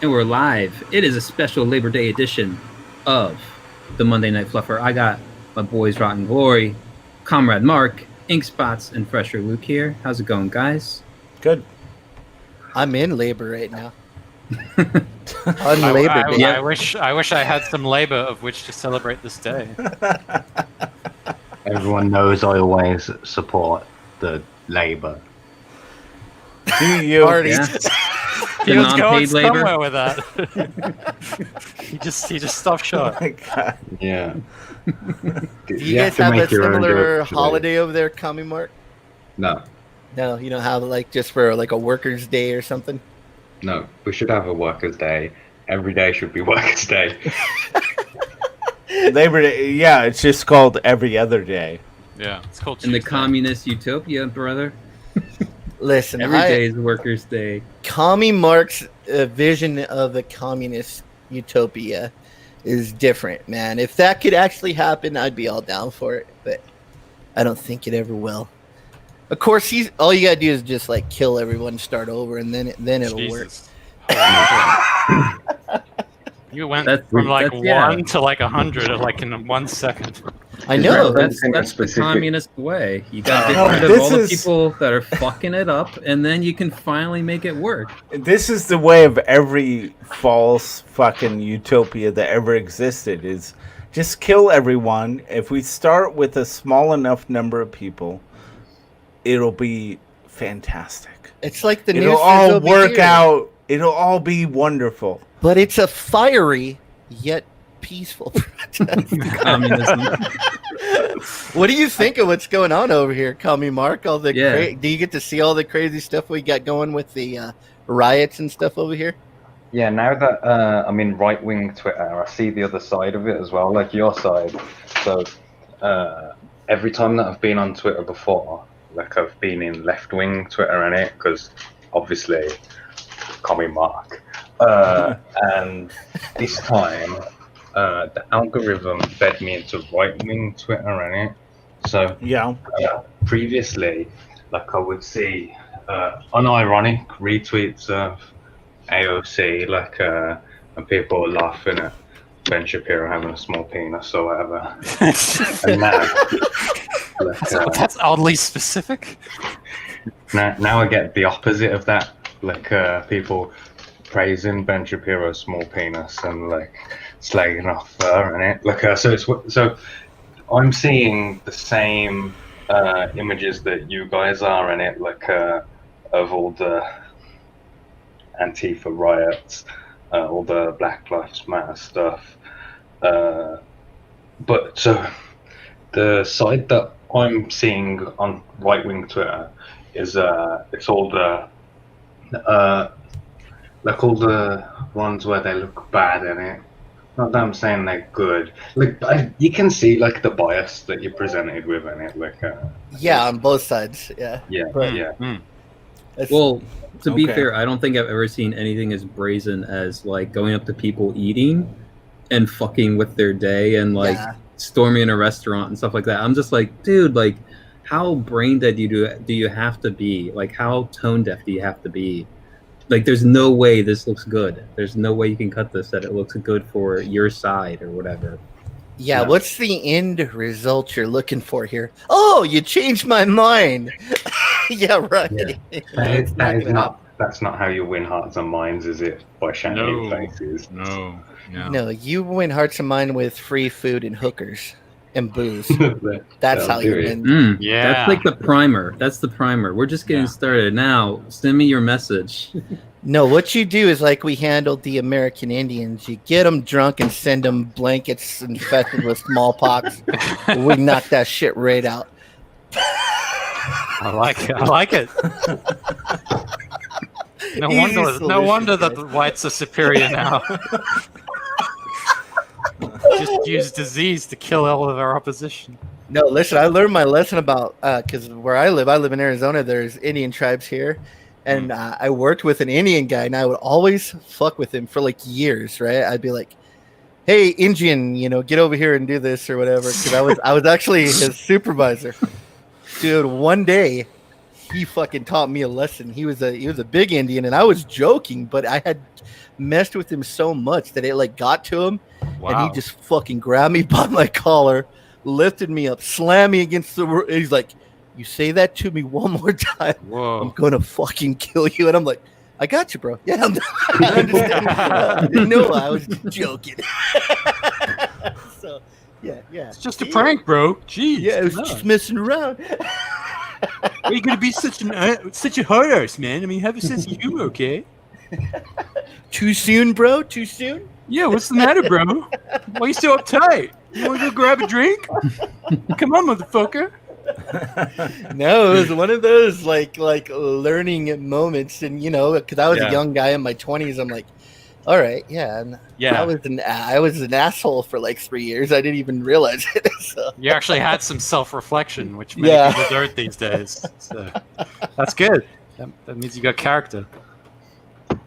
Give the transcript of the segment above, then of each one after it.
And we're live. It is a special Labor Day edition of the Monday Night Fluffer. I got my boys Rotten Glory, Comrade Mark, Ink Spots, and Fresher Luke here. How's it going, guys? Good. I'm in labor right now. On Labor Day. Yep. I wish I had some labor of which to celebrate this day. Everyone knows I always support the Labour. Do you? Party. Yeah. He The was going non-paid labor. somewhere with that. he just stopped short. Oh my God. Yeah. Do you guys have a similar holiday over there, Commie Mark? No, No, you don't have like just for like a workers' day or something? no. We should have a Workers' Day. Every day should be Workers' Day. Labor Day. Yeah, it's just called every other day. Yeah, it's called In the Tuesday. communist utopia, brother. Listen, Every day is Workers' Day. Commie Mark's vision of the communist utopia is different, man. If that could actually happen, I'd be all down for it, but I don't think it ever will. Of course, all you gotta do is just like kill everyone, start over, and then it'll work. Jesus. You went That's- from like that's- yeah. 1 to like 100 like in 1 second. I know. That's in a the specific- communist way. You gotta No, get rid of this all the is- people that are fucking it up, and then you can finally make it work. This is the way of every false fucking utopia that ever existed. Is just kill everyone. If we start with a small enough number of people, it'll be fantastic. It's like the It'll news all says over work here. out. It'll all be wonderful. But it's a fiery yet peaceful protest. Communism. What do you think of what's going on over here, Commie Mark? All the Yeah. do you get to see all the crazy stuff we got going with the riots and stuff over here? Yeah, now that I'm in right-wing Twitter, I see the other side of it as well, like your side. So every time that I've been on Twitter before, like I've been in left-wing Twitter in it, because obviously, Commie Mark. And this time, the algorithm fed me into right-wing Twitter in it. So Yeah. previously, like I would see unironic retweets of AOC, like and people were laughing at Ben Shapiro having a small penis or whatever. And now, like, That's oddly specific. now I get the opposite of that. Like people praising Ben Shapiro's small penis and like slagging off her and it. Like so I'm seeing the same images that you guys are in it, like of all the Antifa riots, all the Black Lives Matter stuff. But so the side that I'm seeing on right-wing Twitter is it's all the like all the ones where they look bad in it. Not that I'm saying they're good. Like you can see like the bias that you're presented with in it. Like Yeah, on both sides. Yeah. yeah, Right. yeah. That's- Well, to be Okay. fair, I don't think I've ever seen anything as brazen as like going up to people eating and fucking with their day and like Yeah. storming a restaurant and stuff like that. I'm just like, dude, like, how brain dead do you have to be? Like, how tone deaf do you have to be? Like, there's no way this looks good. There's no way you can cut this that it looks good for your side or whatever. Yeah, Yeah. what's the end result you're looking for here? Oh, you changed my mind. Yeah, right. Yeah. It's not gonna happen. That's not how you win hearts and minds, is it? By shining No. faces. No. No, you win hearts and mind with free food and hookers and booze. That's That'll how you do it. win. Yeah. That's like the primer. That's the primer. We're just getting Yeah. started now. Send me your message. No, what you do is like we handled the American Indians. You get them drunk and send them blankets infected with smallpox. We knock that shit right out. I like it. I like it. No Easy wonder solution, that guys. the whites are superior now. Just use disease to kill all of our opposition. No, listen, I learned my lesson about because where I live in Arizona. There's Indian tribes here, and I worked with an Indian guy, and I would always fuck with him for like years. Right? I'd be like, "Hey, Indian, get over here and do this or whatever." Because I was actually his supervisor. Dude, one day he fucking taught me a lesson. He was a big Indian, and I was joking, but I had messed with him so much that it like got to him, and he just fucking grabbed me by my collar, lifted me up, slammed me against the roof. He's like, "You say that to me one more time, I'm gonna fucking kill you." And I'm like, "I got you, bro. Yeah, I understand." I didn't know I was joking. So, yeah. It's just a prank, bro. Jeez. Yeah, it was just messing around. Why are you gonna be such a hard ass, man? I mean, have a sense of humor, okay? Too soon, bro? Too soon? Yeah, what's the matter, bro? Why are you so uptight? You want to go grab a drink? Come on, motherfucker. No, it was one of those like learning moments, and because I was a young guy in my 20s, I'm like, all right, yeah. I was an asshole for like 3 years. I didn't even realize it. So. You actually had some self-reflection, which many people don't these days. So that's good. That means you got character.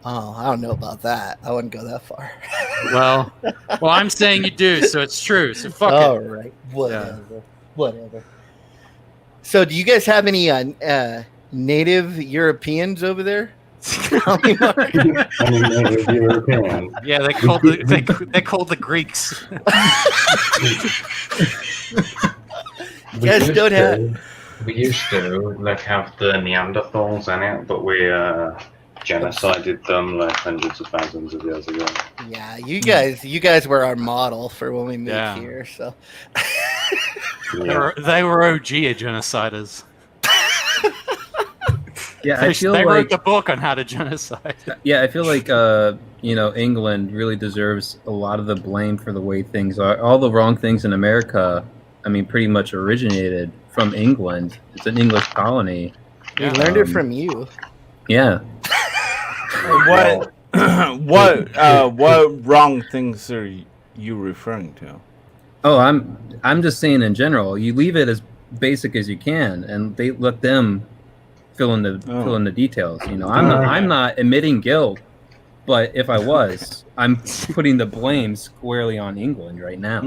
Oh, I don't know about that. I wouldn't go that far. Well, I'm saying you do, so it's true. So fuck all it. All right, whatever. So, do you guys have any native Europeans over there? European. Yeah, they called the Greeks. We used to like have the Neanderthals in it, but we genocided them like hundreds of thousands of years ago. Yeah, you guys were our model for when we moved here. So they were OG genociders. Yeah, I feel they like wrote the book on how to genocide. Yeah, I feel like England really deserves a lot of the blame for the way things are. All the wrong things in America, I mean, pretty much originated from England. It's an English colony. We learned it from you. Yeah. What wrong things are you referring to? Oh, I'm just saying in general. You leave it as basic as you can, and they let them fill in the details. I'm not admitting guilt, but if I was, I'm putting the blame squarely on England right now.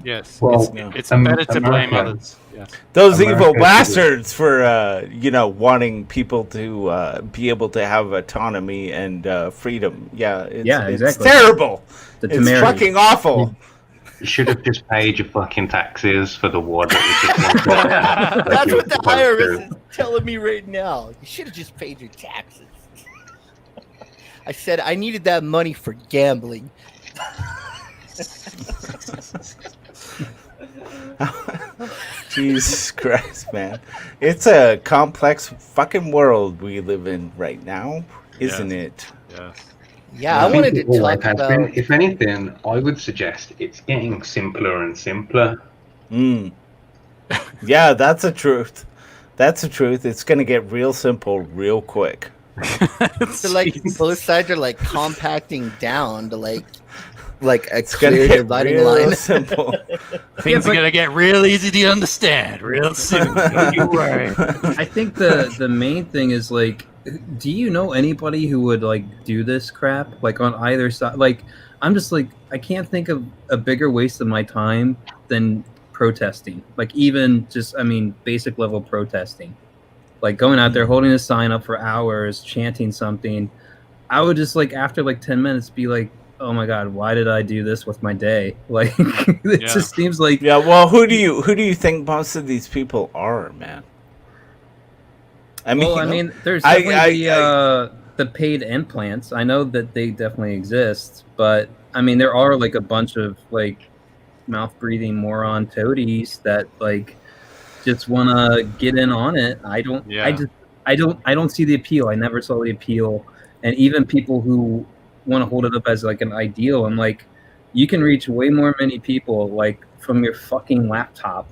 Yes, well, it's better to blame others. Yeah. Those evil bastards for wanting people to be able to have autonomy and freedom. Yeah, exactly. It's terrible. It's fucking awful. You should have just paid your fucking taxes for the war that was That's what the IRS is telling me right now. You should have just paid your taxes. I said I needed that money for gambling. Jesus Christ, man. It's a complex fucking world we live in right now, isn't it? Yeah. Yeah, I wanted to talk about... If anything, I would suggest it's getting simpler and simpler. Yeah, that's the truth. That's the truth. It's going to get real simple real quick. So, both sides are, compacting down to, a clear dividing line. Simple. Things are going to get real easy to understand real soon. Don't you worry. I think the main thing is, do you know anybody who would do this crap on either side? I'm just I can't think of a bigger waste of my time than protesting. Even just basic level protesting, going out there holding a sign up for hours chanting something. I would just after 10 minutes be oh my god, why did I do this with my day? It just seems well, who do you think most of these people are, man? There's definitely the paid implants. I know that they definitely exist, but there are a bunch of mouth breathing moron toadies that just want to get in on it. I don't see the appeal. I never saw the appeal. And even people who want to hold it up as an ideal, I'm you can reach way more many people from your fucking laptop,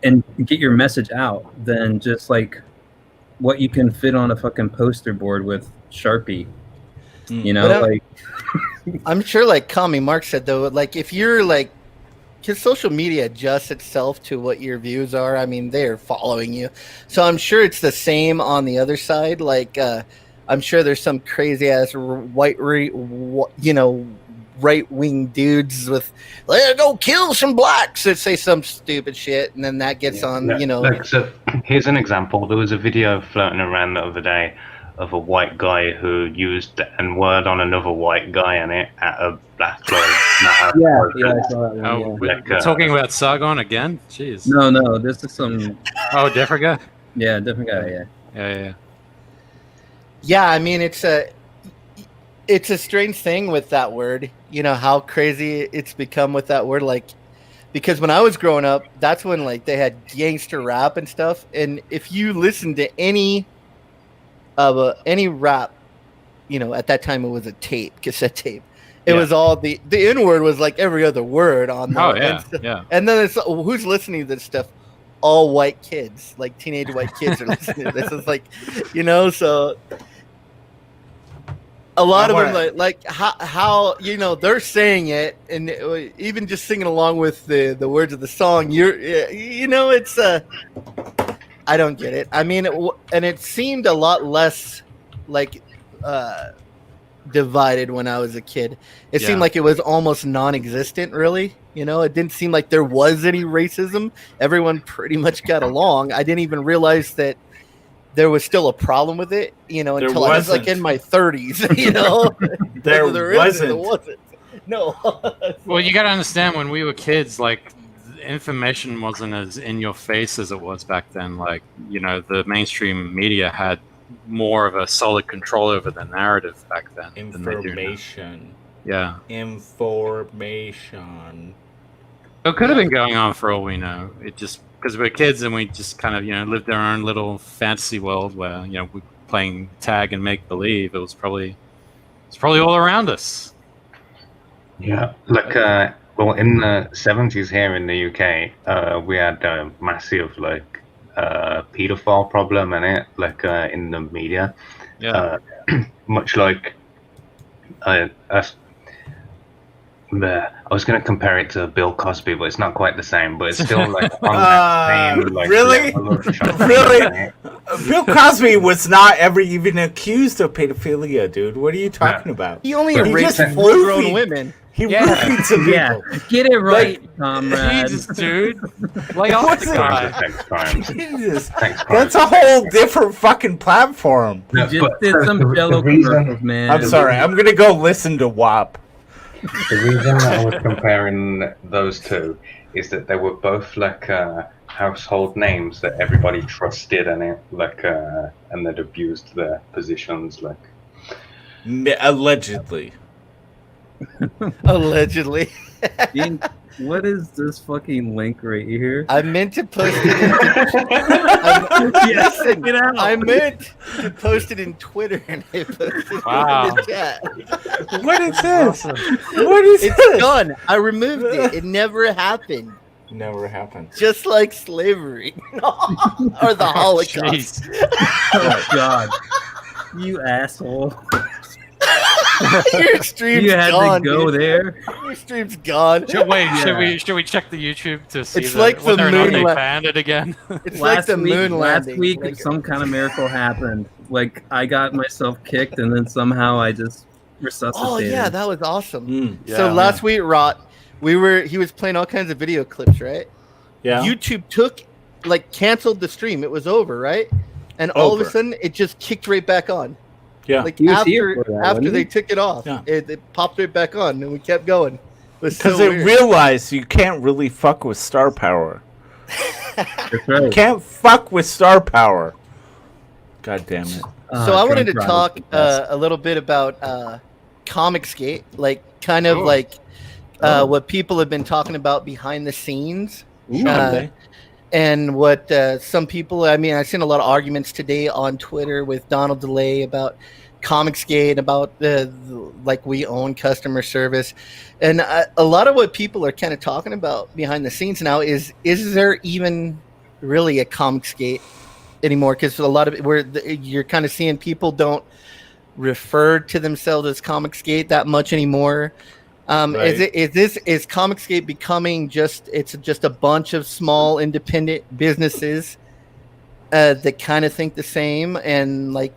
and get your message out than just what you can fit on a fucking poster board with Sharpie. I'm sure Kami Mark said though, if you're because social media adjusts itself to what your views are. They're following you, so I'm sure it's the same on the other side. I'm sure there's some crazy ass right wing dudes with "let's go kill some blacks" that say some stupid shit, and then that gets on, you know. Look, so here's an example. There was a video floating around the other day of a white guy who used the N-word on another white guy in it at a Black Lives Matter Yeah, protest. yeah, I saw that one. Oh, Yeah. we're talking about Sargon again? Jeez. No, this is some. Oh, different guy? Yeah, different guy. Yeah. Yeah. Yeah, I mean, it's a strange thing with that word. You know how crazy it's become with that word. Like, because when I was growing up, that's when like they had gangster rap and stuff. And if you listen to any rap, you know, at that time it was a cassette tape. It was all the N word was like every other word on there. Oh, yeah. Yeah. And then it's who's listening to this stuff? All white kids, like teenage white kids are listening to this. It's like, you know, so a lot of them like how you know they're saying it, and even just singing along with the words of the song. You know, it's I don't get it. I mean, it seemed a lot less like divided when I was a kid. It seemed like it was almost non-existent, really. You know, it didn't seem like there was any racism. Everyone pretty much got along. I didn't even realize that there was still a problem with it, you know, until I was like in my 30s, you know. There wasn't. No. Well, you got to understand, when we were kids, like, information wasn't as in your face as it was back then. Like, you know, the mainstream media had more of a solid control over the narrative back then. Information. Yeah. Information. It could have been going on for all we know. It just, because we're kids and we just kind of, you know, lived our own little fantasy world where, you know, we're playing tag and make believe. It's probably all around us. Yeah, like well, in the 70s here in the UK, we had a massive like pedophile problem in it, like in the media. Yeah. Much like I was going to compare it to Bill Cosby, but it's not quite the same. But it's still like on that same, like, really? Really? Bill Cosby was not ever even accused of pedophilia, dude. What are you talking about? He only He raped just full-grown women. He roofied some people. Yeah, get it right, comrade. Jesus, dude. Lay off the guy. Jesus. That's a whole different fucking platform. You just did some Jello commercials, man. I'm sorry. I'm going to go listen to WAP. The reason that I was comparing those two is that they were both like household names that everybody trusted in it, like, and that abused their positions, like. Allegedly. Allegedly. Ian, what is this fucking link right here? I meant to post it. I meant to post it in Twitter, and I posted it in the chat. What is this? What is it's this? gone. I removed it. It never happened. Never happened. Just like slavery or the Holocaust. Oh God, you asshole! Your stream's you had gone, to go dude. there. Your stream's gone. Should we check the YouTube to see It's like whether or not moon they la- banned it again? It's like the moon landing. Last week, Like, some kind of miracle happened. Like I got myself kicked, and then somehow I just resuscitated. oh yeah, that was awesome. Yeah, So last week, Rot, he was playing all kinds of video clips, right? Yeah. YouTube canceled the stream. It was over, right? And all of a sudden, it just kicked right back on. Yeah. Like He was here for that, after wasn't they he? took it off, Yeah. it popped right back on, and we kept going. It was Because so they weird. realized you can't really fuck with star power. That's You right. can't fuck with star power. God damn it. So I wanted to Drunk talk Riders, the best. a little bit about Comicsgate, like kind of like what people have been talking about behind the scenes. Okay. And what some people, I mean, I've seen a lot of arguments today on Twitter with Donald DeLay about Comicsgate, about like we own customer service. And a lot of what people are kind of talking about behind the scenes now is there even really a Comicsgate anymore? Because a lot of it, you're kind of seeing people don't refer to themselves as Comicsgate that much anymore. Right. Is Comicsgate becoming just a bunch of small independent businesses that kind of think the same, and like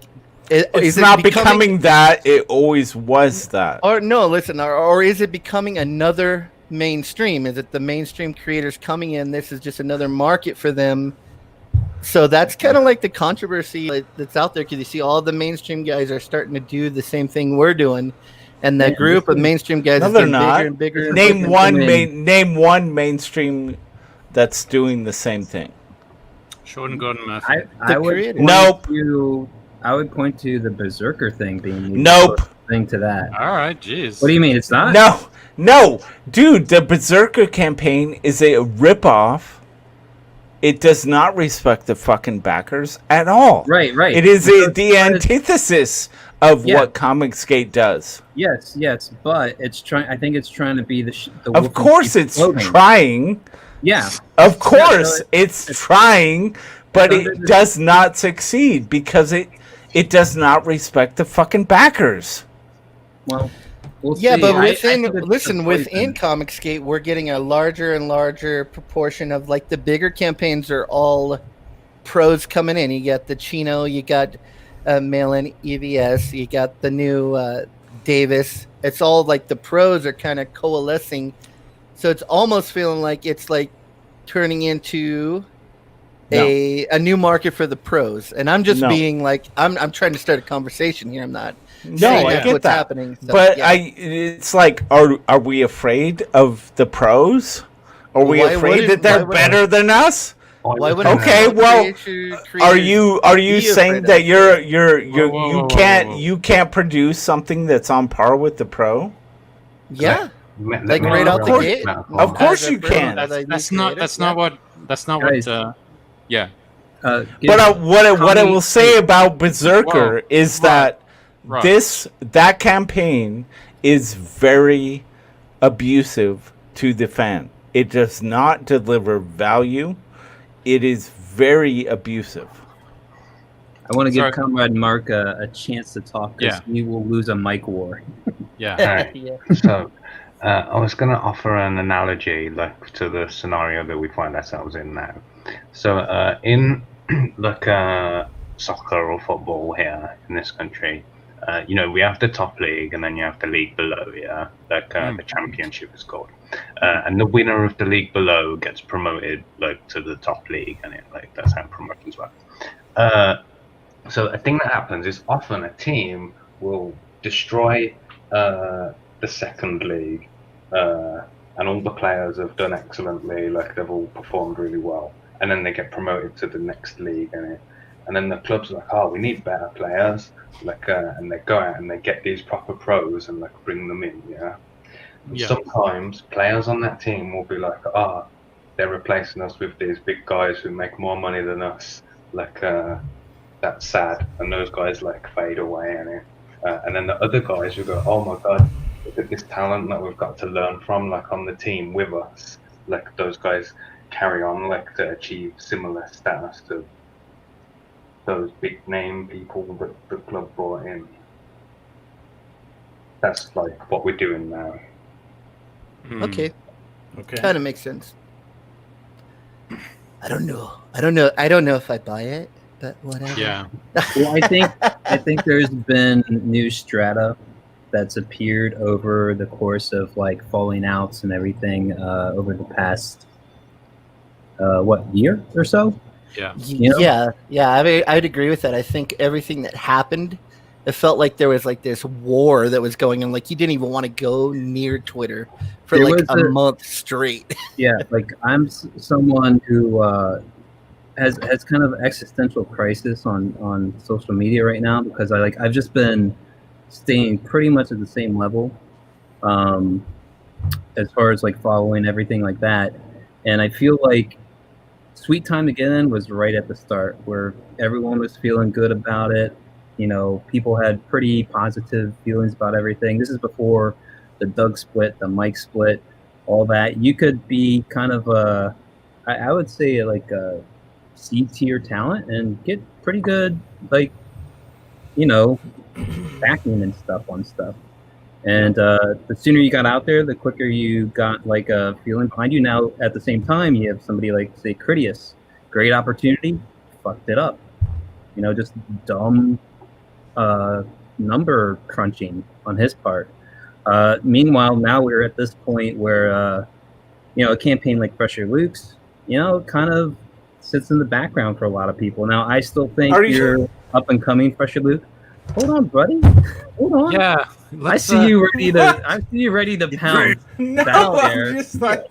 It's it not becoming that. It always was that. Or no, listen, or is it becoming another mainstream? Is it the mainstream creators coming in? This is just another market for them. So that's kind of like the controversy that's out there because you see all the mainstream guys are starting to do the same thing we're doing, and the group of mainstream guys No, is they're getting not. bigger and bigger. And Name bigger. name one mainstream that's doing the same thing. Sean Gordon Murphy. I would creator. point Nope. to I would point to the Berserker thing being the Nope. closest thing to that. All right, jeez. What do you mean? It's not? No, dude. The Berserker campaign is a ripoff. It does not respect the fucking backers at all. Right. It is the antithesis of what Comicsgate does. Yes, but it's trying. I think it's trying to be the. Of course, it's trying. Yeah. Of course, it's trying, but it does not succeed because it does not respect the fucking backers. Well, we'll Yeah, see. but within Comicsgate, we're getting a larger and larger proportion of like the bigger campaigns are all pros coming in. You got the Chino, you got Malin EVS, you got the new Davis. It's all like the pros are kind of coalescing. So it's almost feeling like it's like turning into a new market for the pros. And I'm just being like I'm trying to start a conversation here. I'm not. No, I get what's that. happening. So, But it's like, are we afraid of the pros? Are we afraid that they're better than us? Why would Okay, well, are you saying that you can't produce something that's on par with the pro? Yeah. Like right out the gate. Of course you can. That's not what. Yeah. But what I will say about Berserker is that that campaign is very abusive to the fan. It does not deliver value. It is very abusive. I want to give Comrade Mark a chance to talk because we will lose a mic war. Yeah. So, I was going to offer an analogy to the scenario that we find ourselves in now. So, in soccer or football here in this country, we have the top league and then you have the league below, the championship is called. And the winner of the league below gets promoted to the top league, and that's how promotions work. So a thing that happens is often a team will destroy the second league, and all the players have done excellently, they've all performed really well, and then they get promoted to the next league, and then the club's like, oh, we need better players, and they go out and they get these proper pros and bring them in, Sometimes players on that team will be like, they're replacing us with these big guys who make more money than us, that's sad, and those guys fade away, and then the other guys will go, oh my god, look at this talent that we've got to learn from on the team with us, those guys carry on to achieve similar status to those big name people that the club brought in. That's what we're doing now. Okay. Kind of makes sense. I don't know if I buy it, but whatever. Yeah. Well, I think there's been new strata that's appeared over the course of falling outs and everything over the past year or so. Yeah. Yeah. I mean, I'd agree with that. I think everything that happened, it felt like there was this war that was going on. You didn't even want to go near Twitter for a month straight. Yeah, I'm someone who has kind of existential crisis on social media right now because I've just been staying pretty much at the same level as far as following everything like that, and I feel like Sweet Time to Get In was right at the start where everyone was feeling good about it. People had pretty positive feelings about everything. This is before the Doug split, the Mike split, all that. You could be kind of I would say a C tier talent and get pretty good backing and stuff on stuff. And the sooner you got out there, the quicker you got a feeling behind you. Now, at the same time, you have somebody say Critias, great opportunity, fucked it up. Just dumb number crunching on his part. Meanwhile, now we're at this point where a campaign like Pressure Luke's, kind of sits in the background for a lot of people. Now, I still think you're up and coming, Pressure Luke. Hold on, buddy. Hold on. Yeah. I see you ready to. I see you ready to pound. No, back there. I'm just like,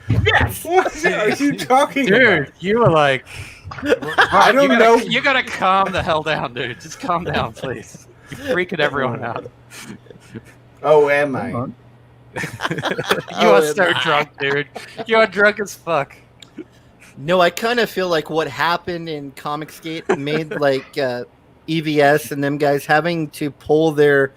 yes. What are you talking about? Dude, you were like, I don't know. You gotta calm the hell down, dude. Just calm down, please. You're freaking everyone out. Oh, am I? You are so drunk, dude. You are drunk as fuck. No, I kind of feel like what happened in Comicsgate made like EVS and them guys having to pull their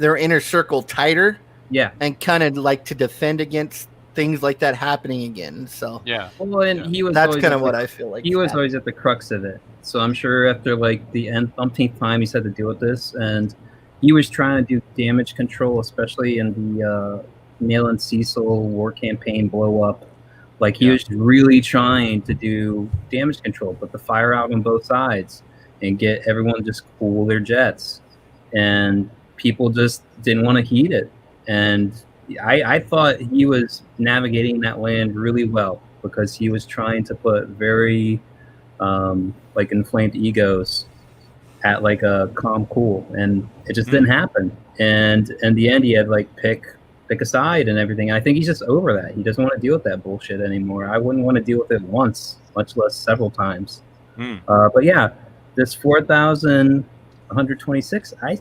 inner circle tighter. Yeah. And kind of like to defend against things like that happening again. So yeah. Well, and he was. That's kind of what I feel like. He was always at the crux of it. So I'm sure after like the umpteenth time he's had to deal with this, and he was trying to do damage control, especially in the Neil and Cecil war campaign blow up. Like he was really trying to do damage control, put the fire out on both sides, and get everyone to just cool their jets. And people just didn't want to heed it. And I thought he was navigating that land really well because he was trying to put very like inflamed egos at like a calm cool, and it just didn't happen. And in the end, he had like pick a side and everything. I think he's just over that. He doesn't want to deal with that bullshit anymore. I wouldn't want to deal with it once, much less several times. But yeah, this 4,126. I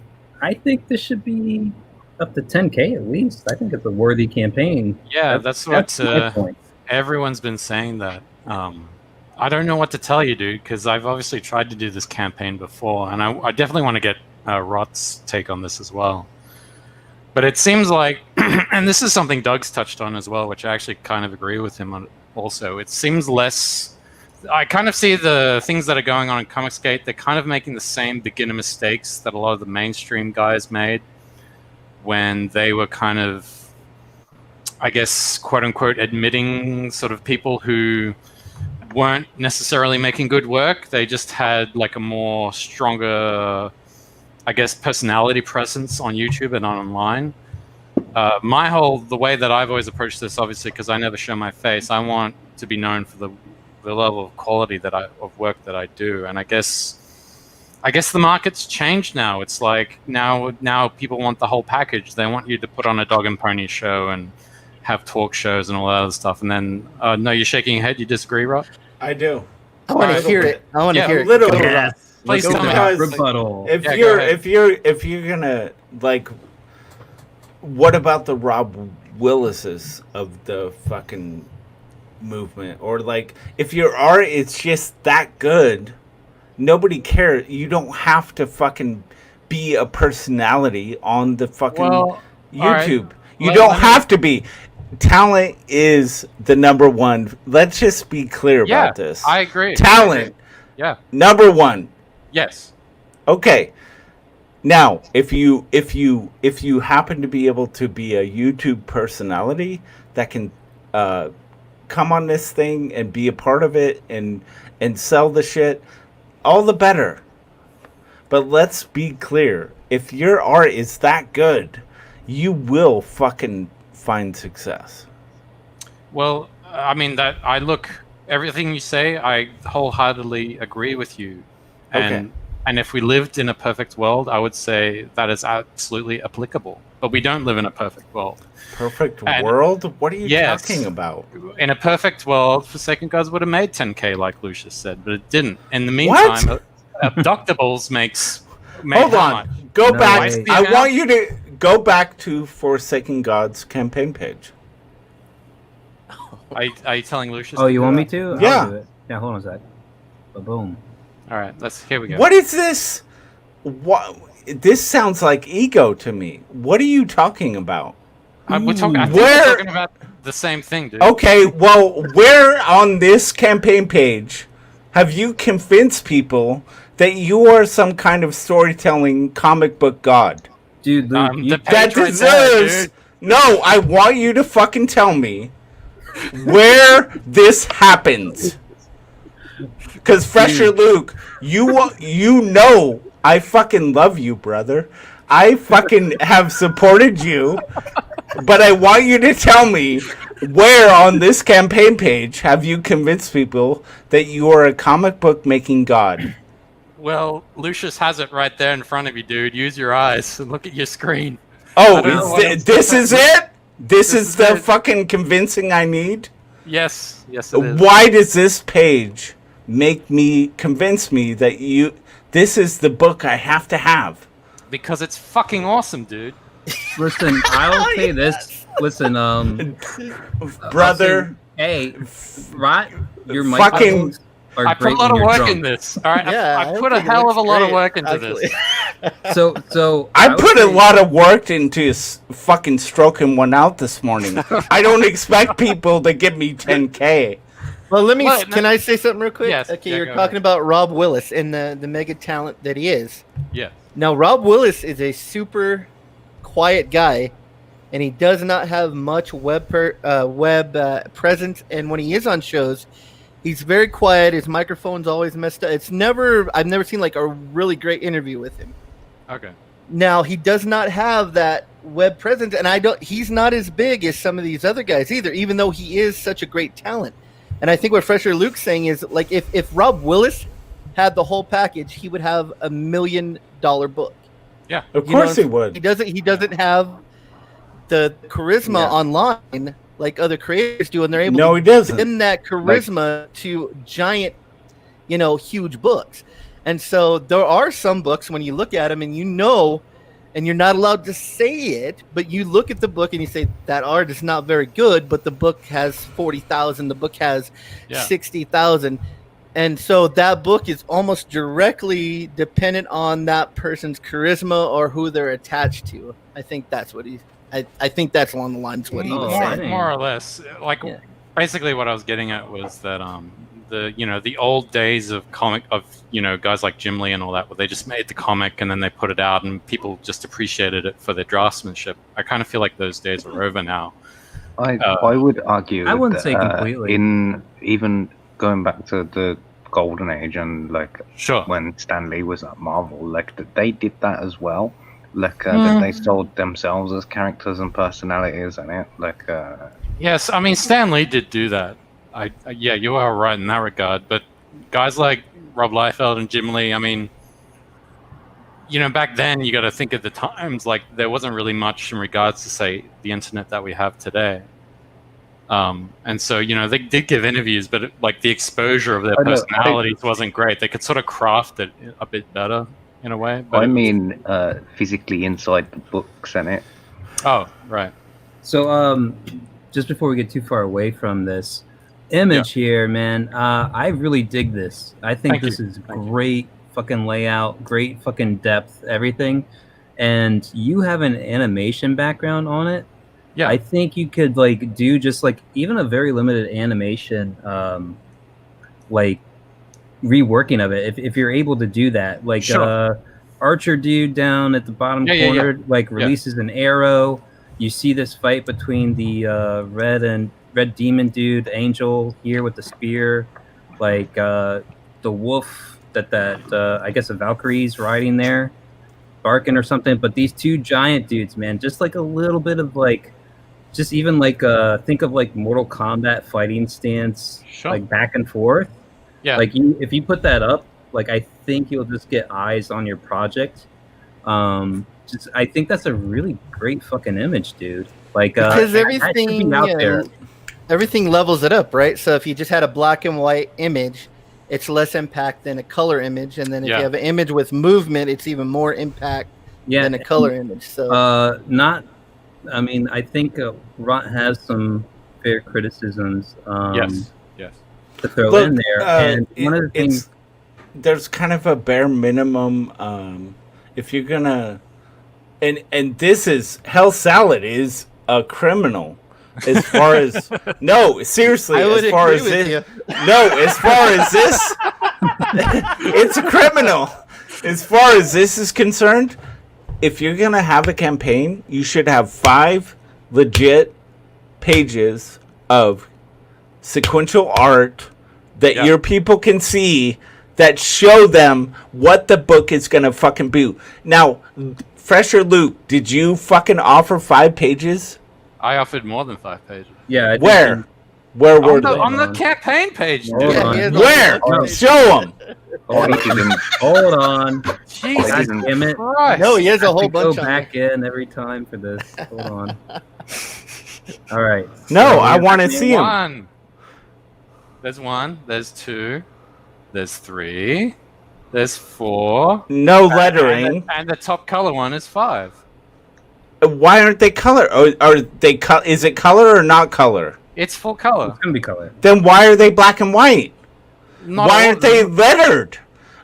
think this should be up to 10K at least. I think it's a worthy campaign. Yeah, that's what everyone's been saying. That I don't know what to tell you, dude, because I've obviously tried to do this campaign before, and I definitely want to get Rot's take on this as well. But it seems like, and this is something Doug's touched on as well, which I actually kind of agree with him on also. It seems less... I kind of see the things that are going on in Comicsgate, they're kind of making the same beginner mistakes that a lot of the mainstream guys made when they were kind of, I guess, quote-unquote, admitting sort of people who weren't necessarily making good work. They just had like a more stronger, I guess, personality presence on YouTube and online. The way that I've always approached this, obviously, because I never show my face, I want to be known for the level of quality of work that I do. And I guess the market's changed now. It's like now people want the whole package. They want you to put on a dog and pony show and have talk shows and all that other stuff. And then, no, you're shaking your head. You disagree, Rob? I do. I want to hear it. I want to hear it. Little Go, bit. Rob. Please tell me. Rebuttal. If you're gonna like, what about the Rob Willises of the fucking movement? Or like, if your art is just that good, nobody cares. You don't have to fucking be a personality on the fucking YouTube. Right. You don't have to be. Talent is the number one. Let's just be clear about this. I agree. Talent. Yeah. Number one. Yes. Okay. Now, if you happen to be able to be a YouTube personality that can come on this thing and be a part of it and sell the shit, all the better. But let's be clear. If your art is that good, you will fucking find success. Well, I mean, everything you say, I wholeheartedly agree with you. And if we lived in a perfect world, I would say that is absolutely applicable. But we don't live in a perfect world. Perfect world? What are you talking about? In a perfect world, Forsaken Gods would have made 10K, like Lucius said, but it didn't. In the meantime, Abductables makes... Hold on. Much? Go back. I want you to go back to Forsaken Gods campaign page. Are you telling Lucius? Oh, you want me to? Yeah. I'll do it. Yeah, hold on a sec. Boom. All right, here we go. What is this? What? This sounds like ego to me. What are you talking about? I think we're talking about the same thing, dude. Okay, well, where on this campaign page have you convinced people that you are some kind of storytelling comic book god? Dude, that deserves... No, I want you to fucking tell me where this happens. Because Fresher Luke, you know I fucking love you, brother. I fucking have supported you, but I want you to tell me where on this campaign page have you convinced people that you are a comic book making god? Well, Lucius has it right there in front of you, dude. Use your eyes and look at your screen. Oh, I don't know what else this to is say. it? This is the it. fucking convincing I need? Yes, it is. Why does this page convince me that this is the book I have to have? Because it's fucking awesome, dude. Listen, I'll say this. Listen, Brother, hey, Rot, your Fucking- microphones are I put great a lot when of you're work drunk. in this. All right, Yeah, I I put a think it hell of a looks lot of great, work into actually. this. So I would put a say- lot of work into fucking stroking one out this morning. I don't expect people to give me 10K. Well, let me. What? Can I say something real quick? Yes, Okay, yeah, you're go talking about Rob Willis and the mega talent that he is. Yeah. Now, Rob Willis is a super quiet guy, and he does not have much web presence. And when he is on shows, he's very quiet. His microphone's always messed up. I've never seen like a really great interview with him. Okay. Now, he does not have that web presence, and he's not as big as some of these other guys either, even though he is such a great talent. And I think what Fresher Luke's saying is, like, if Rob Willis had the whole package, he would have $1 million book. Yeah. Of You know, course he would. He doesn't have the charisma Yeah. online like other creators do, and they're able No, to he doesn't. send that charisma to giant, huge books. And so there are some books when you look at them and and you're not allowed to say it, but you look at the book and you say that art is not very good, but the book has 40,000, the book has Yeah. 60,000. And so that book is almost directly dependent on that person's charisma or who they're attached to. I think that's what I think that's along the lines of what he was Oh, saying. dang. More or less. Like, Yeah. basically what I was getting at was that the old days of comic of guys like Jim Lee and all that, where they just made the comic and then they put it out and people just appreciated it for their draftsmanship. I kind of feel like those days are over now. I would argue. I wouldn't that, say completely. In even going back to the golden age and like Sure. when Stan Lee was at Marvel, like they did that as well. Like that they sold themselves as characters and personalities, and it like. Yes, I mean Stan Lee did do that. Yeah, you are right in that regard. But guys like Rob Liefeld and Jim Lee, I mean, back then you got to think of the times. Like there wasn't really much in regards to say the internet that we have today. And so they did give interviews, but like the exposure of their I know, I think- personalities wasn't great. They could sort of craft it a bit better in a way. But I mean, physically inside the books, and it. oh right, So, just before we get too far away from this image here, man, I really dig this. I think Thank this you. is Thank you. great fucking layout, great fucking depth, everything. And you have an animation background on it. yeah, I think you could like do just like even a very limited animation, like reworking of it if you're able to do that. Like Sure. Archer dude down at the bottom Yeah, corner, like releases an arrow. You see this fight between the red demon dude, Angel here with the spear, like the wolf that I guess a Valkyrie's riding there, barking or something. But these two giant dudes, man, just like a little bit of like. Just even like think of like Mortal Kombat fighting stance, Sure. like back and forth. yeah. Like if you put that up, like I think you'll just get eyes on your project. I think that's a really great fucking image, dude. Like Because that should be everything out there. everything levels it up, right? So if you just had a black and white image, it's less impact than a color image, and then if Yeah. you have an image with movement, it's even more impact Yeah, than a color image. So I mean, I think Rot has some fair criticisms. Yes. To throw Look, in there, and one of the things. There's kind of a bare minimum if you're gonna and this is Hell Salad is a criminal as far as no, seriously, I would as far agree as with this you. no, as far as this it's a criminal. As far as this is concerned, if you're gonna have a campaign, you should have 5 legit pages of sequential art that Yeah. your people can see that show them what the book is gonna fucking be. Now, Fresher Luke, did you fucking offer 5 pages? I offered more than 5 pages. Yeah. I think Where? Where were On the, they? on the campaign page, Hold dude. on. he has Where? all the- Show them. Oh, he didn't. Hold on. Jesus God damn it. Christ. No, he has a I have whole to go bunch on back in every time for this. Hold on. All right. No, So I here's- want to see them. One. There's 1. There's 2. There's 3. There's 4. No lettering. And the top color one is 5. Why aren't they color? Are they is it color or not color? It's full color. It's gonna be color. Then why are they black and white? Not Why all aren't of they them. lettered?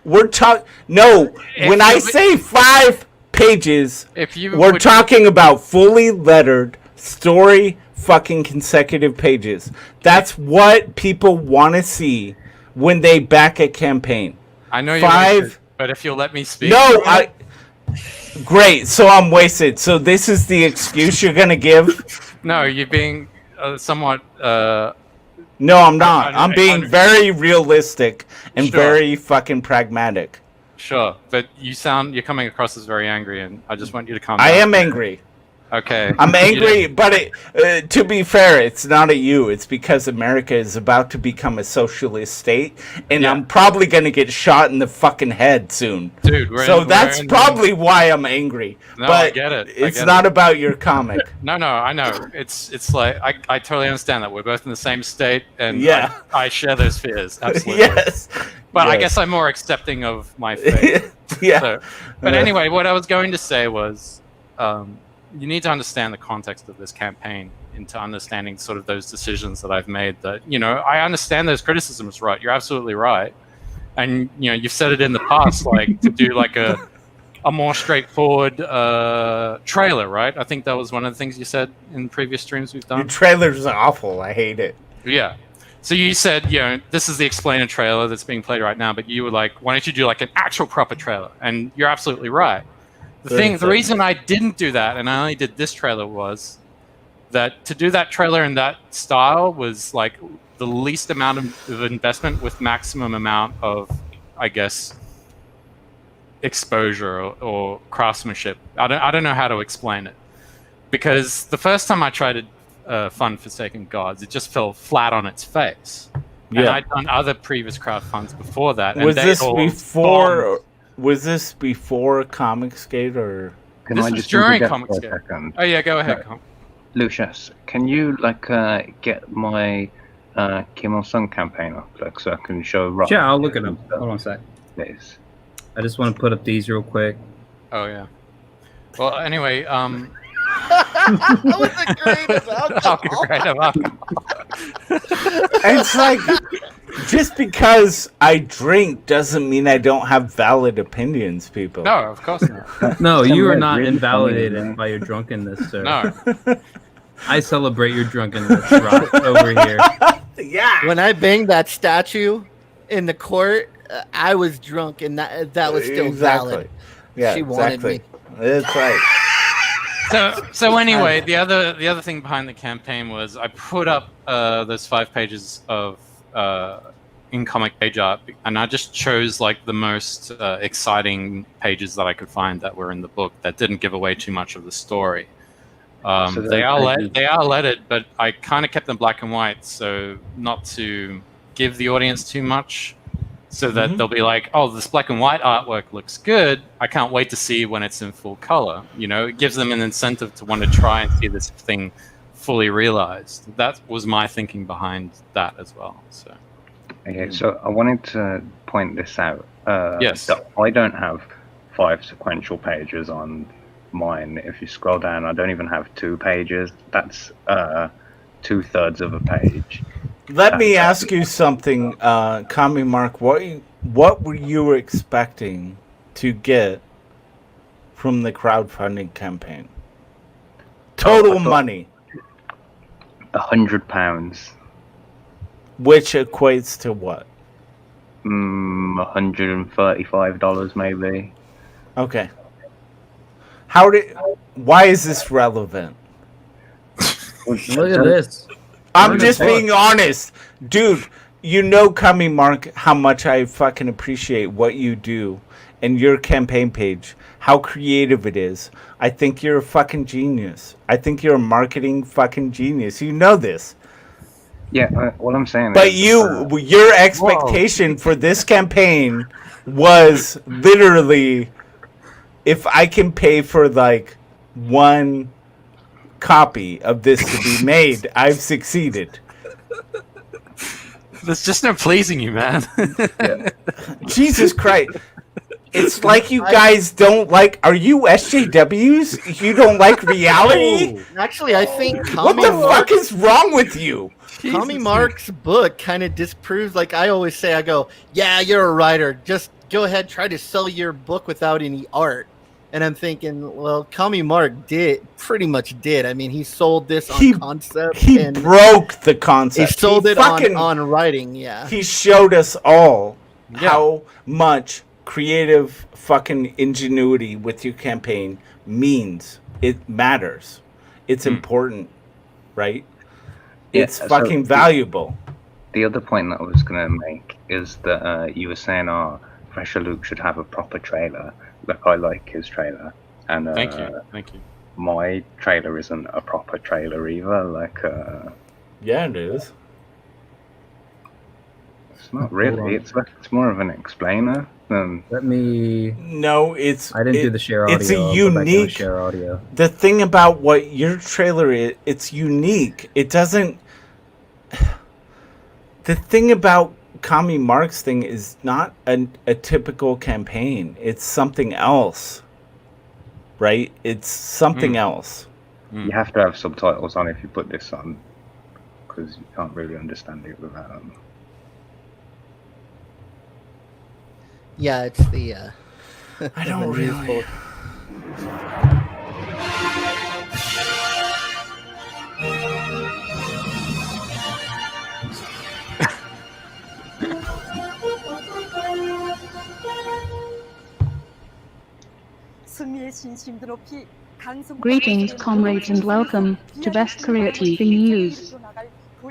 We're talking. No, If when I you- say 5 pages, If you we're would- talking about fully lettered story fucking consecutive pages. That's what people want to see when they back a campaign. I know you're 5. wasted, but if you'll let me speak. No, Great, so I'm wasted. So this is the excuse you're gonna give? No, you're being somewhat. No, I'm not. I- I'm being I- very realistic and Sure. very fucking pragmatic. Sure, but you're coming across as very angry, and I just want you to calm down. I am angry. Okay. I'm You angry, but to be fair, it's not at you. It's because America is about to become a socialist state, and Yeah. I'm probably going to get shot in the fucking head soon. Dude, So that's probably why I'm angry. No, but I get it. I It's get not it. about your comic. No, I know. It's like I totally understand that we're both in the same state, and Yeah. I share those fears. Absolutely. Yes. But I Yes. guess I'm more accepting of my fate. Yeah. So, but anyway, what I was going to say was, you need to understand the context of this campaign into understanding sort of those decisions that I've made. That I understand those criticisms, right? You're absolutely right, and you've said it in the past, like to do like a more straightforward trailer, right? I think that was one of the things you said in previous streams we've Your done. trailer's awful. I hate it. Yeah. So you said, this is the explainer trailer that's being played right now, but you were like, why don't you do like an actual proper trailer? And you're absolutely right. The reason I didn't do that, and I only did this trailer, was that to do that trailer in that style was like the least amount of investment with maximum amount of, I guess, exposure or craftsmanship. I don't know how to explain it, because the first time I tried to fund Forsaken Gods, it just fell flat on its face. And I'd done other previous crowdfunds before that. And Was they this all before? bombed. Was this before Comicsgate or? Can This I was just during interject for a Comicsgate. second? Oh yeah, go ahead. Right. Con. Lucius, can you get my Kim Il Sung campaign up, so I can show Rob? Yeah, I'll look at them. Hold on a sec. Please. I just want to put up these real quick. Oh yeah. Well, anyway, That was a great alcohol. great about It's like just because I drink doesn't mean I don't have valid opinions, people. No, of course not. No, Some you are red not really invalidated funny, by your drunkenness, sir. No. I celebrate your drunkenness, Rock, over here. Yeah. When I banged that statue in the court, I was drunk, and that was still valid. Yeah, She wanted exactly. me. That's right. So anyway, the other thing behind the campaign was I put up those 5 pages of in comic page art, and I just chose like the most exciting pages that I could find that were in the book that didn't give away too much of the story. So They are pages- they are lettered, but I kind of kept them black and white, so not to give the audience too much, so that they'll be like, "Oh, this black and white artwork looks good. I can't wait to see when it's in full color." It gives them an incentive to want to try and see this thing fully realized. That was my thinking behind that as well. So Okay, so I wanted to point this out. Yes. That I don't have 5 sequential pages on mine. If you scroll down, I don't even have 2 pages. That's 2/3 of a page. Let me ask you something, Kami Mark. What were you expecting to get from the crowdfunding campaign? Total I thought- money, £100. which equates to what? $135 maybe. Okay. Why is this relevant? Look at this. I'm just being honest. Dude, Kami Mark, how much I fucking appreciate what you do and your campaign page, how creative it is. I think you're a fucking genius. I think you're a marketing fucking genius. You know this. Yeah, what I'm saying But is... your expectation for this campaign was literally, if I can pay for like one copy of this to be made, I've succeeded. There's just no pleasing you, man. Jesus Christ. It's like you guys don't like... Are you SJWs? You don't like reality? Actually, I think What the fuck is wrong with you? Kami Mark's book kind of disproves, like I always say, I go, yeah, you're a writer. Just go ahead, try to sell your book without any art. And I'm thinking, well, Kami Mark pretty much did. I mean, he sold this on concept. He broke the concept. He sold it on writing, yeah. He showed us all how much creative fucking ingenuity with your campaign means. It matters. It's important, right? Yeah, it's fucking valuable. The other point that I was going to make is that you were saying, Fresher Luke should have a proper trailer. Like, I like his trailer. And Thank you. My trailer isn't a proper trailer either. Like, yeah, it is. It's not really. It's more of an explainer than... No, it's... I didn't do the share audio. It's a unique... Share audio. The thing about what your trailer is, it's unique. It doesn't... The thing about Kami Mark's thing is not a typical campaign. It's something else. Right? It's something else. You have to have subtitles on if you put this on, because you can't really understand it without them. Yeah, it's the... I don't really... Greetings, comrades, and welcome to Best Korea TV News.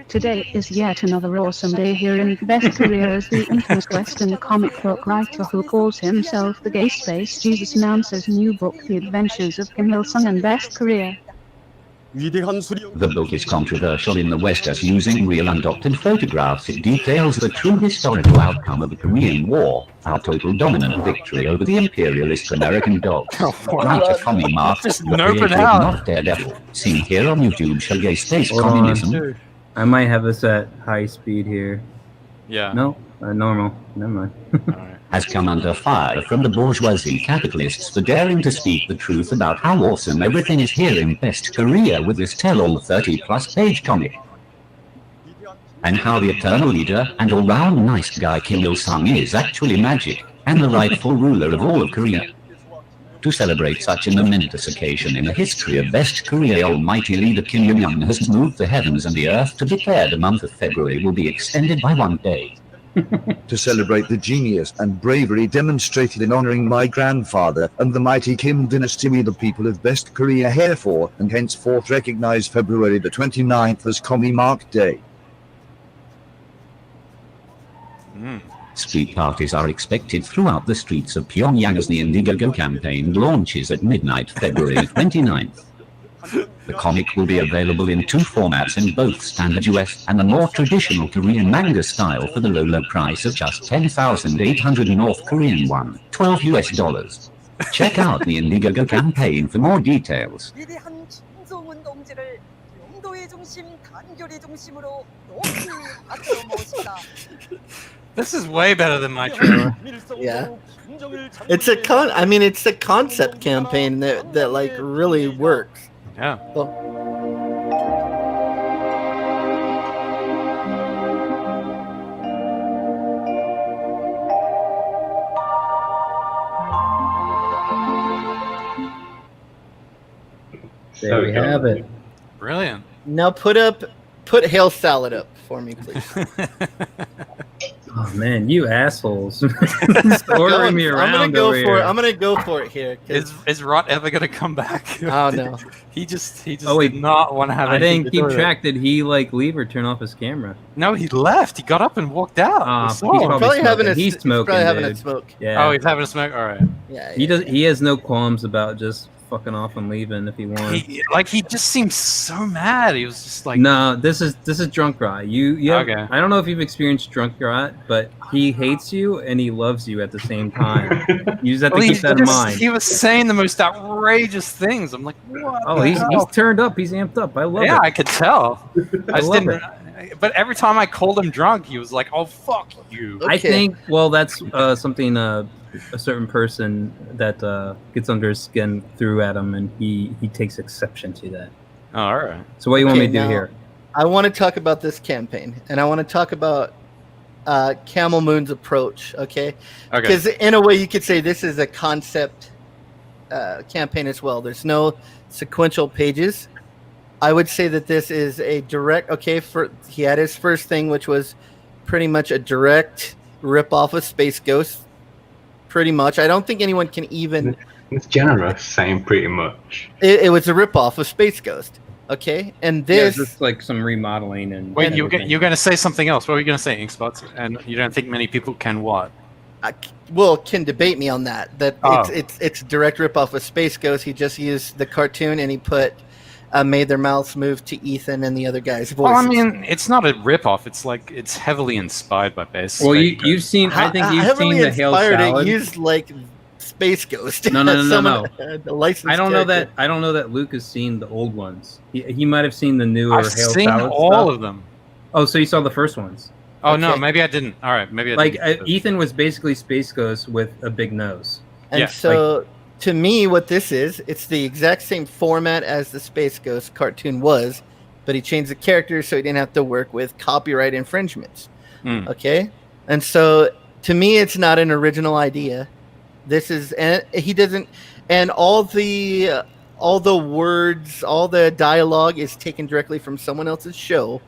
Today is yet another awesome day here in Best Korea as the infamous Western comic book writer who calls himself the Gay Space Jesus announces new book, The Adventures of Kim Il-sung in Best Korea. The book is controversial in the West as using real undoctored photographs. It details the true historical outcome of the Korean War, our total dominant victory over the imperialist American dogs. Writer Kami Mark, the creator of Not Daredevil, seen here on YouTube, show Gay Space Communism. I might have this at high speed here. Yeah. No, normal. Never mind. Has come under fire from the bourgeoisie capitalists for daring to speak the truth about how awesome everything is here in Best Korea with this tell-all 30-plus page comic. And how the eternal leader and all-round nice guy Kim Il-sung is actually magic, and the rightful ruler of all of Korea. To celebrate such a momentous occasion in the history of Best Korea, almighty leader Kim Il-sung has moved the heavens and the earth to declare the month of February will be extended by 1 day. To celebrate the genius and bravery demonstrated in honoring my grandfather and the mighty Kim dynasty, we the people of Best Korea herefore and henceforth recognize February the 29th as Kami Mark Day. Street parties are expected throughout the streets of Pyongyang as the Indiegogo campaign launches at midnight February 29th. The comic will be available in 2 formats in both standard US and the more traditional Korean manga style for the low price of just 10,800 North Korean won, $12 US. Check out the Indiegogo campaign for more details. This is way better than my trailer. Yeah. It's a concept campaign that like really works. Yeah. There we have it. Brilliant. Now put Hail Salad up for me, please. Oh man, you assholes! Ordering me around. I'm over here. I'm gonna go for it here. Is Rot ever gonna come back? Oh no. He just Oh, wait. did not want to have I anything didn't to do keep with track. Did he like leave or turn off his camera? No, he left. He got up and walked out. Ah, We he's saw him. probably having smoking. He's smoking, probably having a dude. smoke. Yeah. Oh, he's having a smoke. All right. Yeah. He does. He has no qualms about just fucking off and leaving if he wants. He just seemed so mad. He was just like, No, this is drunk rot. You have, Okay. I don't know if you've experienced drunk rot, but he hates you and he loves you at the same time. You just have to Well, keep that in mind. He was saying the most outrageous things. I'm like, what? Oh, the he's hell? turned up. He's amped up. I love it. Yeah, I could tell. I love didn't. But every time I called him drunk, he was like, "Oh fuck you." I think, well, that's something a certain person that gets under his skin threw at him, and he takes exception to that. Oh, all right. So what do you want me to do now, here? I want to talk about this campaign, and I want to talk about Camel Moon's approach. Okay. Because in a way, you could say this is a concept campaign as well. There's no sequential pages. I would say that this is a direct. He had his first thing, which was pretty much a direct rip off of Space Ghost. Pretty much, I don't think anyone can even. It's generous, saying pretty much. It was a rip off of Space Ghost. Okay, and this just like some remodeling and. Wait, you're going to say something else? What were you going to say, Inkspots? And you don't think many people can what? Can debate me on that. It's direct rip off of Space Ghost. He just used the cartoon and he made their mouths move to Ethan and the other guy's voices. Well, I mean, it's not a rip-off. It's like it's heavily inspired by Base. Well, you've seen. I think you've seen the Hail Salad. It used like Space Ghost. No. The licensed I don't know character. that. I don't know that Luke has seen the old ones. He might have seen the newer I've Hail seen Salad all stuff. of them. Oh, so you saw the first ones? Oh no, maybe I didn't. All right, maybe I didn't. Ethan was basically Space Ghost with a big nose. And so, to me, what this is, it's the exact same format as the Space Ghost cartoon was, but he changed the characters so he didn't have to work with copyright infringements. Okay? And so, to me, it's not an original idea. This is, and he doesn't, and all the words, all the dialogue is taken directly from someone else's show.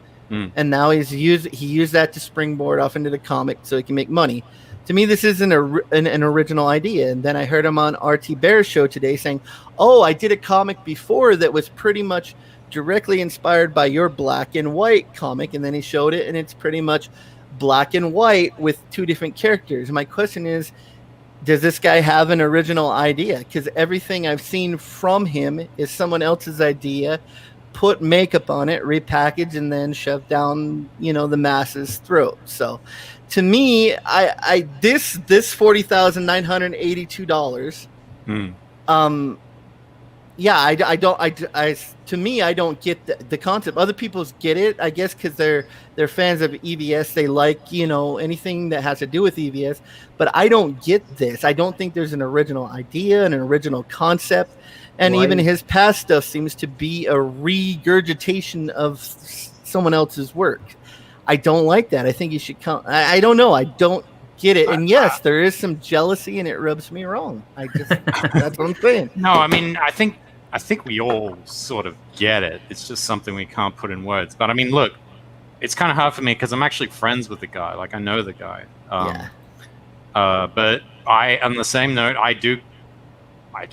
And now he used that to springboard off into the comic so he can make money. To me, this isn't an original idea. And then I heard him on RT Bear's show today saying, "Oh, I did a comic before that was pretty much directly inspired by your black and white comic." And then he showed it, and it's pretty much black and white with two different characters. My question is, does this guy have an original idea? Because everything I've seen from him is someone else's idea, put makeup on it, repackaged, and then shoved down, the masses' throat. So, to me, this $40,982. To me, I don't get the concept. Other people get it, I guess, because they're fans of EVS. They like anything that has to do with EVS. But I don't get this. I don't think there's an original idea, an original concept. And even his past stuff seems to be a regurgitation of someone else's work. I don't like that. I think you should come. I don't know. I don't get it. And yes, there is some jealousy, and it rubs me wrong. That's what I'm saying. No, I mean, I think we all sort of get it. It's just something we can't put in words. But I mean, look, it's kind of hard for me because I'm actually friends with the guy. Like, I know the guy. But on the same note, I do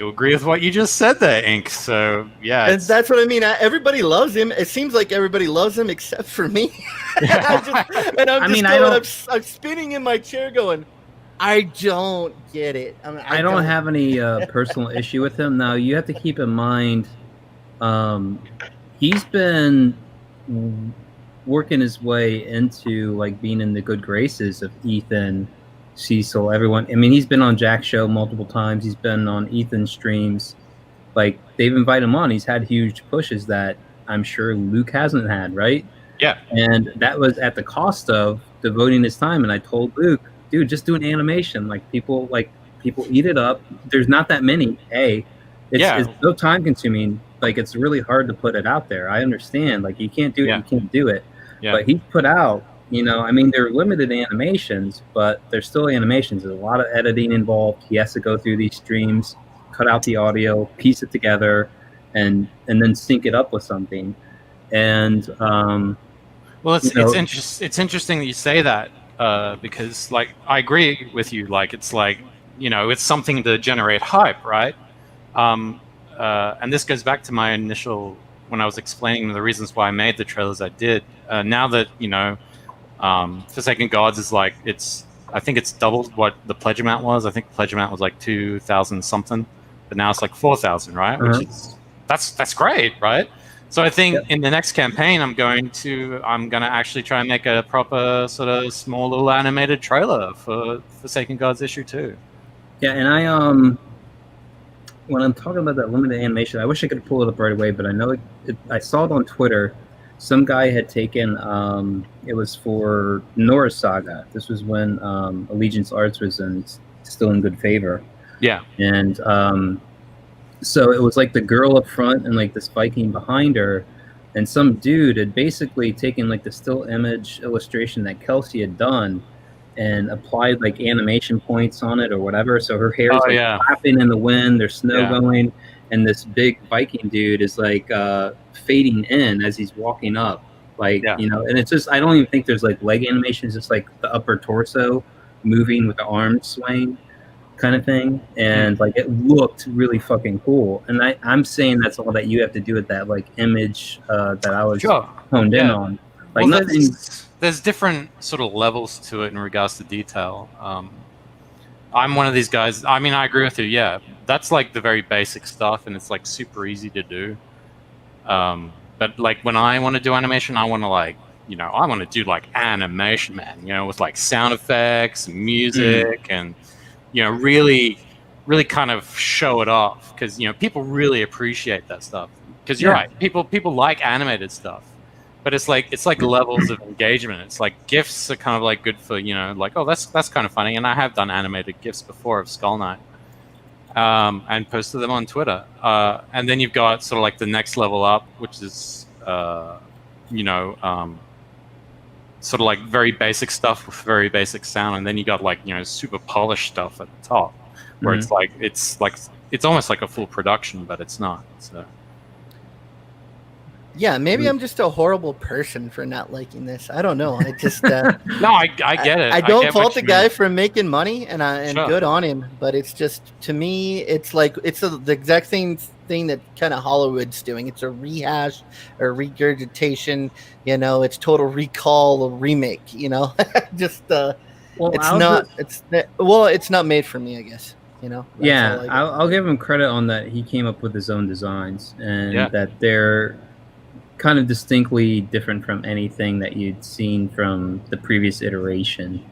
agree with what you just said there, Ink. So yeah, and that's what I mean. Everybody loves him. It seems like everybody loves him except for me. I'm spinning in my chair, going, I don't get it. I don't have any personal issue with him. Now you have to keep in mind, he's been working his way into like being in the good graces of Ethan, Cecil, everyone. I mean, he's been on Jack's show multiple times. He's been on Ethan's streams. Like, they've invited him on. He's had huge pushes that I'm sure Luke hasn't had, right? Yeah. And that was at the cost of devoting his time. And I told Luke, dude, just do an animation. Like, people eat it up. There's not that many. It's so time consuming. Like, it's really hard to put it out there. I understand. Like, you can't do it. You can't do it. Yeah. But he's put out, I mean, they're limited animations, but they're still animations. There's a lot of editing involved. He has to go through these streams, cut out the audio, piece it together, and then sync it up with something. And well, it's interesting that you say that because like I agree with you. Like it's like it's something to generate hype, right? And this goes back to my initial when I was explaining the reasons why I made the trailers I did. Now that Forsaken Gods is like I think it's doubled what the pledge amount was. I think the pledge amount was like 2,000 something, but now it's like 4,000, right? Uh-huh. Which is that's great, right? So I think in the next campaign, I'm gonna actually try and make a proper sort of small little animated trailer for Forsaken Gods issue 2. Yeah, and I when I'm talking about that limited animation, I wish I could pull it up right away, but I know I saw it on Twitter. Some guy had taken it was for Norse Saga. This was when Allegiance Arts was still in good favor. Yeah. And so it was like the girl up front and like this Viking behind her, and some dude had basically taken like the still image illustration that Kelsey had done and applied like animation points on it or whatever. So her hair is flapping in the wind, there's snow going, and this big Viking dude is like fading in as he's walking up. Like, and it's just, I don't even think there's like leg animation, it's just like the upper torso moving with the arms swaying kind of thing. And like it looked really fucking cool. And I'm saying that's all that you have to do with that like image that I was honed in on. Like nothing. There's different sort of levels to it in regards to detail. I'm one of these guys. I mean, I agree with you. Yeah, that's like the very basic stuff, and it's like super easy to do. But like when I want to do animation, I want to I want to do like animation, man. With like sound effects, and music, and really, really kind of show it off because people really appreciate that stuff. Because you're right, people like animated stuff. But it's like levels of engagement. It's like GIFs are kind of like good for like, oh, that's kind of funny. And I have done animated GIFs before of Skull Knight, and posted them on Twitter. And then you've got sort of like the next level up, which is sort of like very basic stuff with very basic sound. And then you got like super polished stuff at the top, where it's almost like a full production, but it's not. So. Yeah, maybe I'm just a horrible person for not liking this. I don't know. I just no, I get it. I don't fault the guy for making money, and good on him. But it's just, to me, it's like the exact same thing that kind of Hollywood's doing. It's a rehash or regurgitation. It's Total Recall, a remake. Just it's not made for me, I guess. Yeah, I'll give him credit on that. He came up with his own designs, and that they're kind of distinctly different from anything that you'd seen from the previous iteration.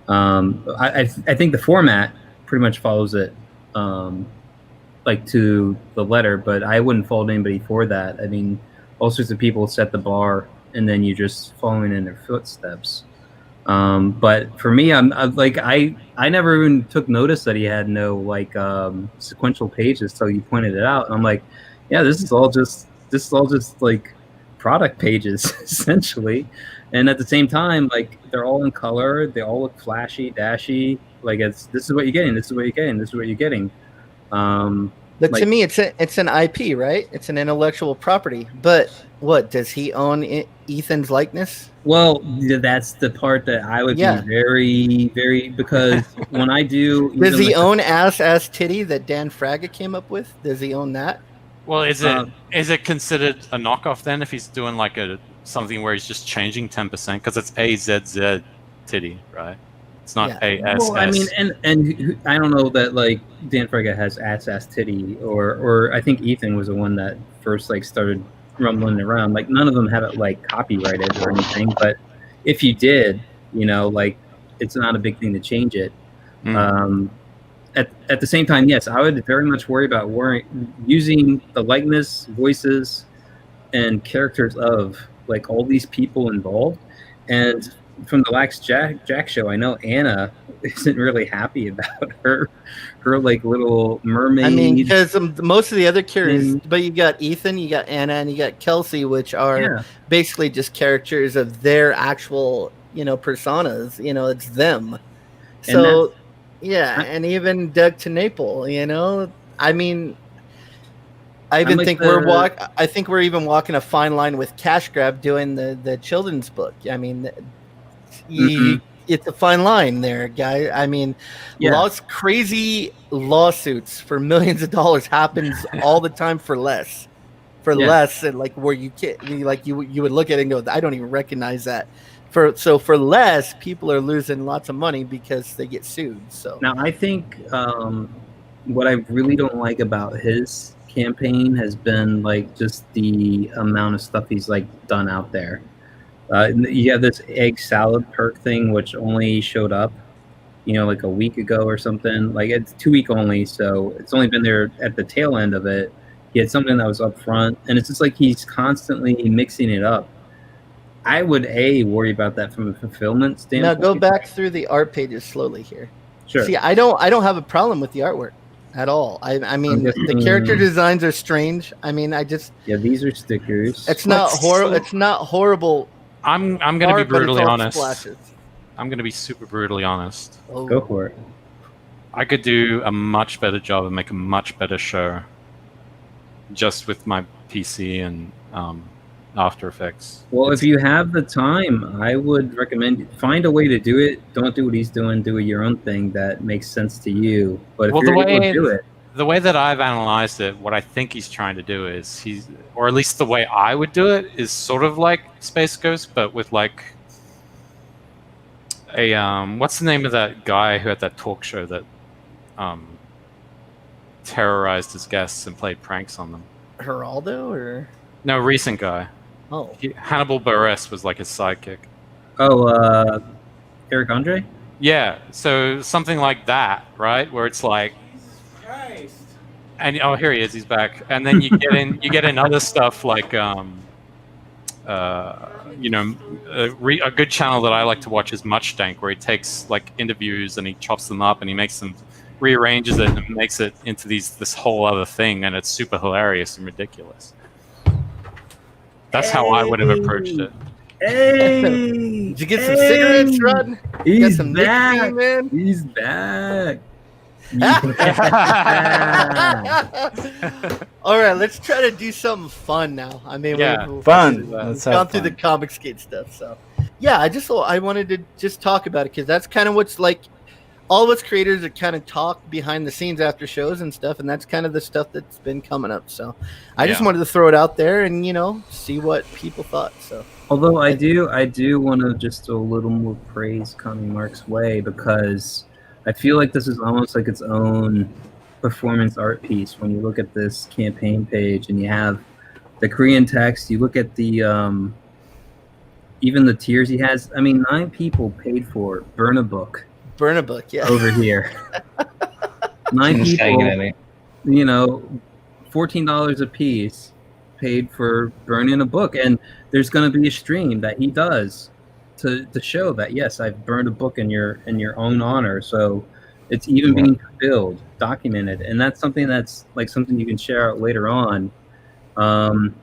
I think the format pretty much follows it like to the letter, but I wouldn't fault anybody for that. I mean, all sorts of people set the bar, and then you're just following in their footsteps. But for me, I'm like I never even took notice that he had no like sequential pages till you pointed it out. And I'm like, yeah, this is all just like product pages essentially. And at the same time, like they're all in color, they all look flashy, dashy. Like this is what you're getting, this is what you're getting, this is what you're getting. But to me, it's an IP, right? It's an intellectual property. But what, does he own Ethan's likeness? Well, that's the part that I would be very, very, because when I do, does he own ass titty that Dan Fraga came up with? Does he own that? Well, is it considered a knockoff then if he's doing like something where he's just changing 10%, because it's AZZ titty, right? It's not ASS. Well, I mean, and I don't know that like Dan Fraga has ass titty, or I think Ethan was the one that first like started rumbling around. Like none of them have it like copyrighted or anything, but if you did, like it's not a big thing to change it. At the same time, yes, I would very much worry about using the likeness, voices, and characters of like all these people involved. And from the Lax Jack show, I know Anna isn't really happy about her like little mermaid. I mean, because most of the other characters, but you got Ethan, you got Anna, and you got Kelsey, which are basically just characters of their actual, personas. It's them. So, and even Doug Tenaple, I mean, I think we're even walking a fine line with Cash Grab doing the children's book. I mean, it's a fine line there, guy. I mean, Yeah. crazy lawsuits for millions of dollars happens all the time for less. Less, and like where you can't, like you would look at it and go, I don't even recognize that. For less, people are losing lots of money because they get sued. So now I think what I really don't like about his campaign has been like just the amount of stuff he's like done out there. You have this egg salad perk thing, which only showed up, like a week ago or something. Like it's 2 week only, so it's only been there at the tail end of it. He had something that was up front, and it's just like he's constantly mixing it up. I would worry about that from a fulfillment standpoint. Now go back through the art pages slowly here. Sure. See, I don't have a problem with the artwork at all. I mean, the character designs are strange. I mean, these are stickers. It's not horrible. It's not horrible. I'm gonna be brutally honest. I'm gonna be super brutally honest. Oh. Go for it. I could do a much better job and make a much better show just with my PC and After Effects. Well, if you have the time, I would recommend find a way to do it. Don't do what he's doing. Do your own thing that makes sense to you. But if you're able to do it, the way that I've analyzed it, what I think he's trying to do is or at least the way I would do it is sort of like Space Ghost, but with like a what's the name of that guy who had that talk show that terrorized his guests and played pranks on them? Geraldo or no, recent guy. Oh, Hannibal Buress was like his sidekick. Oh, Eric Andre? Yeah, so something like that, right? Where it's like, and here he is, he's back. And then you get in other stuff like, a good channel that I like to watch is Much Dank, where he takes like interviews and he chops them up and he makes them, rearranges it and makes it into this whole other thing, and it's super hilarious and ridiculous. That's how I would have approached it. Hey! Did you get some cigarettes, Rod? He's some back. nicotine, man? He's back. All right, let's try to do something fun now. I mean, fun. We've gone through the comic skate stuff, so yeah. I wanted to just talk about it because that's kind of what's like. All of us creators are kind of talk behind the scenes after shows and stuff, and that's kind of the stuff that's been coming up. So I just wanted to throw it out there and see what people thought. So although I do want to just a little more praise Connie Mark's way, because I feel like this is almost like its own performance art piece. When you look at this campaign page and you have the Korean text, you look at the even the tiers he has. I mean, 9 people paid for Burn a Book. Burn a Book, yeah. Over here. 9 people, $14 a piece paid for burning a book. And there's going to be a stream that he does to show that, yes, I've burned a book in your own honor. So it's even being fulfilled, documented. And that's something that's like something you can share out later on. And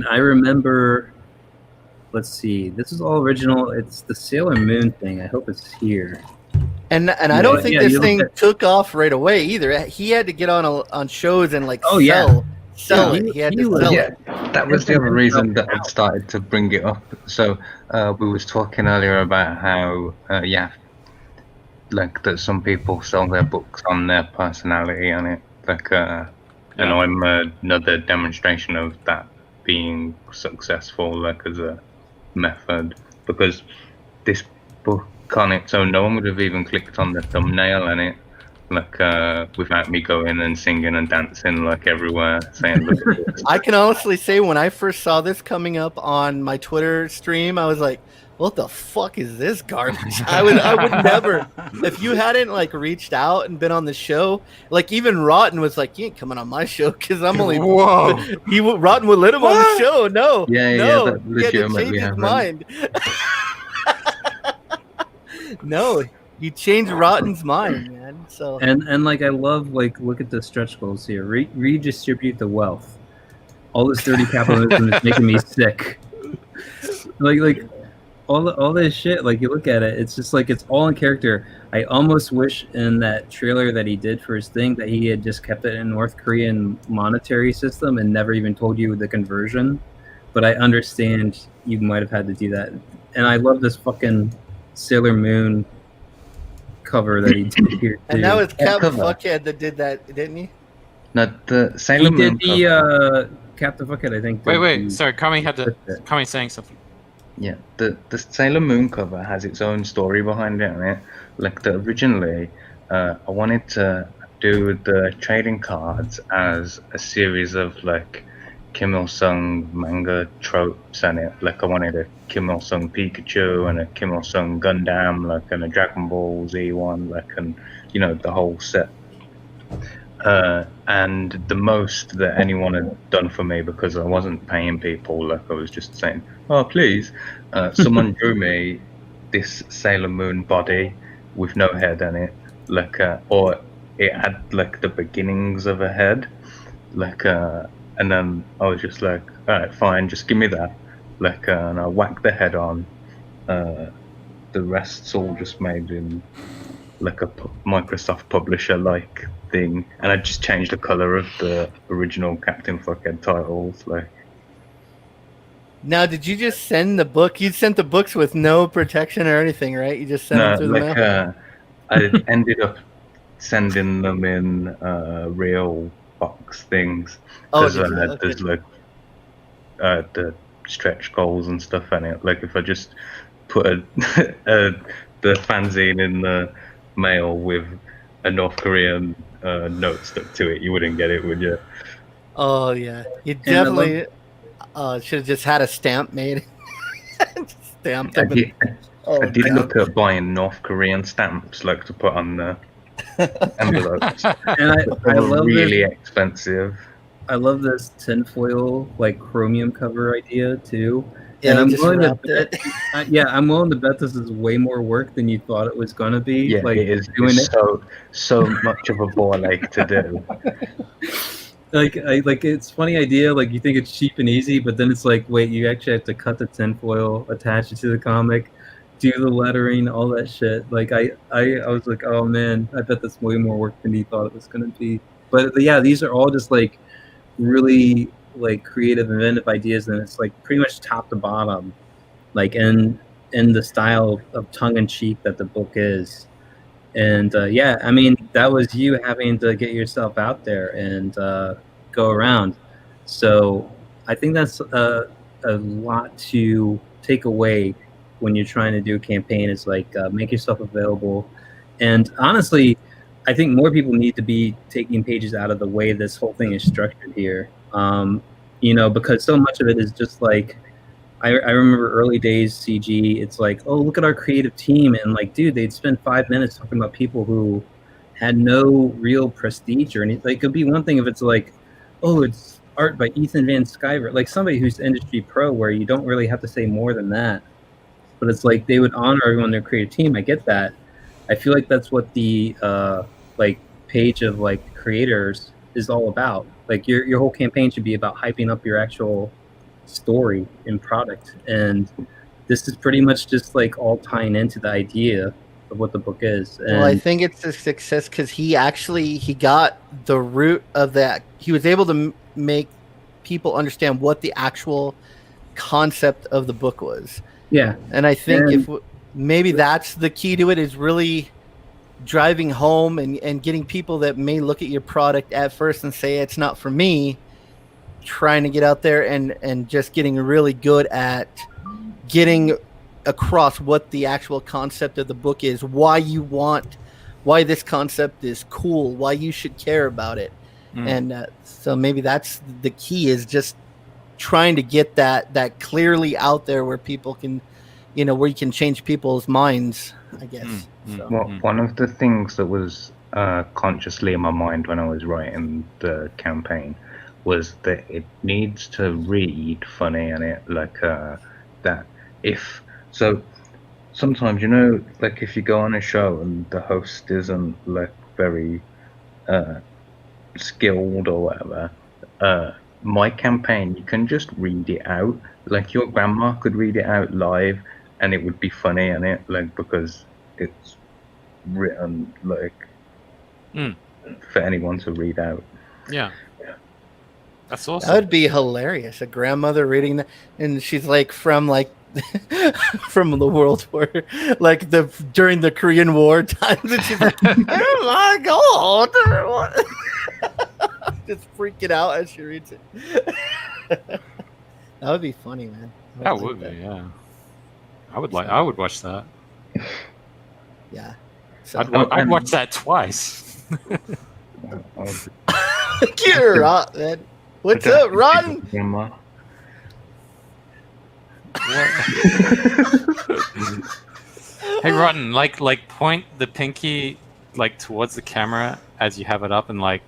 I remember, let's see, this is all original. It's the Sailor Moon thing. I hope it's here. And I don't think this thing took off right away either. He had to get on shows and like sell it. He had to sell it. That was the other reason that I started to bring it up. So we was talking earlier about how like that some people sell their books on their personality on it. Like and I'm another demonstration of that being successful, like as a method, because this book on it, so no one would have even clicked on the thumbnail in it, like without me going and singing and dancing like everywhere, saying look at this. I can honestly say when I first saw this coming up on my Twitter stream, I was like, what the fuck is this garbage? I would never, if you hadn't like reached out and been on the show, like even Rotten was like, you ain't coming on my show because I'm only Rotten would let him on the show. No, he had to change his mind. No, you changed Rotten's mind, man. So and like I love, like, look at the stretch goals here. Redistribute the wealth. All this dirty capitalism is making me sick. Like all this shit. Like you look at it, it's just like it's all in character. I almost wish in that trailer that he did for his thing that he had just kept it in North Korean monetary system and never even told you the conversion. But I understand you might have had to do that. And I love this fucking Sailor Moon cover that he did here too. And that was Captain cover. Fuckhead that did that, didn't he? No, the Sailor He did Moon the cover. Captain Fuckhead, I think. Wait. Sorry, Kami Kami's saying something. Yeah, the Sailor Moon cover has its own story behind it, right? Like originally, I wanted to do the trading cards as a series of like Kim Il Sung manga tropes in it. Like I wanted a Kim Il Sung Pikachu and a Kim Il Sung Gundam, like and a Dragon Ball Z one, like and the whole set. And the most that anyone had done for me, because I wasn't paying people, like I was just saying, "Oh, please," someone drew me this Sailor Moon body with no head in it, like or it had like the beginnings of a head, like and then I was just like, "All right, fine, just give me that," like and I whacked the head on. The rest's all just made in like a Microsoft publisher like thing, and I just changed the color of the original Captain Fuckhead titles. Like, Now, did you just send the book? You sent the books with no protection or anything, right? You just sent them through the mail. I ended up sending them in real box things because there's like the stretch goals and stuff in it. Like if I just put the fanzine in the mail with a North Korean note stuck to it, you wouldn't get it, would you? Oh yeah, you definitely should have just had a stamp made. Stamped them. I did look at buying North Korean stamps, like to put on the envelopes. And I love really expensive. I love this tinfoil like chromium cover idea too. Yeah, and I'm just willing to wrapped bet, I'm willing to bet this is way more work than you thought it was gonna be. Yeah, like it is doing it. so much of a ball ache to do. Like it's funny idea. Like you think it's cheap and easy, but then it's like, wait, you actually have to cut the tinfoil, attach it to the comic, do the lettering, all that shit. Like I was like, oh man, I bet that's way more work than you thought it was gonna be. But yeah, these are all just like really like creative, inventive ideas, and it's like pretty much top to bottom, like in the style of tongue in cheek that the book is. And yeah, I mean, that was you having to get yourself out there and go around. So I think that's a lot to take away when you're trying to do a campaign. Is like make yourself available. And honestly, I think more people need to be taking pages out of the way this whole thing is structured here. Because so much of it is just like, I remember early days CG, it's like, oh, look at our creative team. And like, dude, they'd spend 5 minutes talking about people who had no real prestige or anything. Like, it could be one thing if it's like, oh, it's art by Ethan Van Sciver, like somebody who's industry pro where you don't really have to say more than that. But it's like they would honor everyone in their creative team. I get that. I feel like that's what the like page of like creators is all about. Like your whole campaign should be about hyping up your actual story and product, and this is pretty much just like all tying into the idea of what the book is. And well, I think it's a success because he got the root of that. He was able to make people understand what the actual concept of the book was. Yeah, and I think maybe that's the key to it, is really driving home and getting people that may look at your product at first and say it's not for me, trying to get out there and just getting really good at getting across what the actual concept of the book is, why this concept is cool, why you should care about it. And so maybe that's the key, is just trying to get that clearly out there where people can, where you can change people's minds, I guess. So. Well, one of the things that was consciously in my mind when I was writing the campaign was that it needs to read funny, and it like that if so sometimes like if you go on a show and the host isn't like very skilled or whatever, my campaign, you can just read it out. Like your grandma could read it out live and it would be funny, and it like because it's written like for anyone to read out. Yeah. That's awesome. That would be hilarious. A grandmother reading that, and she's like from like from the World War, like during the Korean War times, and she's like, "Oh my god!" Just freaking out as she reads it. That would be funny, man. That would be, yeah. I would watch that. Yeah. So, I'd watch that twice. Get her out, man. What's up, Ron? Hey, Rotten, like point the pinky like towards the camera as you have it up, and like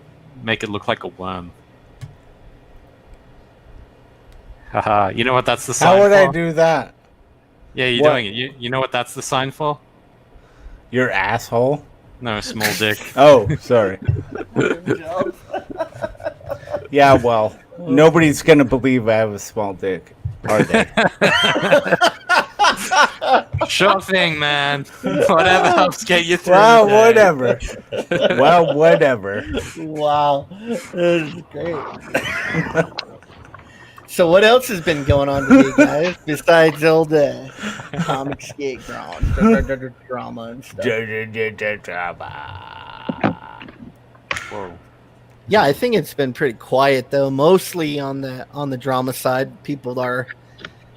make it look like a worm. Haha, you know what that's the sign How would for? I do that? Yeah, you're What? doing it. You know what that's the sign for? Your asshole? No, small dick. Oh, sorry. Yeah, well, nobody's gonna believe I have a small dick, are they? Sure thing, man. Whatever helps get you through. Well, the day. whatever. Well, whatever. Wow, this is great. So, what else has been going on today, guys? Besides all the comic skate drama and stuff. Whoa. Yeah, I think it's been pretty quiet though. Mostly on the drama side,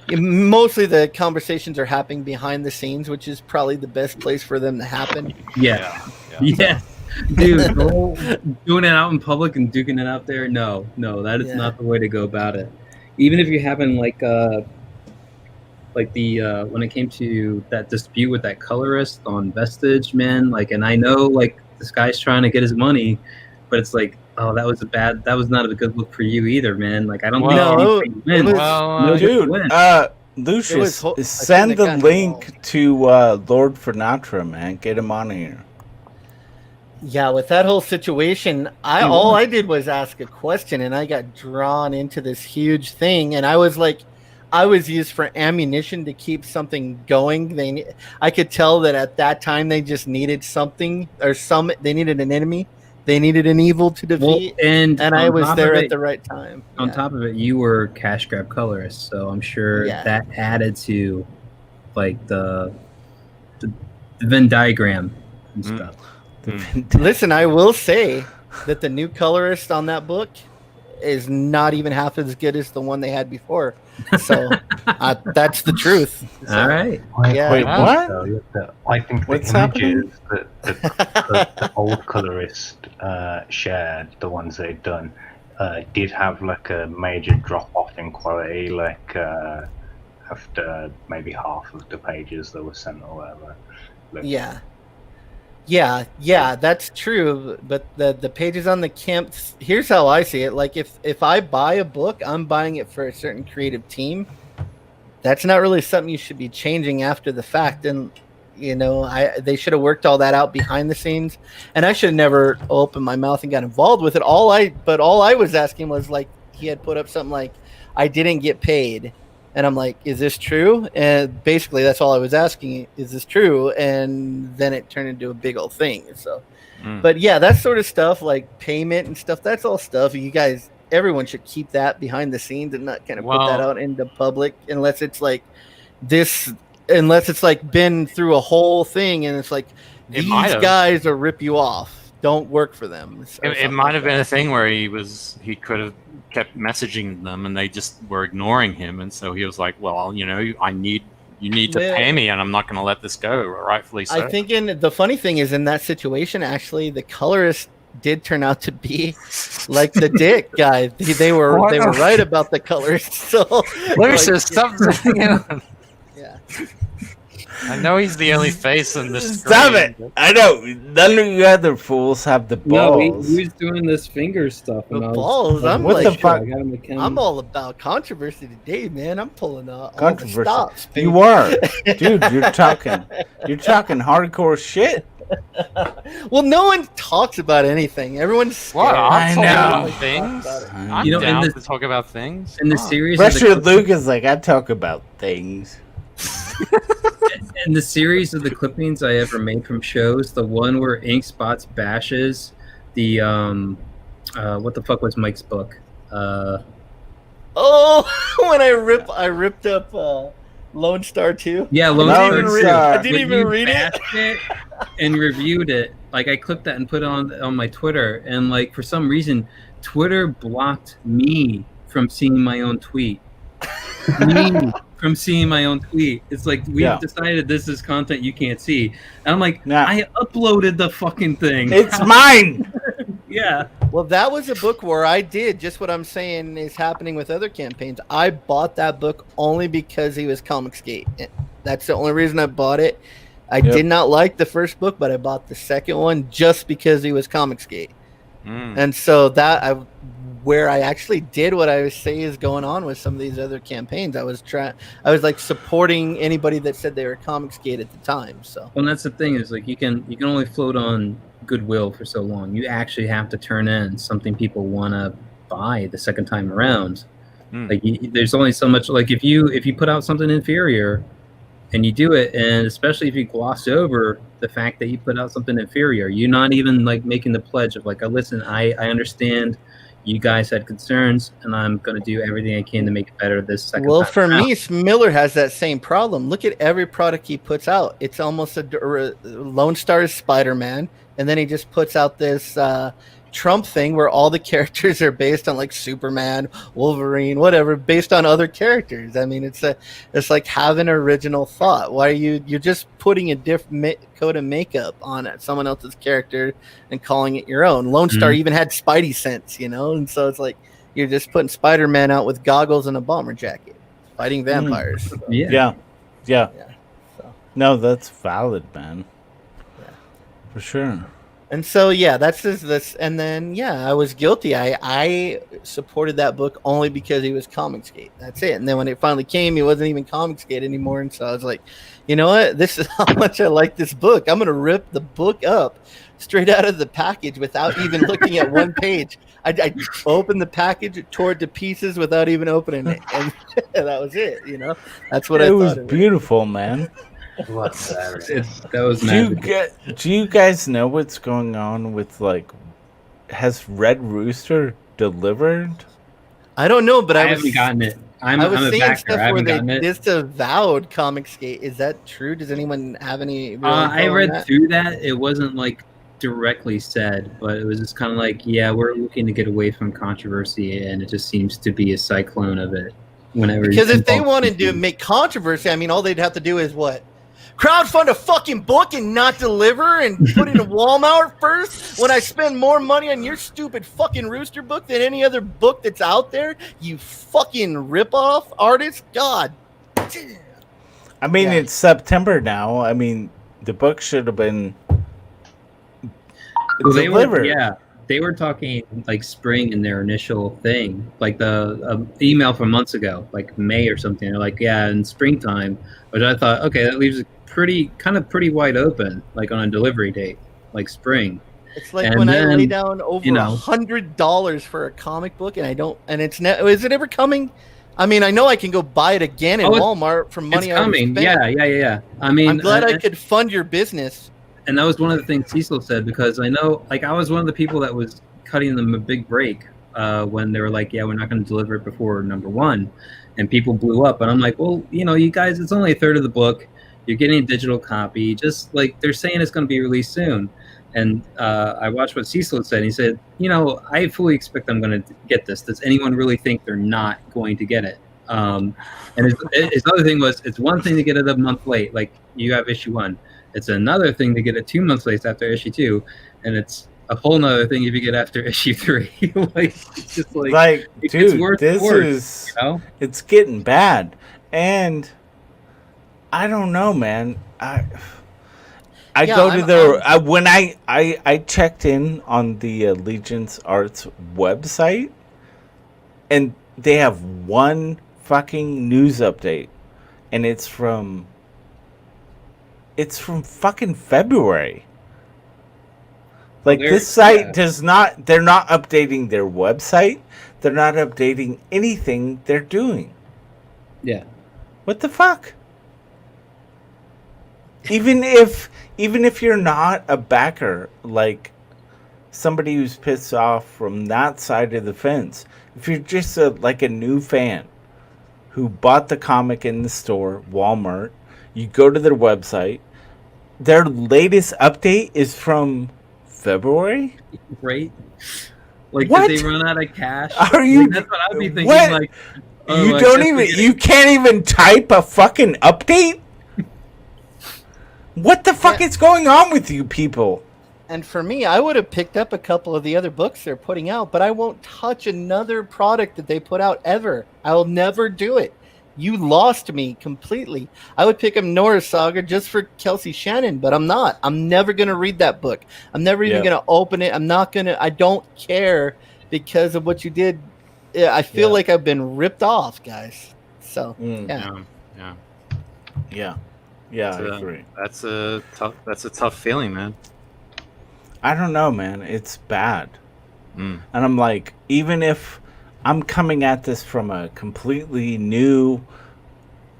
mostly the conversations are happening behind the scenes, which is probably the best place for them to happen. Yeah. Dude, doing it out in public and duking it out there, no, that is not the way to go about it. Even if you happen like the when it came to that dispute with that colorist on Vestige, man, like, and I know like this guy's trying to get his money, but it's like, oh, that was not a good look for you either, man. Like, I don't think wins. Dude, Lucius, send the link to Lord Fernatra, man. Get him on here. Yeah, with that whole situation, all I did was ask a question, and I got drawn into this huge thing, and I was used for ammunition to keep something going. I could tell that at that time they just needed something, they needed an enemy, they needed an evil to defeat, and I was there at the right time. On top of it, you were cash grab colorist, so I'm sure that added to like the Venn diagram and stuff. Listen, I will say that the new colorist on that book is not even half as good as the one they had before. So that's the truth. So, all right. Wait, what? I think What's the happening? images that the old colorist shared, the ones they'd done, did have like a major drop off in quality, like after maybe half of the pages that were sent or whatever. Like, Yeah, that's true. But the pages on the camps, here's how I see it. Like if I buy a book, I'm buying it for a certain creative team. That's not really something you should be changing after the fact. And they should have worked all that out behind the scenes. And I should have never opened my mouth and got involved with it. All I was asking was, like, he had put up something like, I didn't get paid. And I'm like, is this true? And basically, that's all I was asking. Is this true? And then it turned into a big old thing. So, but yeah, that sort of stuff, like payment and stuff, that's all stuff. You guys, everyone should keep that behind the scenes and not kind of put that out into public unless it's like been through a whole thing and it's like, these guys will rip you off. Don't work for them. It might have been a thing where he could have kept messaging them and they just were ignoring him, and so he was like, well, you need to pay me and I'm not going to let this go, rightfully so. I think the funny thing is, in that situation, actually the colorist did turn out to be like the dick guy. They were right about the colorist. So Lucius, stop saying it. Yeah. I know he's the only face in this. Stop it! I know none of you other fools have the balls. No, he was doing this finger stuff. The balls. I'm what like, the fuck? I'm all about controversy today, man. I'm pulling out Controversy. all the stops. You are, dude. You're talking hardcore shit. Well, no one talks about anything. Everyone's scared. What? I'm I talking know. about things. I'm You know, down to talk about things. In the series, Pressure Luke is like, I talk about things. In the series of the clippings I ever made from shows, the one where Ink Spots bashes the what the fuck was Mike's book? Oh, when I ripped up Lone Star 2? Yeah, Lone Lone Star 2. Star. I didn't When even you read it. bashed it and reviewed it. Like I clipped that and put it on my Twitter, and like for some reason, Twitter blocked me from seeing my own tweet. It's like we've Yeah. decided this is content you can't see. And I'm like, Nah. I uploaded the fucking thing. It's mine. Yeah. Well, that was a book where I did just what I'm saying is happening with other campaigns. I bought that book only because he was Comicsgate. That's the only reason I bought it. I did not like the first book, but I bought the second one just because he was Comicsgate. And so where I actually did what I was saying is going on with some of these other campaigns. I was like supporting anybody that said they were Comicsgate at the time. So Well, and that's the thing is like you can only float on goodwill for so long. You actually have to turn in something people want to buy the second time around. Like there's only so much. Like if you put out something inferior, and you do it, and especially if you gloss over the fact that you put out something inferior, you're not even like making the pledge of like, oh, listen, I understand you guys had concerns, and I'm going to do everything I can to make it better this second well, time for around. me, Miller has that same problem. Look at every product he puts out. It's almost a Lone Star is Spider-Man, and then he just puts out this Trump thing where all the characters are based on like Superman, Wolverine, whatever, based on other characters. I mean, it's like having original thought. Why are you're just putting a different coat of makeup on someone else's character and calling it your own. Lone Star even had Spidey sense, and so it's like you're just putting Spider-Man out with goggles and a bomber jacket, fighting vampires. So, Yeah. so. No, that's valid, man. For sure. And so, yeah, that's this. And then, yeah, I was guilty. I supported that book only because he was Comicsgate. That's it. And then when it finally came, he wasn't even Comicsgate anymore. And so I was like, you know what? This is how much I like this book. I'm going to rip the book up straight out of the package without even looking at one page. I opened the package, tore it to pieces without even opening it. And that was it. That's what I thought. It was beautiful, man. That was do magic. do you guys know what's going on with like? Has Red Rooster delivered? I don't know, but I haven't gotten it. I'm a seeing backer. stuff I where haven't they gotten it. disavowed Comicsgate. Is that true? Does anyone have any? Real I info on read that? through that. It wasn't like directly said, but it was just kind of like, yeah, we're looking to get away from controversy, and it just seems to be a cyclone of it. Whenever Because if they wanted to make controversy, I mean, all they'd have to do is what? Crowdfund a fucking book and not deliver and put it in Walmart first when I spend more money on your stupid fucking Rooster book than any other book that's out there? You fucking ripoff artist? God damn. I mean, it's September now. I mean, the book should have been delivered. They were talking like spring in their initial thing, like the email from months ago, like May or something. They're like, yeah, in springtime, which I thought, okay, that leaves it pretty wide open, like on a delivery date, like spring. It's like when I lay down over $100 for a comic book and I don't, and it's is it ever coming? I mean, I know I can go buy it again at Walmart for money it's coming. I spent. Yeah. I mean, I'm glad I could fund your business. And that was one of the things Cecil said, because I know, like, I was one of the people that was cutting them a big break when they were like, yeah, we're not going to deliver it before #1. And people blew up. And I'm like, well, you guys, it's only a third of the book. You're getting a digital copy. Just like they're saying it's going to be released soon. And I watched what Cecil said. He said, I fully expect I'm going to get this. Does anyone really think they're not going to get it? And his other thing was, it's one thing to get it a month late, like you have issue 1. It's another thing to get it 2 months late after issue 2, and it's a whole nother thing if you get after issue 3. It's just like dude, it's getting bad, and I don't know, man. I go to their when I checked in on the Allegiance Arts website, and they have one fucking news update, and it's from fucking February. Like, this site does not, they're not updating their website. They're not updating anything they're doing. Yeah. What the fuck? Even if you're not a backer, like somebody who's pissed off from that side of the fence, if you're just like a new fan who bought the comic in the store, Walmart. You go to their website. Their latest update is from February? Right? Like, What? did they run out of cash? Are you? Like, that's what I'd be thinking. What? Like, oh, You I don't guess even. we're getting- You can't even type a fucking update. What the fuck is going on with you people? And for me, I would have picked up a couple of the other books they're putting out, but I won't touch another product that they put out ever. I will never do it. You lost me completely. I would pick up Nora's Saga just for Kelsey Shannon, but I'm not. I'm never going to read that book. I'm never even going to open it. I'm not going to. I don't care because of what you did. I feel like I've been ripped off, guys. So, Yeah. I agree. That's a tough feeling, man. I don't know, man. It's bad. And I'm like, even if I'm coming at this from a completely new,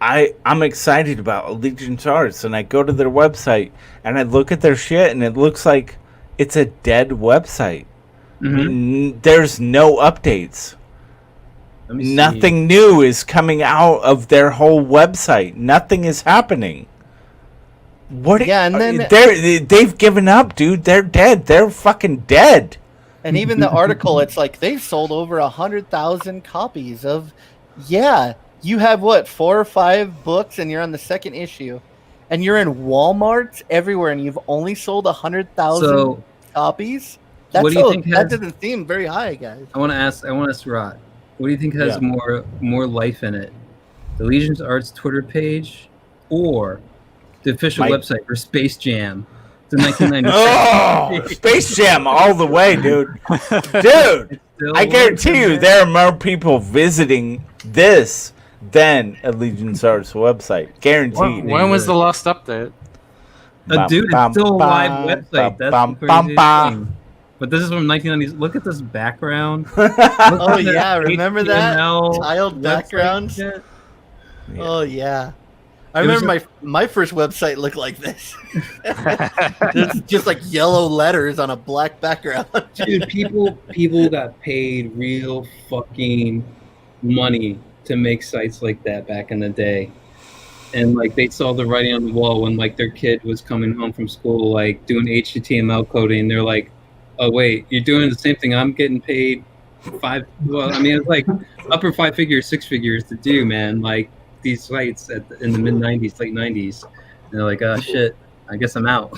I'm excited about Allegiance Arts, and I go to their website and I look at their shit, and it looks like it's a dead website. There's no updates. Nothing new is coming out of their whole website. Nothing is happening. What? Yeah, and then they've given up, dude. They're dead. They're fucking dead. And even the article, it's like they've sold over 100,000 copies of. Yeah, you have what, 4 or 5 books, and you're on the second issue, and you're in Walmart everywhere, and you've only sold 100,000 copies. That's what do you think that doesn't seem very high, guys. I want to ask Rod, what do you think has more life in it? The Legion's Arts Twitter page or the official website for Space Jam? The 1996. Space Jam all the way, dude. Dude, I guarantee you there are more people visiting this than Allegiance Arts website. Guaranteed. When was the last update? Dude, it's still a live website. That's the craziest thing. But this is from 1990s. Look at this background. Oh yeah, remember that HTML tiled background? Oh yeah. I remember my first website looked like this. It's just like yellow letters on a black background. Dude, people got paid real fucking money to make sites like that back in the day. And like they saw the writing on the wall when like their kid was coming home from school, like doing HTML coding, and they're like, oh wait, you're doing the same thing I'm getting paid it's like upper 5 figures, 6 figures to do, man. Like these sites in the mid 90s, late 90s, and they're like, oh shit, I guess I'm out.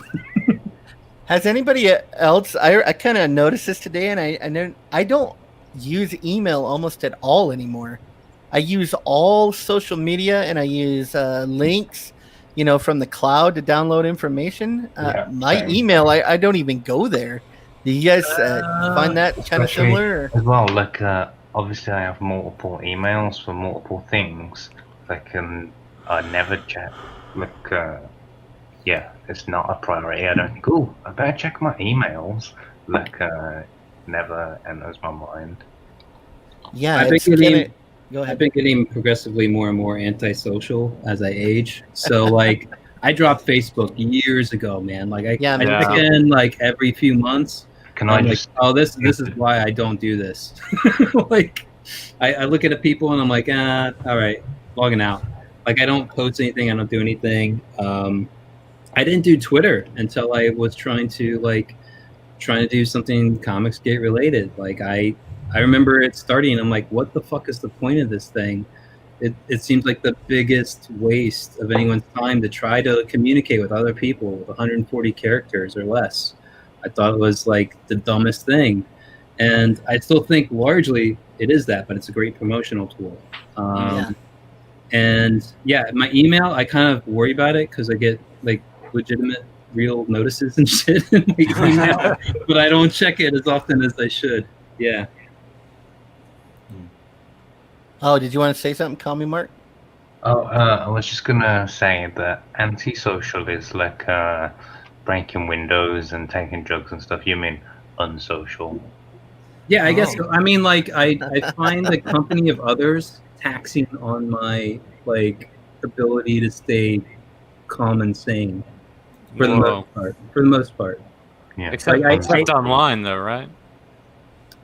Has anybody else? I kind of noticed this today, and I don't use email almost at all anymore. I use all social media, and I use links, from the cloud to download information. My email, I don't even go there. Do you guys find that kind of similar? As well, like obviously I have multiple emails for multiple things. Like I never check. Like it's not a priority. I don't think, oh, I better check my emails. Like never enters my mind. Yeah, I've been getting progressively more and more antisocial as I age. So like I dropped Facebook years ago, man. Like I check in like every few months. This is why I don't do this. Like I look at the people and I'm like, all right, logging out. Like I don't post anything, I don't do anything. I didn't do Twitter until I was trying to do something Comicsgate related. Like I remember it starting, I'm like, what the fuck is the point of this thing? It seems like the biggest waste of anyone's time to try to communicate with other people with 140 characters or less. I thought it was like the dumbest thing. And I still think largely it is that, but it's a great promotional tool. And my email, I kind of worry about it because I get like legitimate real notices and shit in my email, but I don't check it as often as I should. Yeah. Oh, did you want to say something? Call me, Mark. Oh, I was just gonna say that antisocial is like breaking windows and taking drugs and stuff. You mean unsocial? Yeah, I guess so. I mean, like I find the company of others taxing on my ability to stay calm and sane for the most part. Yeah. Except online though, right?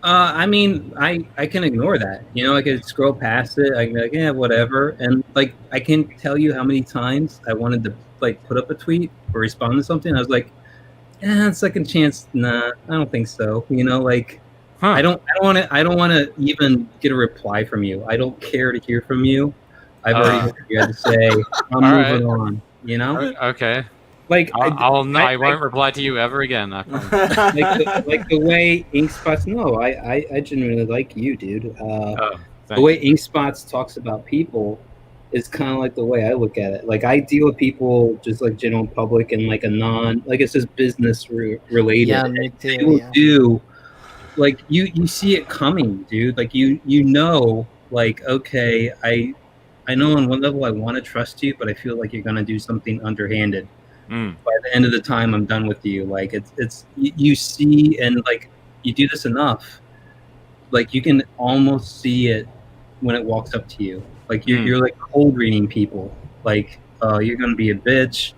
I mean, I can ignore that. You know, I could scroll past it. I can be like, yeah, whatever. And like, I can tell you how many times I wanted to like put up a tweet or respond to something. I was like, second chance, nah, I don't think so. You know, like, I don't want to even get a reply from you. I don't care to hear from you. I've already heard what you had to say. I'm moving on. You know? Okay. Like, I won't reply to you ever again. I promise. like the way Inkspots. No, I genuinely like you, dude. The thank way Inkspots talks about people is kind of like the way I look at it. Like I deal with people just like general public and like a non, like it's just business related. Yeah, me too. People Yeah. do like you see it coming, dude. Like you know, like okay, I know on one level I want to trust you, but I feel like you're gonna do something underhanded. By the end of the time, I'm done with you. Like it's you see, and like you do this enough, like you can almost see it when it walks up to you. Like you're like cold reading people. Like you're gonna be a bitch.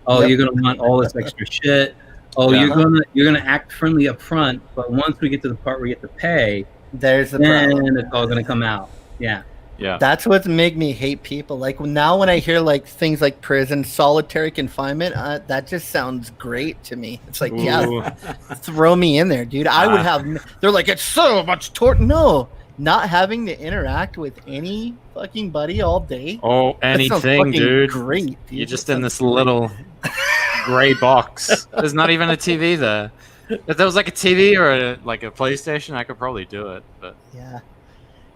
Oh, Yep. you're gonna want all this extra shit. Oh, Yeah. you're gonna act friendly up front, but once we get to the part where you get to pay, There's the then problem. it's all gonna come out. Yeah. Yeah. That's what's make me hate people. Like now, when I hear like things like prison, solitary confinement, that just sounds great to me. It's like, yeah, throw me in there, dude. I would have. They're like, it's so much torture. No, not having to interact with any fucking buddy all day. Oh, That sounds anything, fucking dude. Great. Dude. You're just That in sounds this little gray box. There's not even a TV there. If there was like a TV or like a PlayStation, I could probably do it. But Yeah.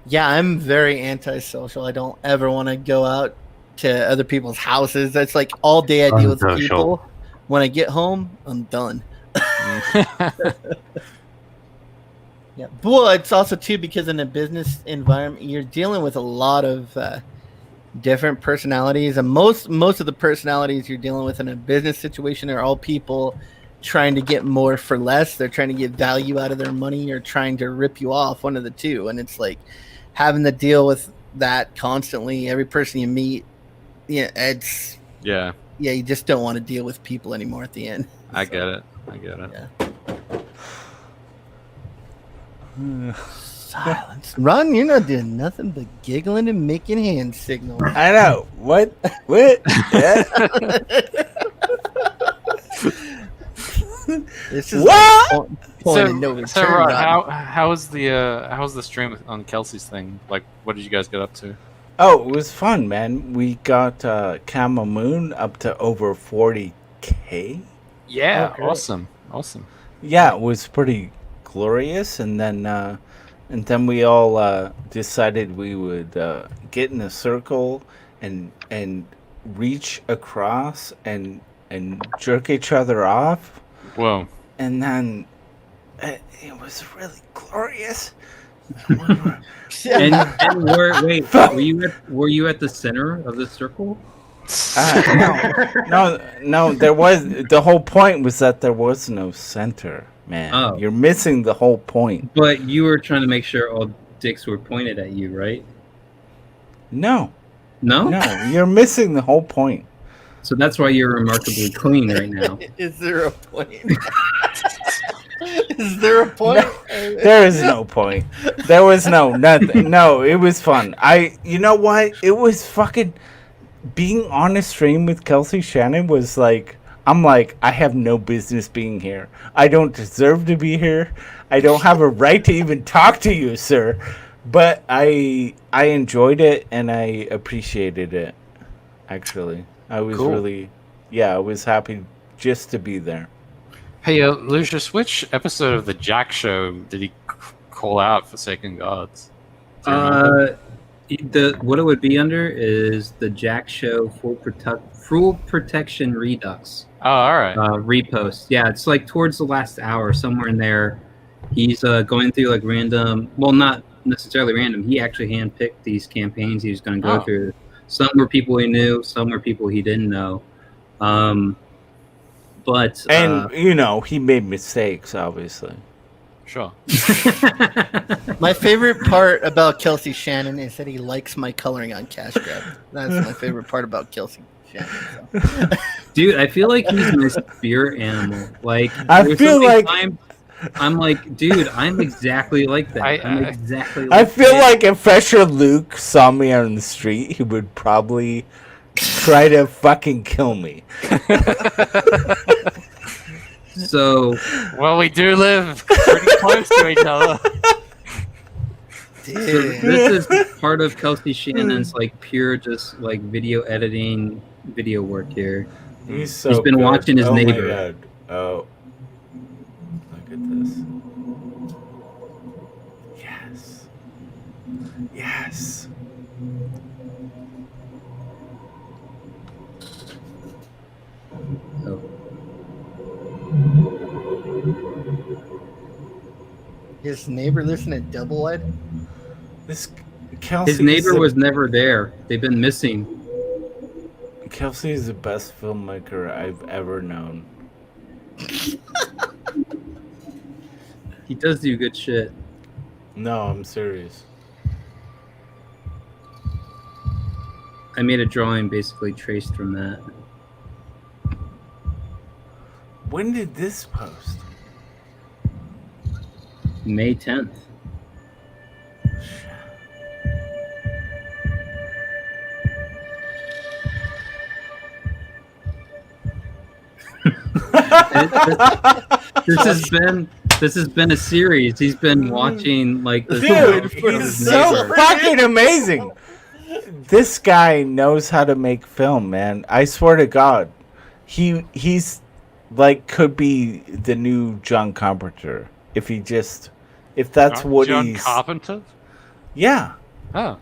Yeah, I'm very antisocial. I don't ever want to go out to other people's houses. That's like all day I deal with Unsocial. people. When I get home, I'm done. Yeah. But it's also too because in a business environment, you're dealing with a lot of different personalities, and most of the personalities you're dealing with in a business situation are all people trying to get more for less. They're trying to get value out of their money or trying to rip you off, one of the two. And it's like having to deal with that constantly. Every person you meet, yeah, it's yeah, you just don't want to deal with people anymore at the end. I get it. Yeah. Silence. Ron, you're not doing nothing but giggling and making hand signals. I know. What? Yeah. This is What? So Rod, how was the stream on Kelsey's thing? Like, what did you guys get up to? Oh, it was fun, man. We got Camo Moon up to over 40K. Yeah, Oh, great. awesome. Yeah, it was pretty glorious. And then we all decided we would get in a circle and reach across and jerk each other off. Whoa. And then it was really glorious. And were you at the center of the circle? No. There was the whole point was that there was no center, man. Oh. You're missing the whole point. But you were trying to make sure all dicks were pointed at you, right? No, No? you're missing the whole point. So that's why you're remarkably clean right now. Is there a point? Is there a point? There is no point. There was nothing. No, it was fun. You know what? It was fucking being on a stream with Kelsey Shannon was like, I'm like, I have no business being here. I don't deserve to be here. I don't have a right to even talk to you, sir. But I enjoyed it and I appreciated it. Actually, I was really, I was happy just to be there. Hey, Lucius, which episode of the Jack Show did he call out Forsaken Gods? Do you remember? What it would be under is the Jack Show Full Protection Redux. Oh, all right. Repost. Yeah, it's like towards the last hour, somewhere in there. He's going through like random. Well, not necessarily random. He actually handpicked these campaigns he was going to go through. Some were people he knew. Some were people he didn't know. But he made mistakes, obviously. Sure. My favorite part about Kelsey Shannon is that he likes my coloring on Cash Grab. That's my favorite part about Kelsey Shannon. So. Dude, I feel like he's my spirit animal. Like I feel like I'm like, dude, I'm exactly like that. I'm exactly. I Like feel that. like if Fresher Luke saw me on the street, he would probably try to fucking kill me. So, well, we do live pretty close to each other. So this is part of Kelsey Shannon's like pure just like video editing, video work here. He's so He's been good. watching his neighbor. My God. Oh, look at this. Yes. Yes. Oh. His neighbor lives in a double wide. This Kelsey. His neighbor was never there. They've been missing. Kelsey is the best filmmaker I've ever known. He does do good shit. No, I'm serious. I made a drawing basically traced from that. When did this post? May 10th. This has been a series. He's been watching like this. Dude, he's so fucking amazing. This guy knows how to make film, man. I swear to God, he's like could be the new John Carpenter if that's what John he's. Carpenter. Yeah. Oh.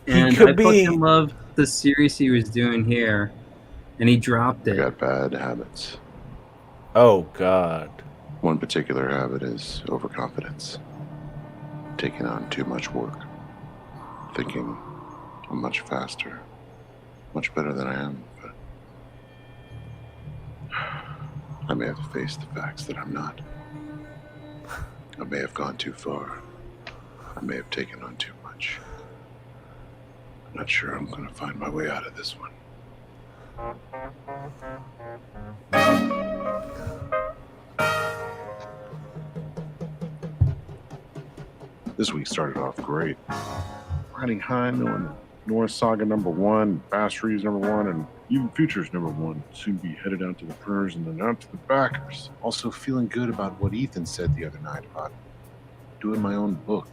And he could I be. fucking love the series he was doing here, and he dropped it. I got bad habits. Oh God. One particular habit is overconfidence. Taking on too much work. Thinking I'm much faster, much better than I am, but I may have to face the facts that I'm not. I may have gone too far. I may have taken on too much. I'm not sure I'm going to find my way out of this one. This week started off great. Riding high, knowing North Saga #1, Fast Reeves #1, and even Futures #1 soon be headed out to the printers and then out to the backers. Also feeling good about what Ethan said the other night about doing my own book,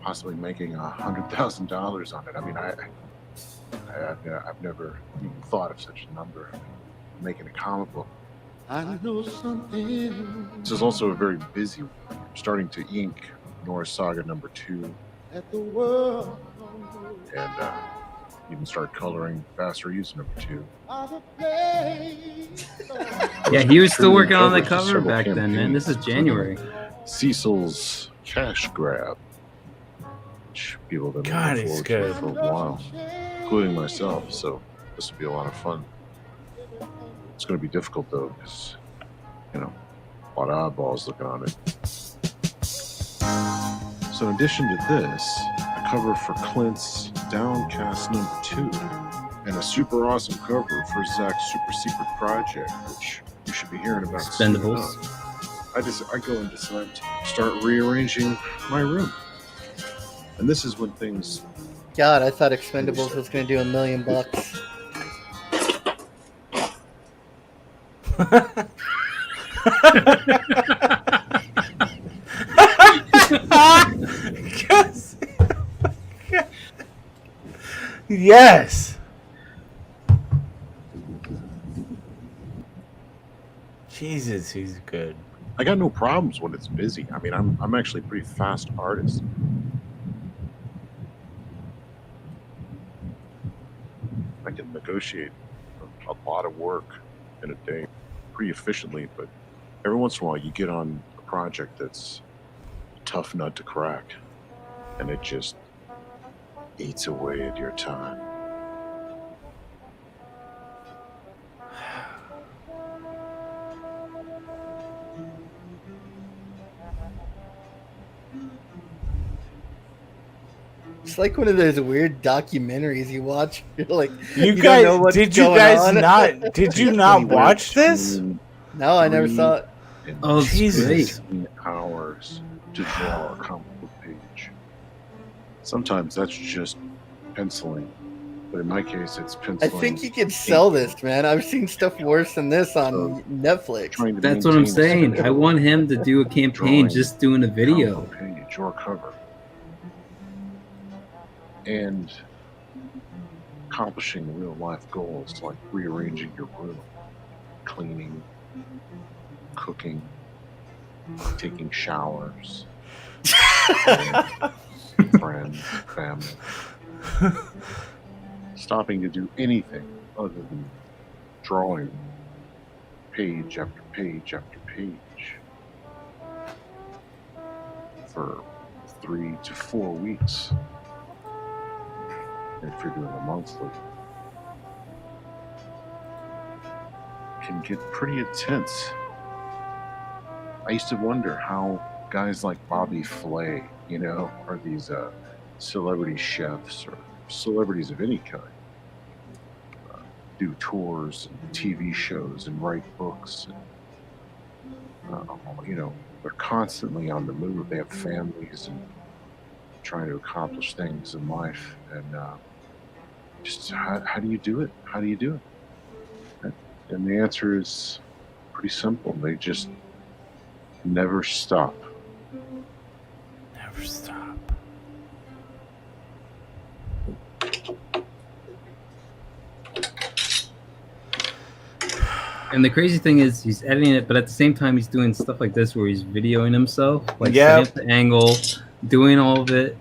possibly making $100,000 on it. I mean, I've never even thought of such a number. Making a comic book. I know something. This is also a very busy week. I'm starting to ink North Saga #2. At the world. And even start coloring Fast Reeves #2. Yeah, he was still working on the cover back then, man. This is January. Cecil's Cash Grab, which people have been God, looking he's forward good. to for a while, including myself. So this will be a lot of fun. It's going to be difficult though, because a lot of eyeballs looking on it. So in addition to this, a cover for Clint's Downcast #2, and a super awesome cover for Zach's super secret project, which you should be hearing about soon Expendables. enough. I go and decide to start rearranging my room. And this is when things... God, I thought Expendables was going to do $1 million. Yes. Jesus, he's good. I got no problems when it's busy. I mean, I'm actually a pretty fast artist. I can negotiate a lot of work in a day pretty efficiently, but every once in a while you get on a project that's a tough nut to crack, and it just eats away at your time. It's like one of those weird documentaries you watch. You're like, You don't guys, know what's did you going guys on. not? Did you not watch this? No, I never saw it. And Oh, it's Jesus. great. hours to draw a comic book page. Sometimes that's just penciling, but in my case, it's I penciling. think you could sell this, man. I've seen stuff worse than this on Netflix. Trying to That's what I'm maintain a saying. schedule, I want him to do a campaign drawing just doing a video. comic book page or cover, and accomplishing real life goals like rearranging your room, cleaning, cooking, taking showers, friends, family, stopping to do anything other than drawing page after page after page for 3 to 4 weeks. And if you're doing a monthly, it can get pretty intense. I used to wonder how guys like Bobby Flay, are these celebrity chefs or celebrities of any kind, do tours and TV shows and write books. And, they're constantly on the move. They have families and trying to accomplish things in life. And just how do you do it? How do you do it? And the answer is pretty simple. They just never stop. Never stop. And the crazy thing is, he's editing it, but at the same time, he's doing stuff like this where he's videoing himself, like Yeah. setting up the angle, doing all of it.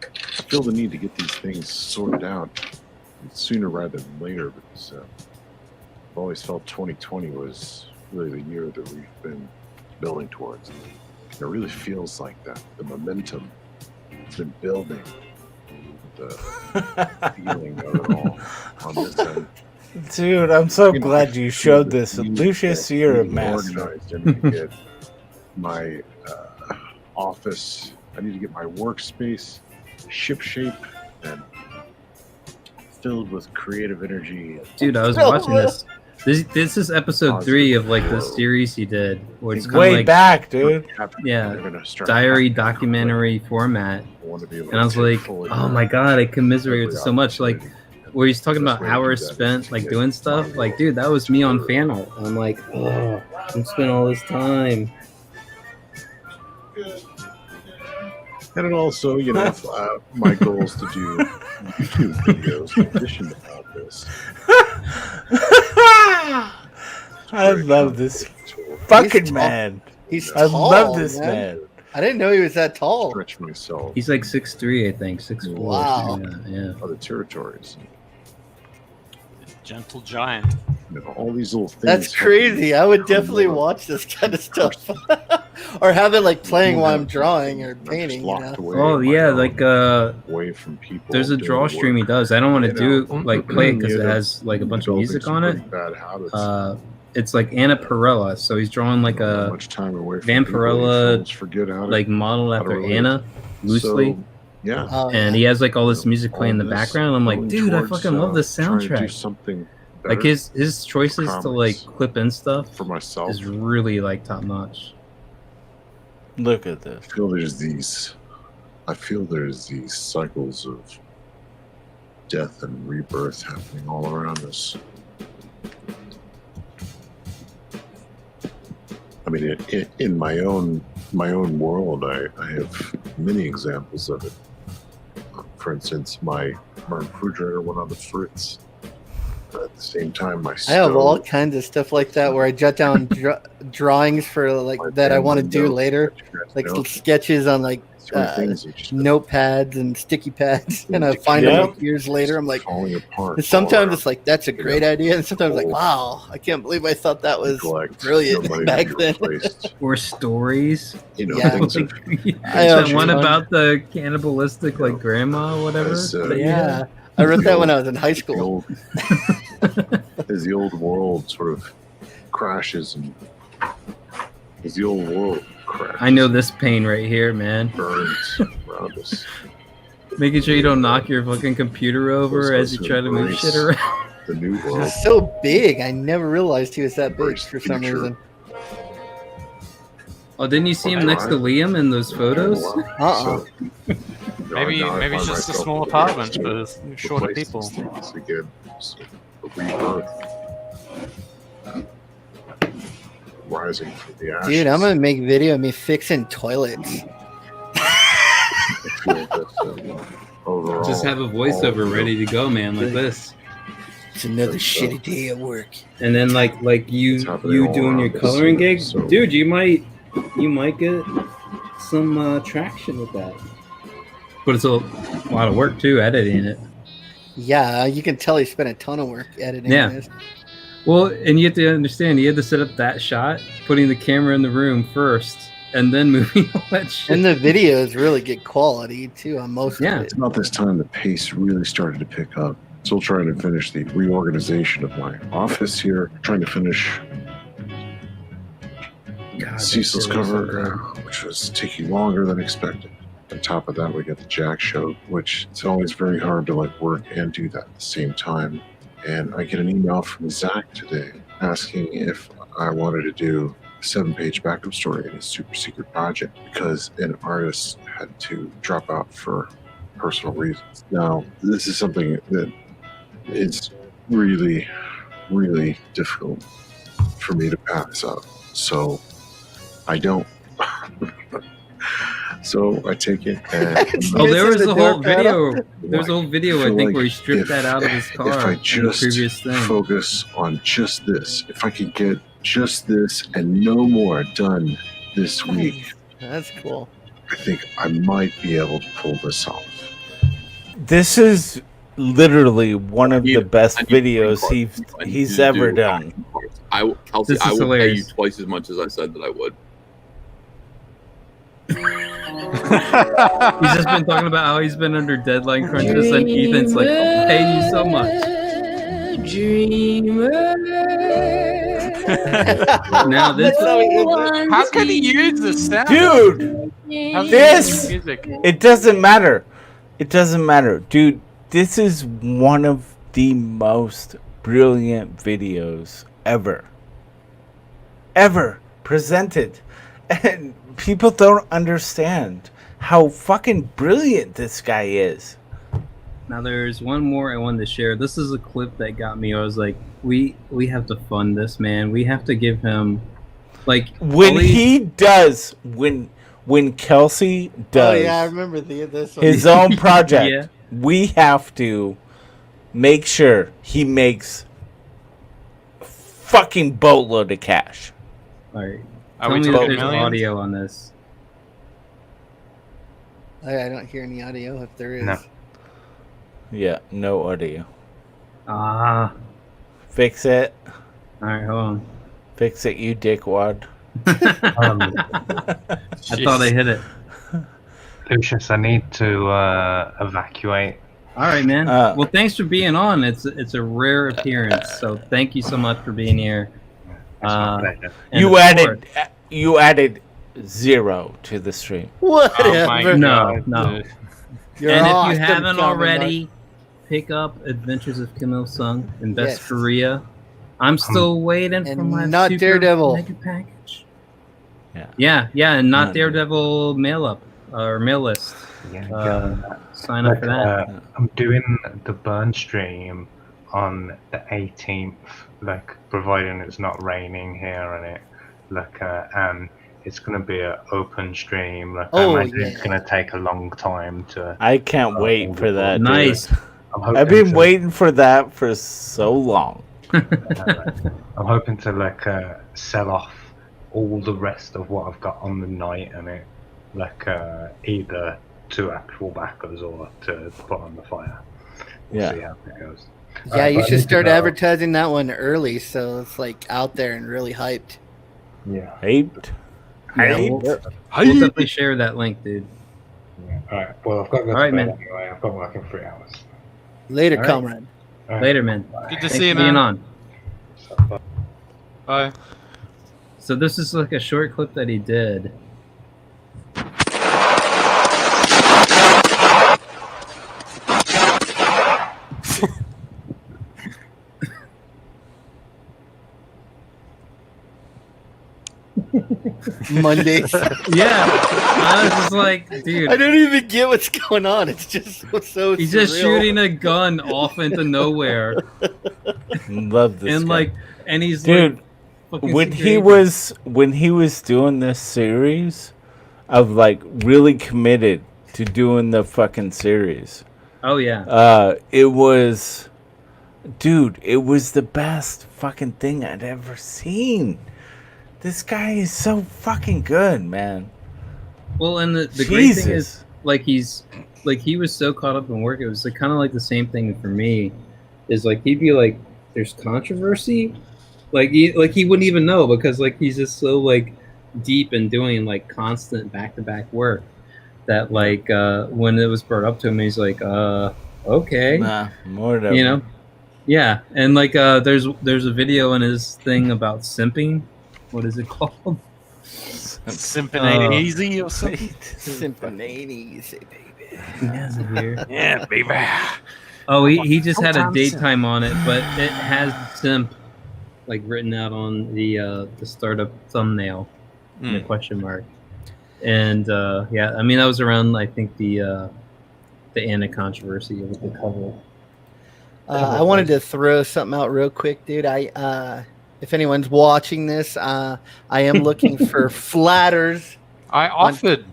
I feel the need to get these things sorted out sooner rather than later, because I've always felt 2020 was really the year that we've been building towards. And it really feels like that. The momentum has been building, the feeling of it all on this end. Dude, I'm so glad you showed this. Lucius, you're a master. Organized. I need to get my office, I need to get my workspace shipshape and filled with creative energy. Dude, I was watching this. This is episode 3 of like the series he did, where it's kind of Way like back, dude. Yeah, diary documentary format. And I was like, oh my god, I commiserate with it so much. Like, where he's talking about hours spent like doing stuff. Like, dude, that was me on Fanel. I'm like, oh, I'm spending all this time. And it also, my goal is to do YouTube videos in addition to all this. I love this fucking man. He's I tall, love this man. I didn't know he was that tall. Stretch myself. He's like 6'3", I think, 6'4". Wow. Yeah. Other territories. Gentle giant. All these little things. That's crazy. I would definitely watch this kind of stuff, or have it like playing while I'm drawing or painting. Oh yeah, like away from people. There's a draw stream he does. I don't want to do like play it because it has like a bunch of music on it. It's like Anna Perella, so he's drawing like a Vampirella like model after Anna, loosely. Yeah, and he has like all this music playing in the background. I'm like, dude, I fucking love this soundtrack. Something like his choices to like clip in stuff for myself is really like top notch. Look at this. I feel there's these cycles of death and rebirth happening all around us. I mean, in my own world, I have many examples of it. For instance, my refrigerator went on the fritz. At the same time, my stove, I have all kinds of stuff like that where I jot down drawings for like that I want to do later, like sketches on like notepads and sticky pads, and I find them like years later. I'm like, sometimes it's like that's a great idea, and sometimes like, wow, I can't believe I thought that was brilliant back then. Or stories, yeah. That one about the cannibalistic like grandma or whatever. Yeah. I wrote that when I was in high school. As the old world sort of crashes and as the old world crashes. I know this pain right here, man. Burns around us. Making sure you don't knock your fucking computer over as you try to move shit around. The new world. He's so big. I never realized he was that big for some reason. Oh, didn't you see him next to Liam in those photos? So, Maybe it's just a small apartment for shorter people. Again, so the rebirth, rising from the ashes. Dude, I'm gonna make video of me fixing toilets. Overall, Just have a voiceover ready to go, man, like this. It's another shitty day at work. And then like you doing your coloring gig, dude, you might get some traction with that. But it's a lot of work too, editing it. Yeah, you can tell he spent a ton of work editing this. Well, and you have to understand, he had to set up that shot, putting the camera in the room first, and then moving all that shit. And the video is really good quality too on most of it. It's about this time the pace really started to pick up. Still trying to finish the reorganization of my office here, trying to finish Cecil's cover, which was taking longer than expected. On top of that, we got the Jack show, which it's always very hard to like work and do that at the same time. And I get an email from Zach today asking if I wanted to do a 7-page backup story in his super secret project because an artist had to drop out for personal reasons. Now, this is something that it's really, really difficult for me to pass up. So I don't. So I take it. And there was a whole video. There's a whole video, I think, where he stripped that out of his car. If I in the just previous thing. focus on just this, if I could get just this and no more done this week, That's cool. I think I might be able to pull this off. This is literally one of the best videos he's ever done. Kelsey, I will pay you twice as much as I said that I would. He's just been talking about how he's been under deadline crunches, and Ethan's like, I'll pay you so much. Now this How can he use this sound? Dude, it doesn't matter. It doesn't matter. Dude, this is one of the most brilliant videos ever presented. And people don't understand how fucking brilliant this guy is. Now there's one more I wanted to share. This is a clip that got me. I was like, we have to fund this, man. We have to give him like when Kelsey does Oh yeah, I remember this one. his own project, we have to make sure he makes a fucking boatload of cash. All right. Are Tell we me if talking there's millions? audio on this. I don't hear any audio if there is. No. Yeah, no audio. Ah. Fix it. All right, hold on. Fix it, you dickwad. I thought I hit it. Lucius, I need to evacuate. All right, man. Well, thanks for being on. It's a rare appearance, so thank you so much for being here. You added 0 to the stream. Whatever. No. You're And if awesome, you haven't Calvin already, pick up Adventures of Kim Il-sung in Best Yes. Korea. I'm still waiting for And my not super Daredevil. mega package. Yeah, and not Daredevil mail up or mail list. Sign up for that. I'm doing the burn stream on the 18th, like providing it's not raining here and it, and it's gonna be an open stream. Like I imagine it's gonna take a long time to. I can't wait for that. dude. Nice. I've been waiting for that for so long. I'm hoping to sell off all the rest of what I've got on the night and it, either to actual backers or to put on the fire. We'll see how it goes. Yeah, you should start advertising that one early so it's like out there and really hyped. Yeah. Hyped. Yeah, we'll definitely share that link, dude. Yeah. All right. Well, I've got to go All right, to bed man. anyway. I've got work in 3 hours. Later, All right. comrade. All right. Later, man. Good to Thanks see you, for being man. on. Bye. So this is like a short clip that he did. Mondays. Yeah, I was just like, dude, I don't even get what's going on. It's just so. he's surreal. just shooting a gun off into nowhere. Love this And guy. like, and he's dude. like, when he was doing this series, of like really committed to doing the fucking series. Oh yeah. It was, dude. It was the best fucking thing I'd ever seen. This guy is so fucking good, man. Well, and the great thing is, like, he was so caught up in work. It was like kind of like the same thing for me. Is like he'd be like, "There's controversy," like he wouldn't even know because like he's just so like deep in doing like constant back-to-back work that like when it was brought up to him, he's like, okay, nah, more than you know, yeah. And like there's a video in his thing about simping. What is it called? Simping easy or something. Simping easy, baby. Yeah, baby. Oh, he just had a date time on it, but it has simp like written out on the startup thumbnail, the question mark. And yeah, I mean that was around I think the Anna controversy with the cover. I wanted to throw something out real quick, dude. If anyone's watching this, I am looking for flatters. I offered.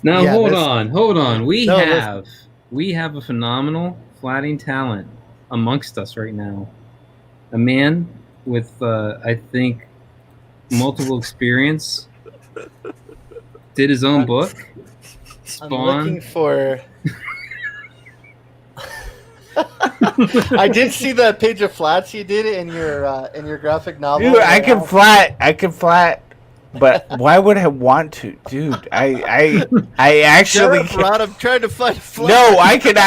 Now Yeah, hold on. We No, have a phenomenal flatting talent amongst us right now. A man with I think multiple experience. Did his own book. Spawn. I'm looking for. I did see that page of flats you did in your graphic novel. Dude, I can flat, but why would I want to, dude? I actually. I'm trying to find flat. No, I can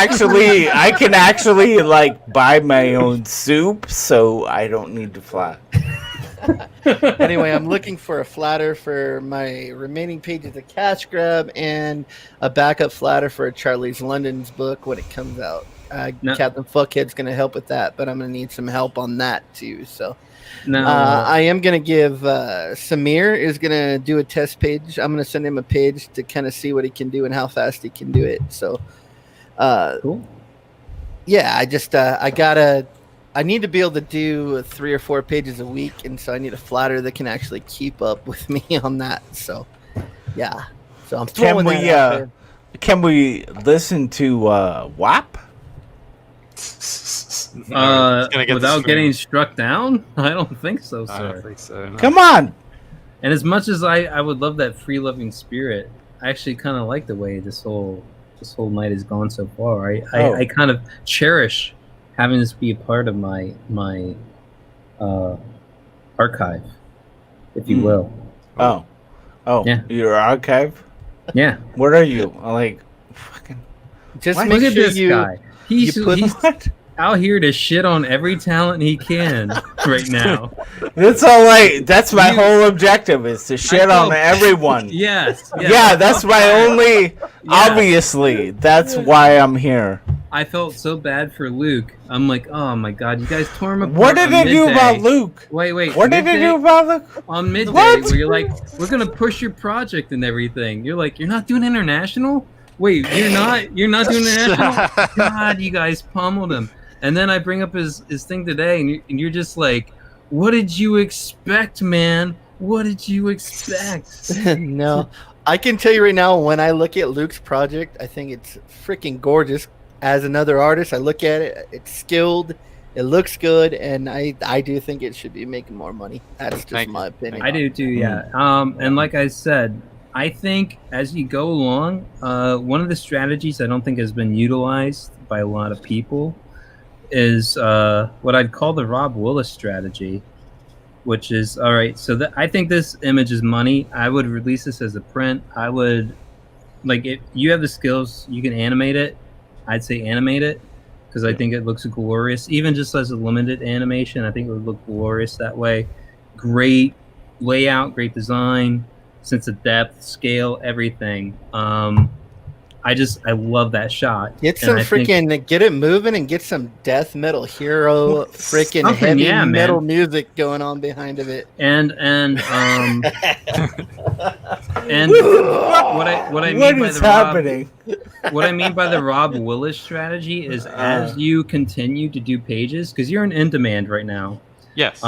actually like buy my own soup, so I don't need to flat. Anyway, I'm looking for a flatter for my remaining pages of Cash Grab and a backup flatter for Charlie's London's book when it comes out. Captain Fuckhead's going to help with that, but I'm going to need some help on that too. So I am going to give Samir is going to do a test page. I'm going to send him a page to kind of see what he can do and how fast he can do it. So cool. Yeah, I need to be able to do 3 or 4 pages a week, and so I need a flatter that can actually keep up with me on that. So, yeah. So I'm throwing that out there. Can we listen to WAP? Without getting struck down? I don't think so, sir. I don't think so. No. Come on. And as much as I would love that free loving spirit, I actually kind of like the way this whole night has gone so far. I kind of cherish having this be a part of my archive, if you will. Oh, yeah. Your archive? Yeah. Where are you? Like, fucking. Just look at this guy. He's what? out here to shit on every talent he can right now. That's all right. That's my whole objective is to shit on everyone. Yes. Yeah, that's my only. Obviously, that's why I'm here. I felt so bad for Luke. I'm like, oh my god, you guys tore him apart. What did they do about Luke? Wait. What did they do about Luke? On midday, where you're like, we're gonna push your project and everything. You're like, you're not doing international? Wait, you're not doing international? God, you guys pummeled him. And then I bring up his thing today, and you're just like, what did you expect, man? What did you expect? No, I can tell you right now, when I look at Luke's project, I think it's freaking gorgeous. As another artist, I look at it, it's skilled, it looks good, and I do think it should be making more money. That's just my opinion. I do too, yeah. And like I said, I think as you go along, one of the strategies I don't think has been utilized by a lot of people is what I'd call the Rob Willis strategy, which is, all right, so I think this image is money. I would release this as a print. I would, like, if you have the skills, you can animate it. I'd say animate it because I think it looks glorious. Even just as a limited animation, I think it would look glorious that way. Great layout, great design, sense of depth, scale, everything. I love that shot. Get And some I think get it moving and get some death metal hero freaking something, heavy yeah, man. metal music going on behind of it. and what I mean by is the happening? what I mean by the Rob Willis strategy is as you continue to do pages, because you're in demand right now. Yes.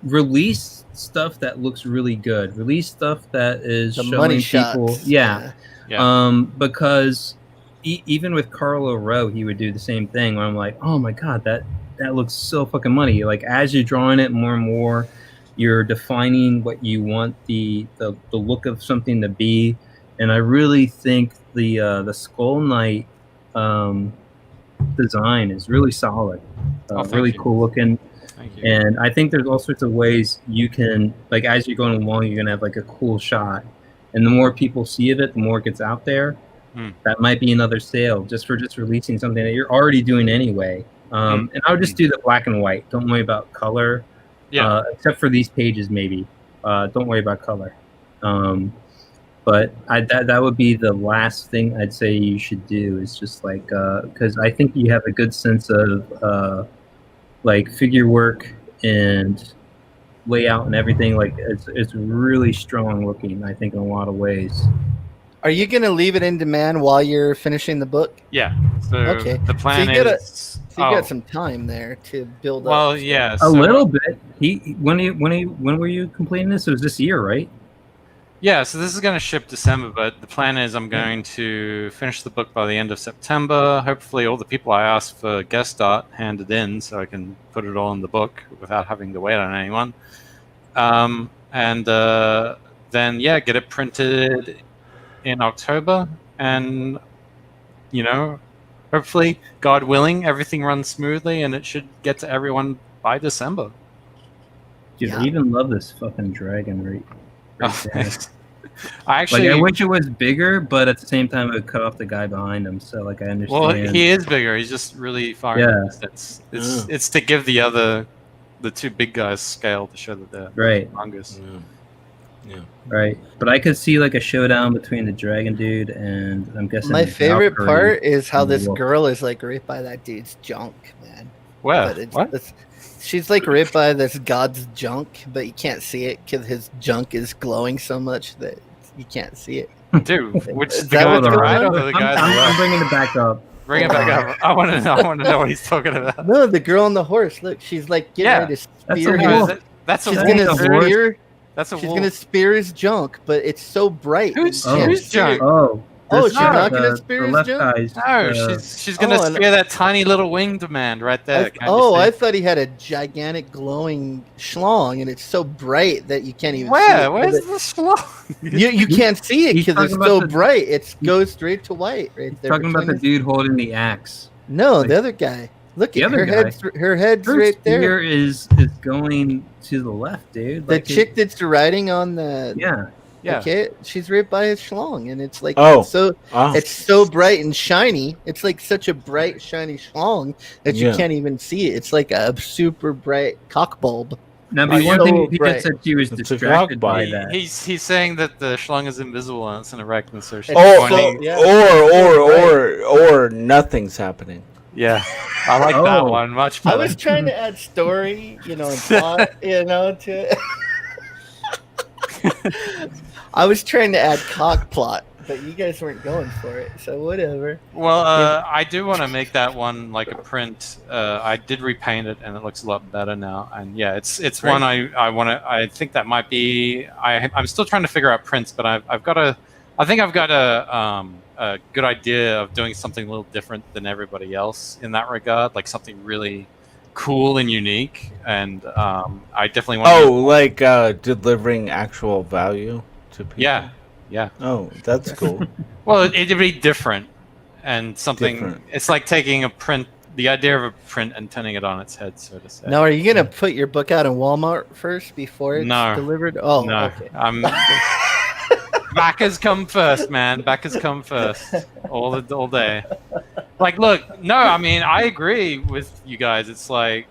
Release stuff that looks really good. Release stuff that is The showing money people. shots. Yeah. Yeah. Because even with Carlo Rowe, he would do the same thing. Where I'm like, oh my god, that looks so fucking money. Like as you're drawing it more and more, you're defining what you want the look of something to be. And I really think the Skull Knight design is really solid, really cool looking. Thank you. And I think there's all sorts of ways you can, like, as you're going along, you're gonna have like a cool shot, and the more people see of it, the more it gets out there. That might be another sale just for releasing something that you're already doing anyway. And I would just do the black and white. Don't worry about color. Yeah. Except for these pages, maybe. Don't worry about color. But that would be the last thing I'd say you should do, is just like, because I think you have a good sense of like figure work and layout and everything. Like it's really strong looking, I think, in a lot of ways. Are you gonna leave it in demand while you're finishing the book? Yeah. So Okay. the plan is. You got some time there to build up. Well, yeah. A little bit. When were you completing this? It was this year, right? Yeah, so this is going to ship December, but the plan is I'm going to finish the book by the end of September. Hopefully all the people I asked for guest art handed in so I can put it all in the book without having to wait on anyone. Then, yeah, get it printed in October. And, you know, hopefully, God willing, everything runs smoothly and it should get to everyone by December. Dude, I even love this fucking dragon right there. I actually, I wish it was bigger, but at the same time, it would cut off the guy behind him. So, like, I understand. Well, he is bigger. He's just really far in the distance. It's to give the two big guys scale to show that they're humongous. Yeah. Right, but I could see like a showdown between the dragon dude and I'm guessing. My favorite Valkyrie part is how and the this wolf. girl is like right by that dude's junk, man. Where? What? She's like right by this god's junk, but you can't see it because his junk is glowing so much that you can't see it. Dude, which Is the that guy on what's the going right on? or the guy on the I'm left? bringing it back up. Bring it back up. I want to know what he's talking about. No, the girl on the horse. Look, she's like getting ready to that's spear a him. wolf. That's a She's wolf. gonna spear. That's a She's wolf. gonna spear his junk, but it's so bright. Who's you can't who's see junk? it. Oh, Oh, this she's is not gonna the spear his left junk? guy's. No, she's gonna and- spear that tiny little winged man right there. Can't you see? I thought he had a gigantic glowing schlong, and it's so bright that you can't even see Where? it. Where's the schlong? You can't see it He's because it's talking so about the- bright. It goes straight to white right there. Talking about between the his- dude holding the axe. No, like- the other guy. Look The at other her guy? head's her head's Her right there. spear is going to the left, dude. The Like, chick that's riding on the yeah. okay, she's right by his schlong, and it's like Oh. it's so bright and shiny. It's like such a bright, shiny schlong that you Yeah. can't even see it. It's like a super bright cock bulb. Now, but It's one so thing he bright. just said she was It's a distracted rock by bite. that. He's saying that the schlong is invisible and it's an erection, so she's Oh, pointing. Yeah. or nothing's happening. Yeah, I like that Oh. one much I better. was trying to add story, and plot, to it. I was trying to add cock plot, but you guys weren't going for it, so whatever. Well, I do want to make that one like a print. I did repaint it, and it looks a lot better now. And yeah, it's Great. one I want to. I think that might be. I'm still trying to figure out prints, but I've got a. I think I've got a good idea of doing something a little different than everybody else in that regard, like something really cool and unique. And I definitely want. Oh, like delivering actual value to people. Yeah. Oh, that's cool. Well, it'd be different and something. Different. It's like taking a print, the idea of a print, and turning it on its head, so to say. Now, are you gonna put your book out in Walmart first before it's No. delivered? Oh, No, okay. I'm. Backers come first, man. Backers come first, all day. Like, look, no, I mean, I agree with you guys. It's like,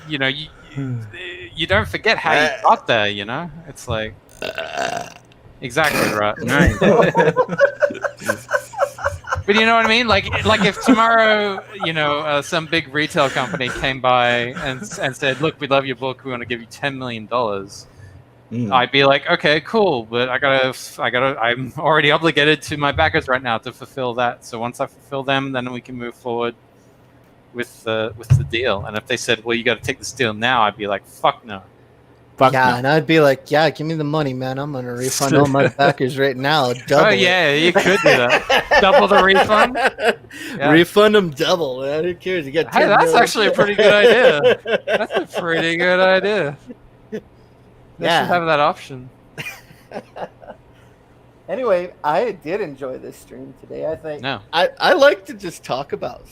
you don't forget how you got there. It's like, exactly right. But you know what I mean? Like if tomorrow, some big retail company came by and said, "Look, we love your book. We want to give you $10 million." I'd be like, "Okay, cool, but I'm already obligated to my backers right now to fulfill that. So once I fulfill them, then we can move forward with the deal." And if they said, "Well, you got to take this deal now," I'd be like, "Fuck no." And I'd be like, "Yeah, give me the money, man. I'm gonna refund all my backers right now. Double." Oh yeah, you could do that. Double the refund. Yeah. Refund them double, man. Who cares? You get. Hey, that's actually a pretty good idea. That's a pretty good idea. They should have that option. Anyway, I did enjoy this stream today. I think No. I like to just talk about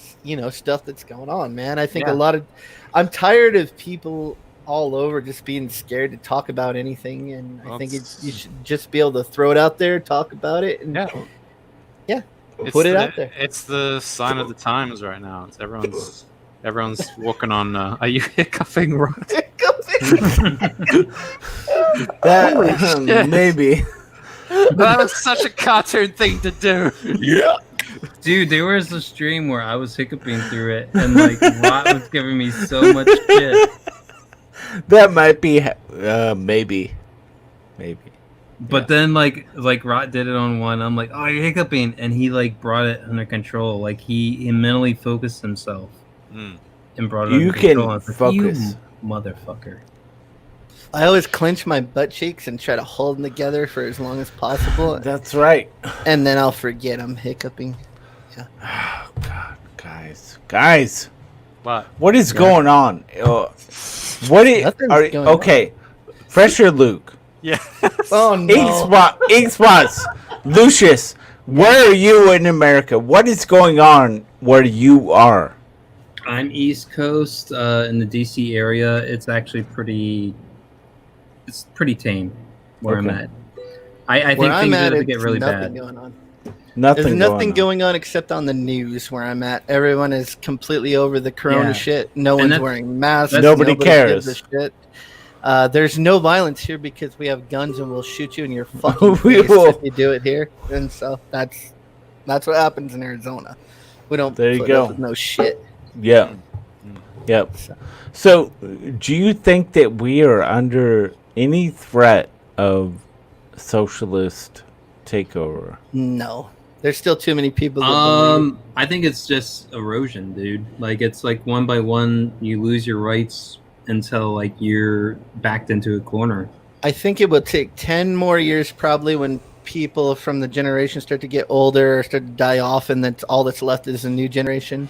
stuff that's going on, man. I think I'm tired of people all over just being scared to talk about anything, and I think you should just be able to throw it out there, talk about it, and put it out there. It's the sign of the times right now. It's everyone's walking on. Are you hiccuping, Rod? That maybe. That was such a cartoon thing to do. Yeah. Dude, there was a stream where I was hiccuping through it, and Rot was giving me so much shit. That might be, maybe. But then, Rot did it on one. I'm like, "Oh, you're hiccuping," and he brought it under control. Like he mentally focused himself and brought it under control. You can focus, you motherfucker. I always clench my butt cheeks and try to hold them together for as long as possible. That's right. And then I'll forget I'm hiccuping. Yeah. Oh God, guys. What is going on? Okay? Pressure Luke. Yeah. Oh no. X-Bots. Lucius, where are you in America? What is going on where you are? I'm East Coast, in the DC area. It's actually pretty tame where I'm at. I think things are going to get really bad. Going on. There's nothing going on except on the news where I'm at. Everyone is completely over the corona shit. No one's wearing masks. Nobody cares. Gives a shit. There's no violence here because we have guns and we'll shoot you in your fucking face if you do it here. And so that's what happens in Arizona. We don't put up with no shit. Yeah. Yep. So, do you think that we are under any threat of socialist takeover? No. There's still too many people that believe. I think it's just erosion, dude. It's one by one you lose your rights until you're backed into a corner. I think it will take 10 more years probably when people from the generation start to get older or start to die off, and then all that's left is a new generation.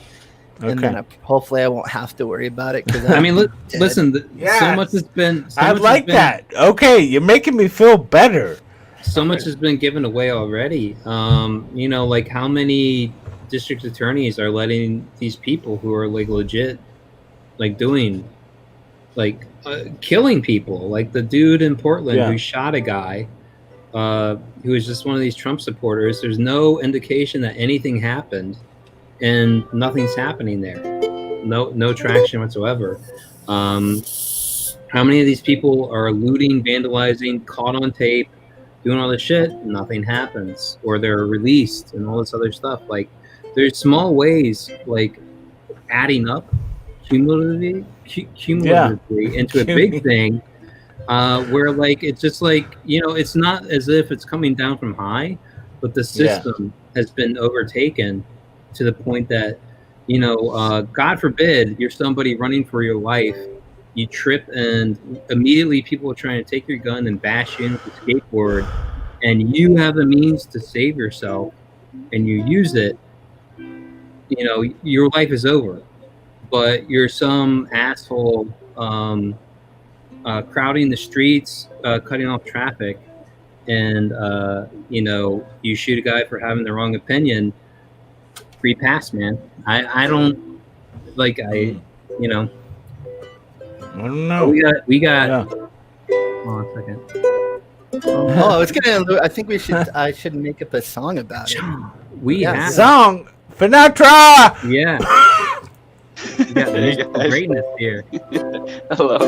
Okay. And then hopefully I won't have to worry about it. Cause listen, so much has been... that. Okay, you're making me feel better. So much has been given away already. How many district attorneys are letting these people who are legit, doing, killing people, like the dude in Portland who shot a guy, who was just one of these Trump supporters. There's no indication that anything happened, and nothing's happening there. No traction whatsoever. How many of these people are looting, vandalizing, caught on tape, doing all this shit? Nothing happens, or they're released and all this other stuff. There's small ways, adding up cumulatively into a big thing, where it's just it's not as if it's coming down from high, but the system has been overtaken to the point that God forbid you're somebody running for your life, you trip and immediately people are trying to take your gun and bash you into the skateboard, and you have the means to save yourself and you use it, your life is over. But you're some asshole crowding the streets, cutting off traffic, and you shoot a guy for having the wrong opinion. Free pass, man. I don't I don't know. We got. Hold on a second. I think I should make up a song about it. We have song Finatra. Yeah. We got greatness here. Hello.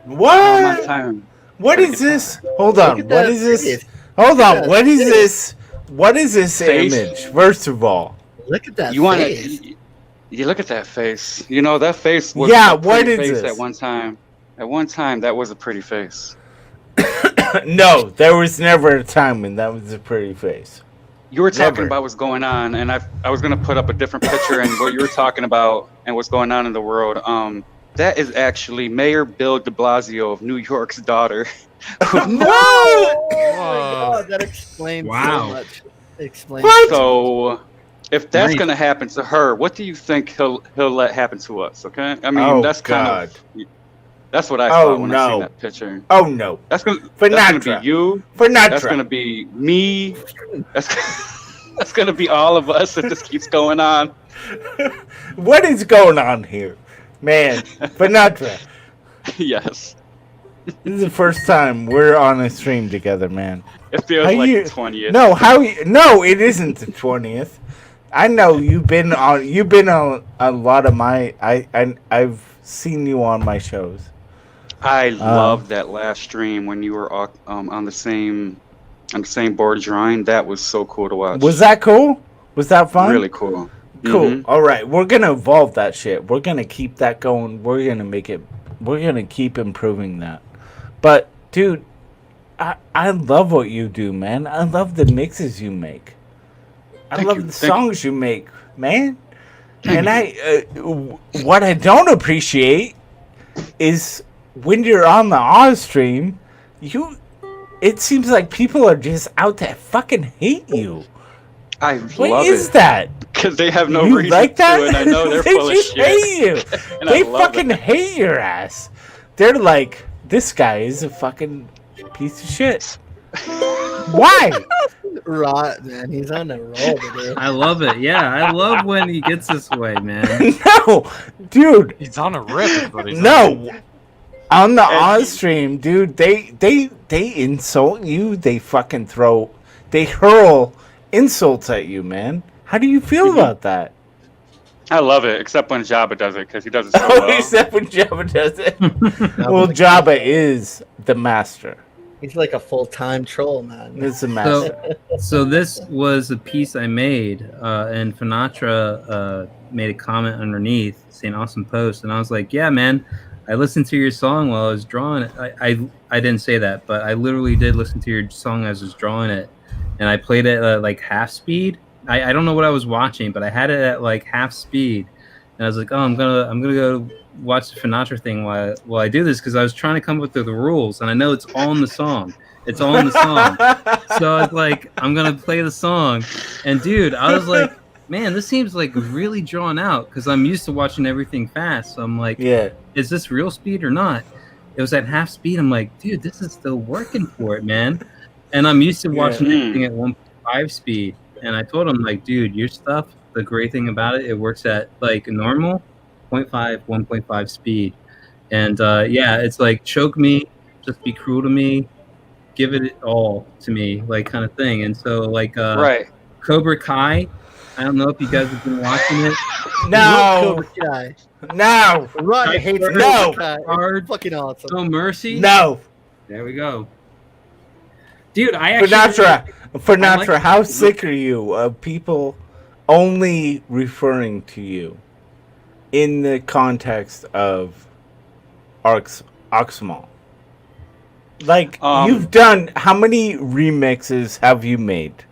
What? What is this? Hold on. What is this? Hold on. What is this? What is this image? First of all, Look at that You want face. to? You look at that face. You know that face was Yeah, a what pretty is face this? at one time. At one time, that was a pretty face. No, there was never a time when that was a pretty face. You were talking Never. about what's going on, and I was gonna put up a different picture and what you were talking about and what's going on in the world. That is actually Mayor Bill de Blasio of New York's daughter. No! Oh my god, that explains Wow. so much. Explains. So, if that's Nice. gonna happen to her, what do you think he'll let happen to us? Okay, I mean Oh, that's kind God. of that's what I Oh, thought when I no. seen that picture. Oh no. That's gonna Sinatra. be you. Sinatra. That's gonna be me. That's that's gonna be all of us if this keeps going on. What is going on here? Man, Sinatra. Yes, This is the first time we're on a stream together, man. it feels How like you- the 20th. No, no, it isn't the 20th. I know you've been on a lot of my I've seen you on my shows. I loved that last stream when you were on the same board drawing. That was so cool to watch. Was that cool? Was that fun? really cool? Cool. Mhm. All right, we're gonna evolve that shit. We're gonna keep that going. We're gonna keep improving that. But dude, I love what you do, man. I love the mixes you make. I Thank love you. the Thank you. songs you make, man. Thank And what I don't appreciate is when you're on the Oz stream, it seems like people are just out to fucking hate you. I What love is it that? because they have no You reason like that? to, and I know they're They full of just shit. hate you. And They I love fucking it. hate your ass. They're like, this guy is a fucking piece of shit. Why? Rot, man. He's on a roll today. I love it. Yeah, I love when he gets this way, man. No, dude. He's on a rip. is what he's on. No. On the Oz stream, dude, they insult you. They fucking they hurl insults at you, man. How do you feel about that? I love it, except when Jabba does it because he does it so Oh, well. except when Jabba does it. Well, Jabba is the master. He's like a full-time troll, man. He's the master. So this was a piece I made, and Sinatra made a comment underneath saying "awesome post," and I was like, "Yeah, man, I listened to your song while I was drawing it. I didn't say that, but I literally did listen to your song as I was drawing it, and I played it at like half speed. I don't know what I was watching, but I had it at like half speed, and I was like, oh, I'm gonna go watch the Sinatra thing while I do this because I was trying to come up with the rules, and I know it's all in the song. It's all in the song. So I was like, I'm gonna play the song, and dude, I was like, man, this seems like really drawn out because I'm used to watching everything fast. So I'm like, Yeah. is this real speed or not? It was at half speed. I'm like, dude, this is still working for it, man. And I'm used to watching everything at 1.5 speed. And I told him, like, dude, your stuff, the great thing about it, it works at like normal 0.5, 1.5 speed. And yeah, it's like choke me, just be cruel to me, give it all to me, like kind of thing. And so like Right. Cobra Kai, I don't know if you guys have been watching it. No. Cobra Kai. No. Run hates No. Cobra Kai. Hard, Fucking awesome. No Mercy. No. There we go. Dude, I actually Sinatra, like- how sick are you of people only referring to you in the context of Oxmal? Like, you've done, how many remixes have you made?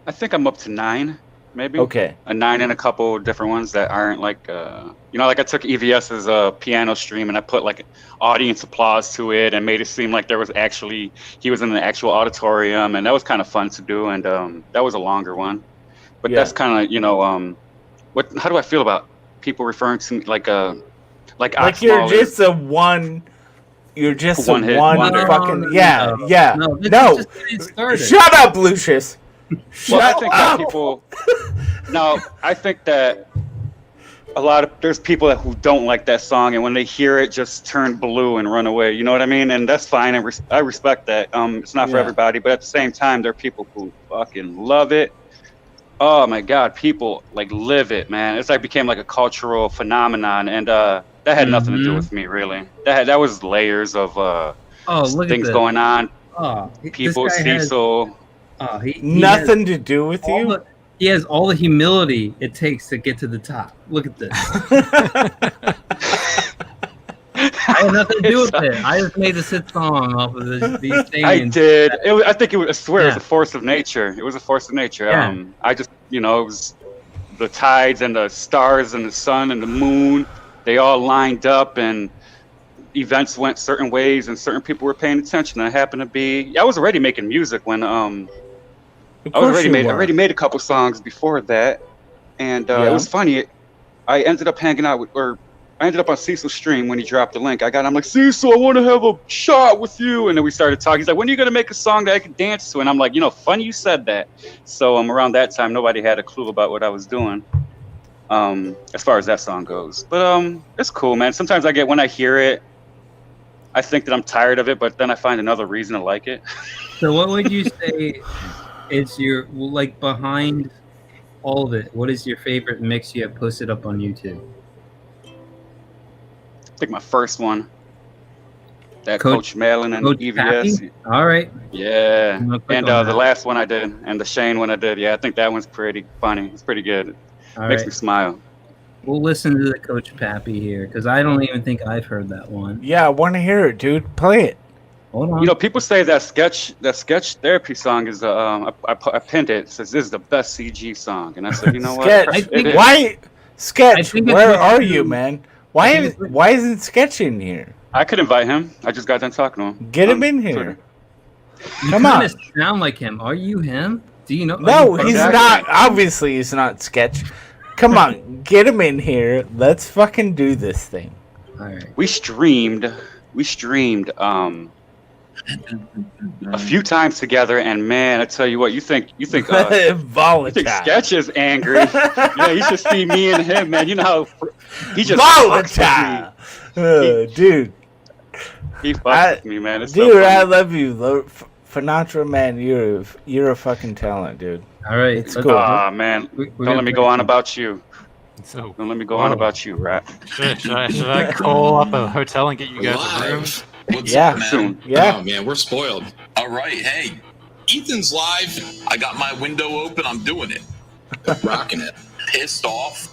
I think I'm up to 9, maybe. Okay. A 9 and a couple different ones that aren't like, like I took EVS's piano stream and I put like audience applause to it and made it seem like he was in the actual auditorium, and that was kind of fun to do. And that was a longer one, but Yeah. that's kind of how do I feel about people referring to me like you're Oxmal just a one. You're just a One-hit one wonder. fucking yeah. No, this No. is just getting started. Shut up, Lucius. Well, I Shut think that up. people. No, I think that there's people who don't like that song, and when they hear it, just turn blue and run away. You know what I mean? And that's fine, and I respect that. It's not for Yeah. everybody, but at the same time, there are people who fucking love it. Oh my God, people like live it, man. It's like became like a cultural phenomenon, and that had nothing to do with me, really. That was layers of look at things this. going on. Oh, People, this guy has- Cecil. he Nothing to do with all you. the- He has all the humility it takes to get to the top. Look at this. I had nothing to do with it. I just made this hit song off of these things. I did. I think it was. I swear it was a force of nature. It was a force of nature. Yeah. I just, it was the tides and the stars and the sun and the moon. They all lined up and events went certain ways and certain people were paying attention. I happened to be. I was already making music when I already made a couple songs before that, and it was funny. I ended up hanging out with, or I ended up on Cecil's stream when he dropped the link. I'm like, Cecil, I want to have a shot with you. And then we started talking. He's like, when are you going to make a song that I can dance to? And I'm like, funny you said that. So around that time, nobody had a clue about what I was doing as far as that song goes. But it's cool, man. Sometimes when I hear it, I think that I'm tired of it, but then I find another reason to like it. So what would you say is your, behind all of it, what is your favorite mix you have posted up on YouTube? I think my first one, that Coach Malin and EVS. Pappy? All right. Yeah, and the last one I did, and the Shane one I did. Yeah, I think that one's pretty funny. It's pretty good. Makes me smile. We'll listen to the Coach Pappy here, because I don't even think I've heard that one. Yeah, I want to hear it, dude. Play it. Hold on. People say that sketch therapy song is I pinned it. It says this is the best CG song, and I said, Sketch. Why, Sketch? Where are you, man? Why isn't Sketch in here? I could invite him. I just got done talking to him. Get him in here. Come on. You sound like him. Are you him? Do you know? No, he's not. Obviously, he's not Sketch. Come on, get him in here. Let's fucking do this thing. All right. We streamed a few times together, and man, I tell you what, you think Sketch is angry? Yeah, you should see me and him, man. You know how he just volatile, dude. He fucks with me, man. It's dude, so funny. I love you, Finatra, man. You're a fucking talent, dude. All right, it's cool. Man, don't let me go on about you. Don't let me go on about you, Rat. Should I call up a hotel and get you guys a room? What's up, man? Soon. Yeah. Oh, man, we're spoiled. All right, hey, Ethan's live. I got my window open. I'm doing it. Rocking it. Pissed off.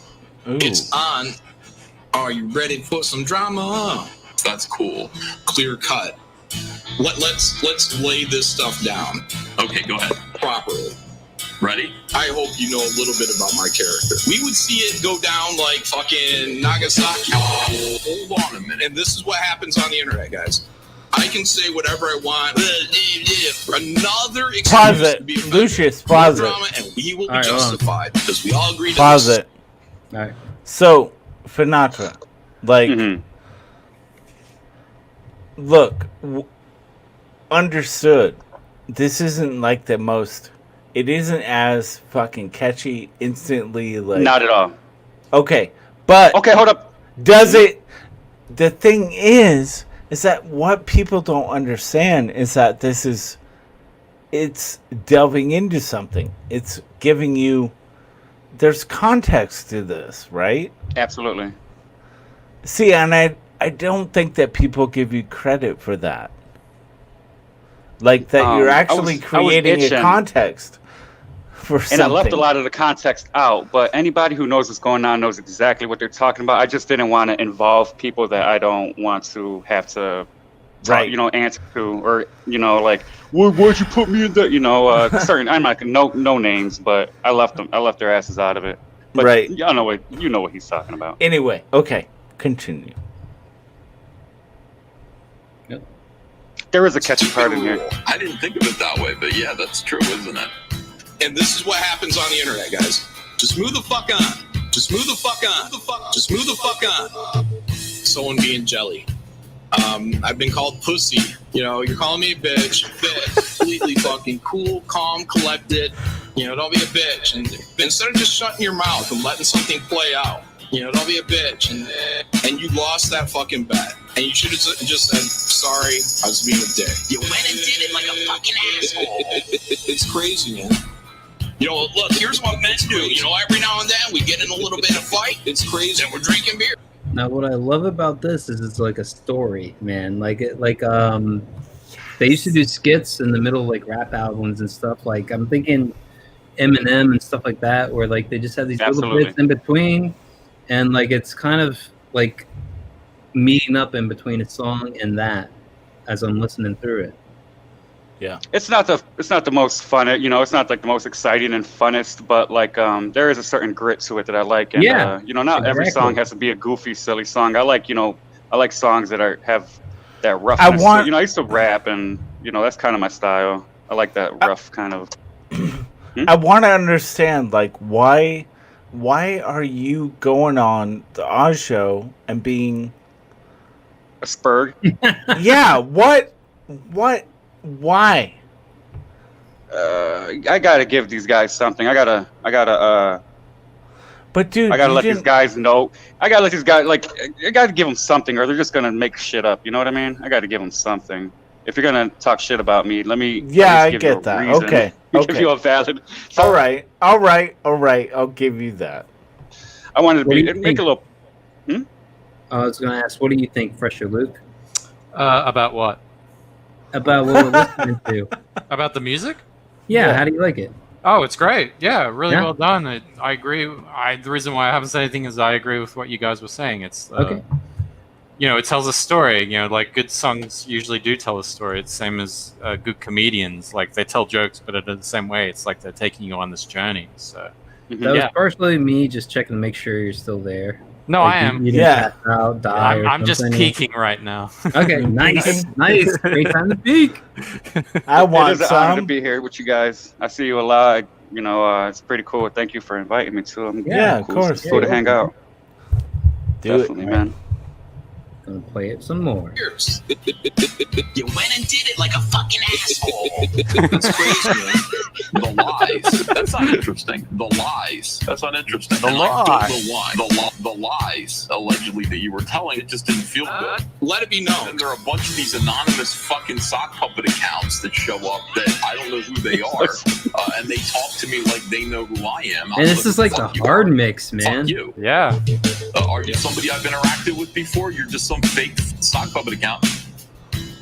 Ooh. It's on. Are you ready for some drama? That's cool. Clear cut. Let's lay this stuff down. Okay, go ahead. Properly. Ready? I hope you know a little bit about my character. We would see it go down like fucking Nagasaki. Hold on a minute. And this is what happens on the internet, guys. I can say whatever I want. Another excuse Pause to it. be offended. Lucius, pause it. Drama, and we will be justified because we all agree to Pause this. it. All right. So, Finatra, look, understood. This isn't like the most. It isn't as fucking catchy instantly. Not at all. Okay, but okay, hold up. Does it? The thing is that what people don't understand is that it's delving into something. It's giving you. There's context to this, right? Absolutely. See, and I don't think that people give you credit for that. Like that you're actually creating a context for something. And I left a lot of the context out, but anybody who knows what's going on knows exactly what they're talking about. I just didn't want to involve people that I don't want to have to answer to, or like, why'd you put me in that? Certain, I'm not no names, but I left their asses out of it. But right. Y'all know what he's talking about. Anyway, okay, continue. Yep. There is a catchy part in here. I didn't think of it that way, but yeah, that's true, isn't it? And this is what happens on the internet, guys. Just move the fuck on. Just move the fuck on. Just move the fuck on. Someone being jelly. I've been called pussy. You're calling me a bitch. Completely fucking cool, calm, collected. Don't be a bitch. And instead of just shutting your mouth and letting something play out, don't be a bitch. And you lost that fucking bet. And you should have just said, sorry, I was being a dick. You went and did it like a fucking asshole. It's crazy, man. Look, here's what men do. Every now and then we get in a little bit of fight. It's crazy. And we're drinking beer. Now, what I love about this is it's like a story, man. They used to do skits in the middle of like rap albums and stuff. Like, I'm thinking Eminem and stuff like that, where like they just have these little bits in between, and like it's kind of like meeting up in between a song and that as I'm listening through it. Yeah, it's not the most fun, you know, it's not like the most exciting and funnest, but like there is a certain grit to it that I like, and you know, not every song has to be a goofy, silly song. I like songs that have that roughness. You know, I used to rap, and you know, that's kind of my style. I like that rough kind of. I want to understand, like, why are you going on the Oz show and being a spurg? Yeah, why? I gotta give these guys something. I gotta. But dude, I gotta let these guys know. I gotta let these guys I gotta give them something, or they're just gonna make shit up. You know what I mean? I gotta give them something. If you're gonna talk shit about me, let me. Yeah, I get that. Reason. Okay. Give you a valid. All right. I'll give you that. I wanted to make a little. I was gonna ask, what do you think, Fresher Luke? About what? About what we're listening to. About the music? Yeah, how do you like it? Oh, it's great. Yeah, really well done. I agree. The reason why I haven't said anything is I agree with what you guys were saying. It's okay. You know, it tells a story. You know, like good songs usually do tell a story. It's the same as good comedians. Like they tell jokes, but in the same way, it's like they're taking you on this journey. So that was partially me just checking to make sure you're still there. No, like I am. You didn't pass out, die, or I'm just something. peeking right now. Okay, nice. Great time to peak. I want it is an honor to be here with you guys. I see you a lot. You know, it's pretty cool. Thank you for inviting me to. Yeah, of course. It's cool to hang out. Definitely, man. Gonna play it some more. You went and did it like a fucking asshole. That's crazy, man. The lies. That's not interesting. The lies. That's not interesting. The lie. I don't know why. The lies, allegedly, that you were telling, it just didn't feel good. Let it be known. And there are a bunch of these anonymous fucking sock puppet accounts that show up that I don't know who they are. And they talk to me like they know who I am. And this is like the hard mix, man. Fuck you. Yeah. Are you somebody I've interacted with before? You're just some fake sock puppet account.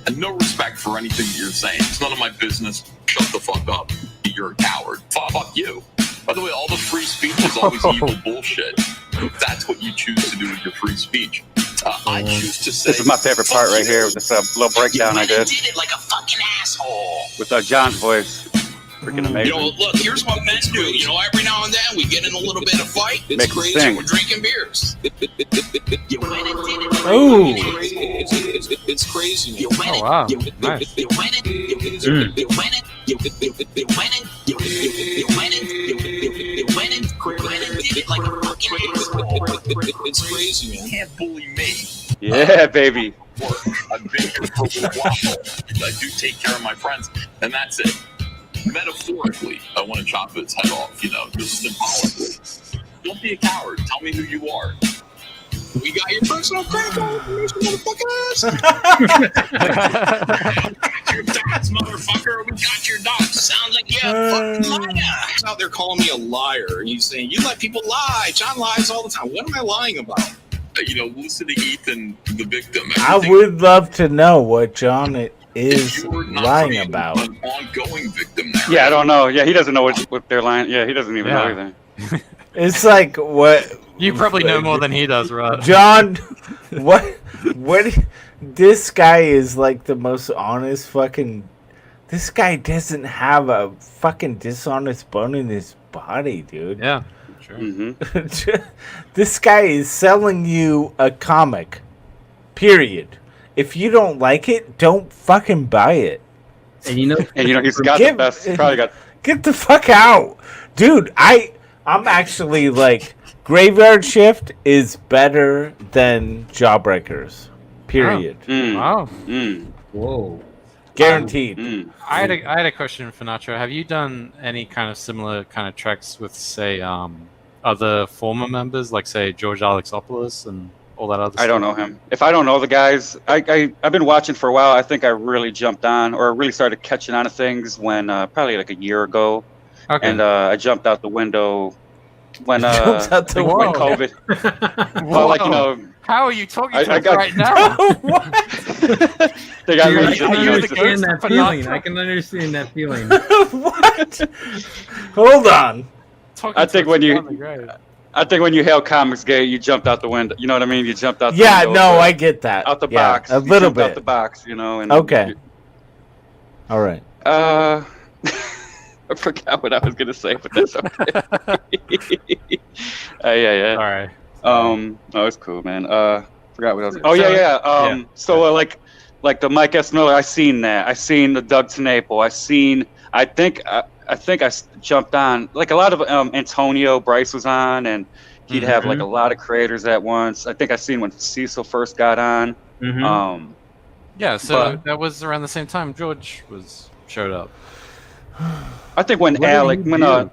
And no respect for anything that you're saying. It's none of my business. Shut the fuck up. You're a coward. Fuck you. By the way, all the free speech is always evil bullshit. That's what you choose to do with your free speech. I choose to say. This is my favorite part right here. This little breakdown I did. Did it like a fucking asshole. With John's voice. Freaking amazing. You know, look, here's what men do. You know, every now and then we get in a little bit of fight. It's Make crazy. sing. We're drinking beers. You went and did it. Ooh. It's crazy. You went Oh wow. You Nice. went it. You went it. You went it. You went it. You went it. Did it like a fucking asshole. It's crazy, man. You can't bully me. Yeah, baby. I've been here for a while. I do take care of my friends, and that's it. Metaphorically, I want to chop its head off, you know, just symbolically. Don't be a coward. Tell me who you are. We got your personal credit card information, motherfuckers. We got your dots, motherfucker. We got your dots. Sounds like you have fucking liar. He's out there calling me a liar, and he's saying, you let people lie. John lies all the time. What am I lying about? You know, listen to Ethan, the victim. I would love to know what John is You're not lying being about. an ongoing victim there. Yeah, I don't know. Yeah, he doesn't know what they're lying. Yeah, he doesn't even know anything. It's like what You probably know more than he does, Rod. John. What? This guy is like the most honest fucking. This guy doesn't have a fucking dishonest bone in his body, dude. Yeah. Sure. Mm-hmm. This guy is selling you a comic. Period. If you don't like it, don't fucking buy it. And you know, he's got the best. Probably got. Get the fuck out, dude. I'm actually like Graveyard Shift is better than Jawbreakers. Period. Wow. Whoa. Guaranteed. I had a question for Nacho. Have you done any kind of similar kind of tracks with, say, other former members, like say George Alexopoulos and all that other stuff? I don't know him. If I don't know the guys, I've been watching for a while. I think I really jumped on or really started catching on to things when probably like a year ago. Okay. And I jumped out the window when when COVID. Whoa. Well, like, you know, how are you talking to I us got- right now? They got Dude, I me. can understand that feeling. I can understand that feeling. What? Hold on. I think when you held Comics Gate, you jumped out the window. You know what I mean? You jumped out. Yeah, the window, no, I get that. Out the Yeah, box. a You little jumped out bit. the box. You know. And Okay. All right. I forgot what I was gonna say, but that's okay. Yeah. All right. Oh, it's cool, man. Forgot what I was. Oh yeah. So like the Mike S. Miller, I seen that. I seen the Doug Tenaple. I think I jumped on like a lot of Antonio Bryce was on, and he'd have like a lot of creators at once. I think I seen when Cecil first got on. Yeah, so that was around the same time George showed up. I think when What did Alec, he when do?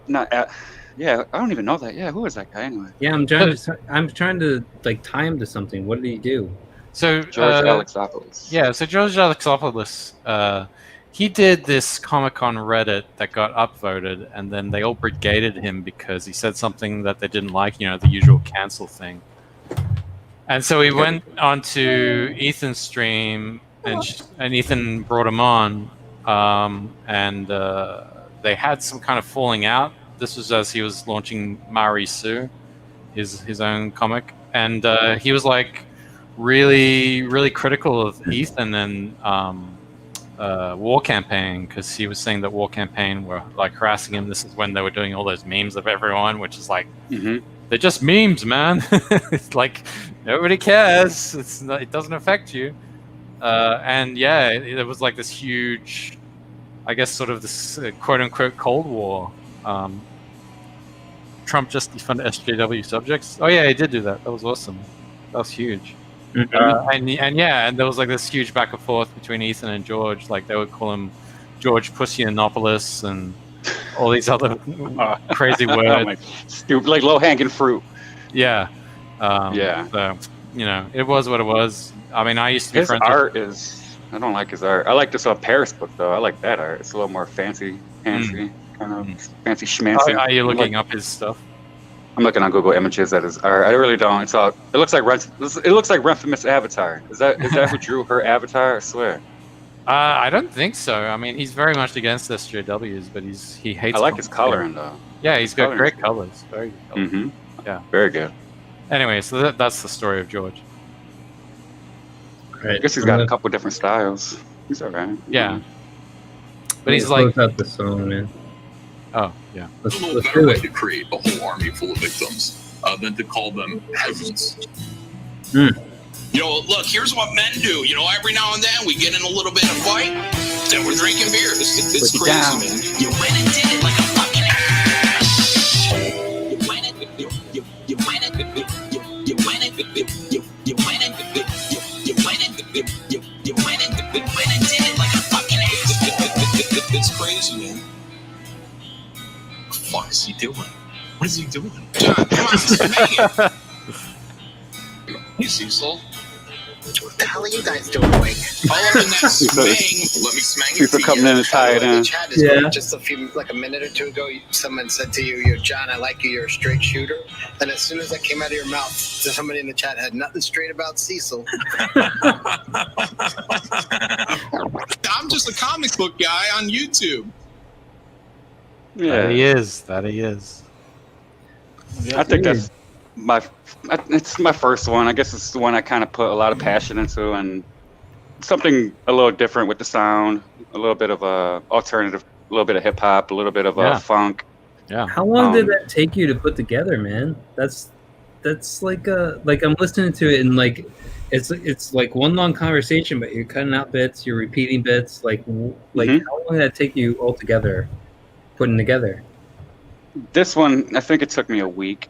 yeah, I don't even know that. Yeah, who is that guy anyway? Yeah, I'm trying to like tie him to something. What did he do? So George Alexopoulos. Yeah, so George Alexopoulos, he did this Comic-Con Reddit that got upvoted, and then they all brigaded him because he said something that they didn't like, the usual cancel thing. And so he went onto Ethan's stream, and Ethan brought him on, and they had some kind of falling out. This was as he was launching Mari Sue, his own comic, and he was like really, really critical of Ethan and War Campaign, because he was saying that War Campaign were like harassing him. This is when they were doing all those memes of everyone, which is like, they're just memes, man. It's like nobody cares. It doesn't affect you. And yeah, it was like this huge, I guess, sort of this quote unquote Cold War. Trump just defunded SJW subjects. Oh yeah, he did do that. That was awesome. That was huge. And there was like this huge back and forth between Ethan and George. Like they would call him George Pussyianopolis and all these other crazy words. Like stupid, like low hanging fruit. Yeah. Yeah. So it was what it was. I mean, I used to be His friends. art is. I don't like his art. I like this Paris book though. I like that art. It's a little more fancy, kind of fancy schmancy. Are you looking up his stuff? I'm looking on Google Images at his art. I really don't. It's all. It looks like Renfamous Avatar. Is that who drew her avatar? I swear. I don't think so. I mean, he's very much against SJWs, but he hates. I like his coloring though. Yeah, he's got great colors. Very good colors. Yeah, very good. Anyway, so that's the story of George. I guess he's got a couple different styles. He's alright. Yeah, but he's like. Close out the song, man. Oh yeah. There's a little better way to create a whole army full of victims than to call them peasants. You know, look, here's what men do. You know, every now and then we get in a little bit of fight, then we're drinking beer. It's crazy, man. You went and did it like a fucking ass. You went and you went and you went and you went and did it like a fucking ass. It's crazy, man. What the fuck is he doing? What is he doing? John, come on, Mr. Megan. Hey, Cecil. What the hell are you guys doing, Wake? All up in that smang. Let me smang it to you. coming in and tie it in. Yeah. Just a minute or two ago, someone said to you, "You're John. I like you. You're a straight shooter." And as soon as that came out of your mouth, somebody in the chat had nothing straight about Cecil. I'm just a comic book guy on YouTube. Yeah, That he is. I think that's it's my first one. I guess it's the one I kind of put a lot of passion into, and something a little different with the sound, a little bit of a alternative, a little bit of hip hop, a little bit of funk. Yeah. How long did that take you to put together, man? That's like I'm listening to it and like it's like one long conversation, but you're cutting out bits, you're repeating bits. Like how long did that take you all together, putting together? This one, I think it took me a week.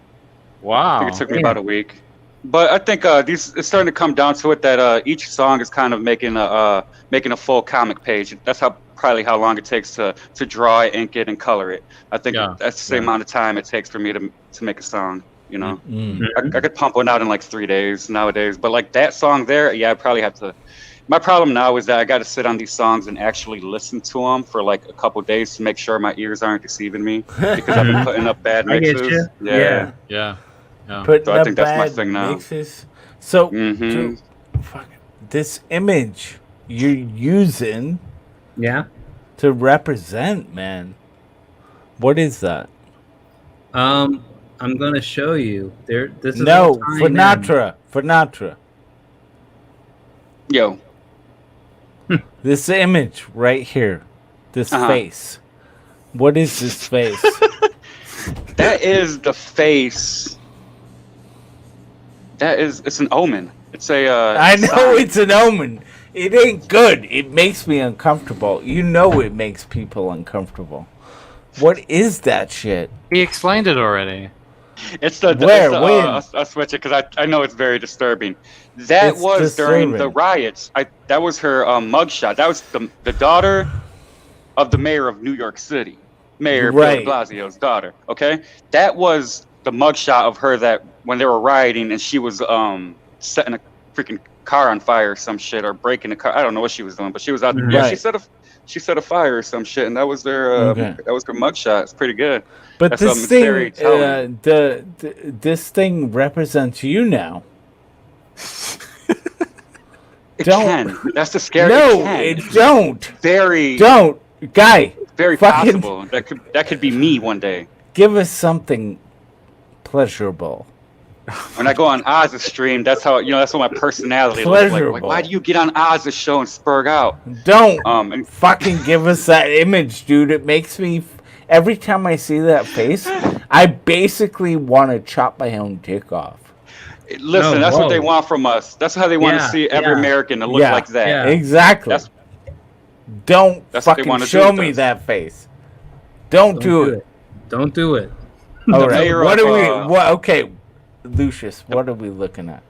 Wow. I think it took me about a week. But I think it's starting to come down to it that each song is kind of making a full comic page. That's probably how long it takes to draw it, ink it, and color it. I think that's the same amount of time it takes for me to make a song. You know, I could pump one out in like 3 days nowadays. But like that song there, I probably have to. My problem now is that I got to sit on these songs and actually listen to them for like a couple days to make sure my ears aren't deceiving me, because I've been putting up bad mixes. I get you. Yeah. Putting So I up think that's my bad thing now. mixes. So, Mhm. this image you're using to represent, man. What is that? I'm gonna show you. This is No, all tying in. Finatra. Yo. This image right here. This face. What is this face? That is the face. It's an omen. It's a I know it's an omen. It ain't good. It makes me uncomfortable. You know it makes people uncomfortable. What is that shit? He explained it already. It's the Where? When? I'll switch it because I know it's very disturbing. That It's was during the disturbing. riots. That was her mugshot. That was the daughter of the mayor of New York City, Mayor Bill de Right. Blasio's daughter. Okay, that was the mugshot of her that when they were rioting and she was setting a freaking car on fire or some shit or breaking a car. I don't know what she was doing, but she was out there. Yeah, Right. she set a fire or some shit, and that was their that was her mugshot. It's pretty good. But That's, this it's very thing, telling. this thing represents you now. It Don't. can. That's the scary. No, it it don't. Very. Don't, guy. Very fucking possible. That could be me one day. Give us something pleasurable. When I go on Oz's stream, that's how that's what my personality looks like. Pleasurable. Like, why do you get on Oz's show and spurg out? Don't and fucking give us that image, dude. It makes me. Every time I see that face, I basically want to chop my own dick off. Listen, that's what they want from us. That's how they want to see every American to look like that. Yeah, exactly. Don't That's what they fucking wanna do show with me us. that face. Don't do it. Don't do it. All right. mayor What of, are we? What? Okay, Lucius. What are we looking at?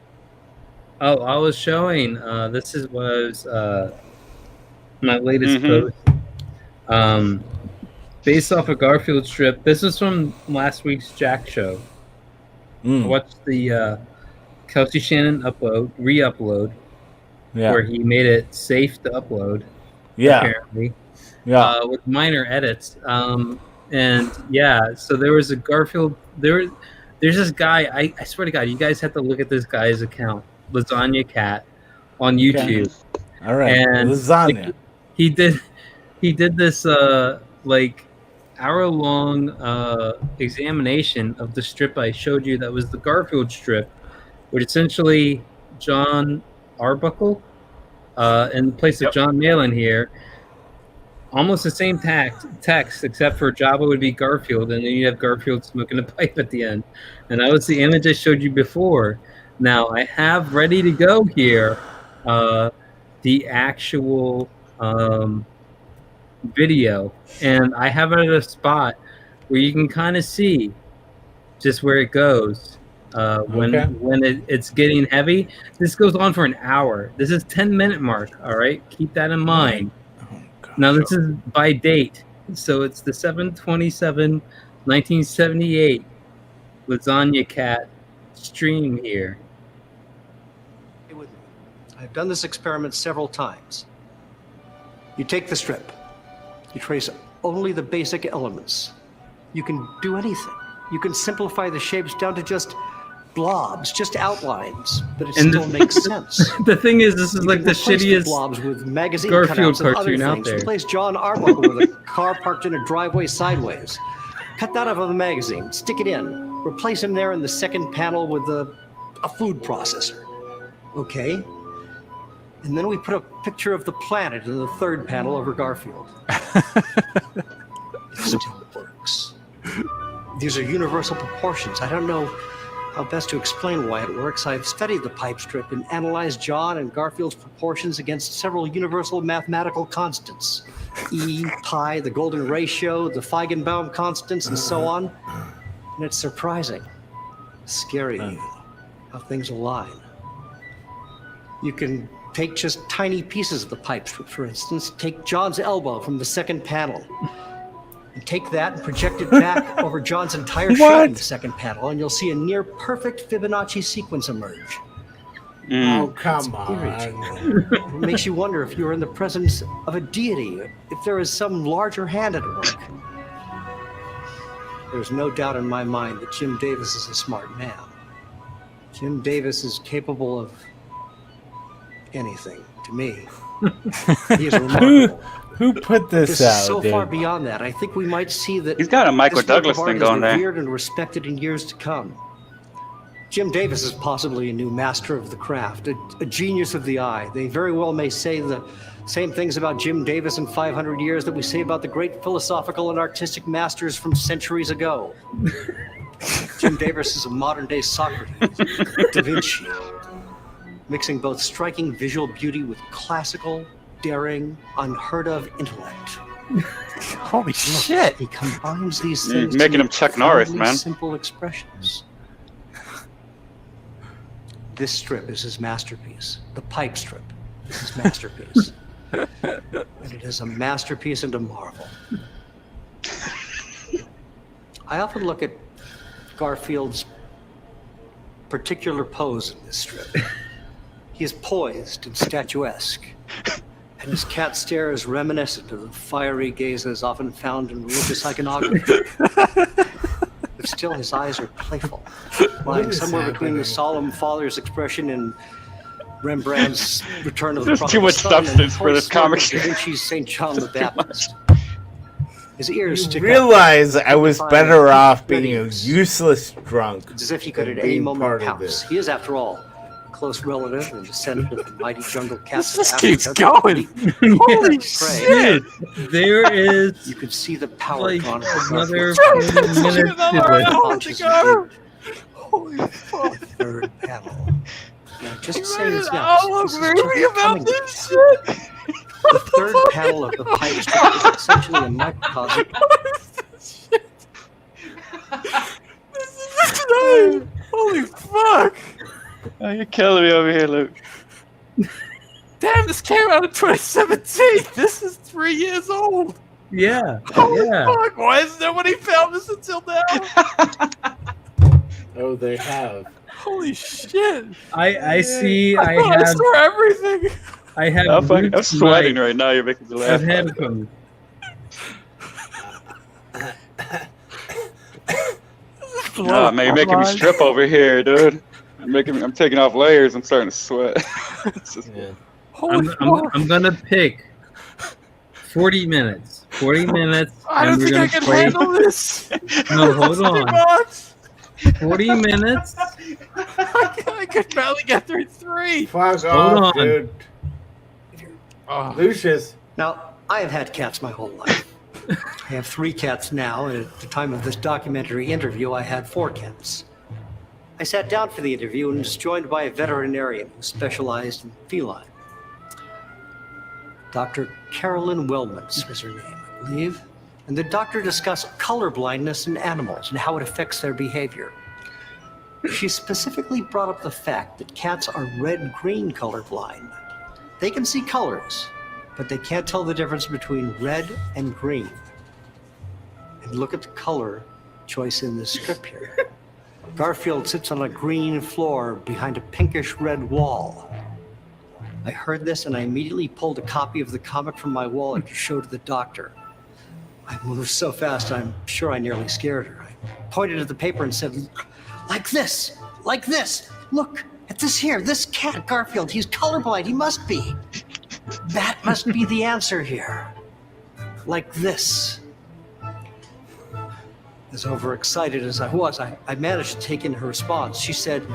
Oh, I was showing. This was my latest Mhm. post. Based off a Garfield strip. This is from last week's Jack show. I watched the Kelsey Shannon re-upload, Yeah. where he made it safe to upload. Yeah. Apparently. Yeah. With minor edits. And yeah, so there was a Garfield. There's this guy. I swear to God, you guys have to look at this guy's account, Lasagna Cat, on YouTube. All right. And Lasagna. like, he did this like hour-long examination of the strip I showed you. That was the Garfield strip, which essentially John Arbuckle, in place of John Malin here. Almost the same text, except for Java would be Garfield, and then you have Garfield smoking a pipe at the end. And that was the image I showed you before. Now, I have ready to go here the actual video, and I have it at a spot where you can kind of see just where it goes when it's getting heavy. This goes on for an hour. This is 10-minute mark, all right? Keep that in mind. Now, this is by date, so it's the 7/27/1978 Lasagna Cat stream here. I've done this experiment several times. You take the strip, you trace only the basic elements. You can do anything. You can simplify the shapes down to just blobs, just outlines, but it still makes sense. The thing is, this is like the Replace shittiest blobs with magazine Garfield cutouts and other cartoon out things. there. Replace John Arbuckle with a car parked in a driveway sideways. Cut that out of the magazine, stick it in. Replace him there in the second panel with a food processor. Okay. And then we put a picture of the planet in the third panel over Garfield. It still works. These are universal proportions. I don't know how best to explain why it works. I've studied the pipe strip and analyzed John and Garfield's proportions against several universal mathematical constants. E, pi, the golden ratio, the Feigenbaum constants, and so on. And it's surprising, scary, how things align. You can take just tiny pieces of the pipe strip, for instance. Take John's elbow from the second panel. And take that and project it back over John's entire shape in the second panel, and you'll see a near perfect Fibonacci sequence emerge. Oh, come It on. makes you wonder if you're in the presence of a deity, if there is some larger hand at work. There's no doubt in my mind that Jim Davis is a smart man. Jim Davis is capable of anything to me. He is remarkable. Who put this Is out, so dude? far beyond that. I think we might see that He's got a Michael this work Douglas of art thing is going there. revered and respected in years to come. Jim Davis is possibly a new master of the craft, a genius of the eye. They very well may say the same things about Jim Davis in 500 years that we say about the great philosophical and artistic masters from centuries ago. Jim Davis is a modern-day Socrates, Da Vinci, mixing both striking visual beauty with classical, daring, unheard-of intellect. Holy shit! He combines these You're things making to him Chuck Norris, profoundly man. simple expressions. This strip is his masterpiece. The pipe strip is his masterpiece. And it is a masterpiece and a marvel. I often look at Garfield's particular pose in this strip. He is poised and statuesque, and his cat stare is reminiscent of the fiery gazes often found in religious iconography. But still, his eyes are playful, lying somewhere between the solemn father's expression in Rembrandt's Return of the There's Prodigal too much Son and substance for this Horace Silver's comic Da strip. Vinci's St. John the Baptist. His ears stick Realize up. I was better off being a useless drunk. It's as if he could than at any being moment part of pounce. this. He is, after all, a close relative and descendant of the mighty jungle cats This of keeps Africa. going. He- Holy Prey. shit! There is You could see the power like drawn from another Garfield's 40 minutes Another to hour this. to go. Holy fuck! third panel. Now, just You saying made this an now. hour This is movie just about coming. this shit. The third panel of the pipe strip is essentially a microcosm. Holy fuck! Oh, you're killing me over here, Luke. Damn, this came out in 2017. This is 3 years old. Yeah, Holy yeah. fuck! Why has nobody found this until now? Oh, they have. Holy shit! I see. I thought I have. saw everything. I have. I'm Luke's sweating mic right now. You're making me laugh. ahead of him. Oh, man, you're making me strip over here, dude. I'm taking off layers. I'm starting to sweat. It's just- I'm gonna pick 40 minutes. 40 minutes. I don't and we're think I gonna can play- handle this. No, hold Too on. much. 40 minutes. I could barely get through 3. Fuck Hold off, on. dude. Oh. Lucius. Now, I have had cats my whole life. I have 3 cats now, and at the time of this documentary interview, I had 4 cats. I sat down for the interview and was joined by a veterinarian who specialized in feline. Dr. Carolyn Wilmans was her name, I believe. And the doctor discussed color blindness in animals and how it affects their behavior. She specifically brought up the fact that cats are red-green colorblind. They can see colors, but they can't tell the difference between red and green. And look at the color choice in this strip here. Garfield sits on a green floor behind a pinkish red wall. I heard this and I immediately pulled a copy of the comic from my wallet to show to the doctor. I moved so fast, I'm sure I nearly scared her. I pointed at the paper and said, like this, look at this here, this cat, Garfield, he's colorblind, he must be. That must be the answer here. Like this. As overexcited as I was, I managed to take in her response. She said,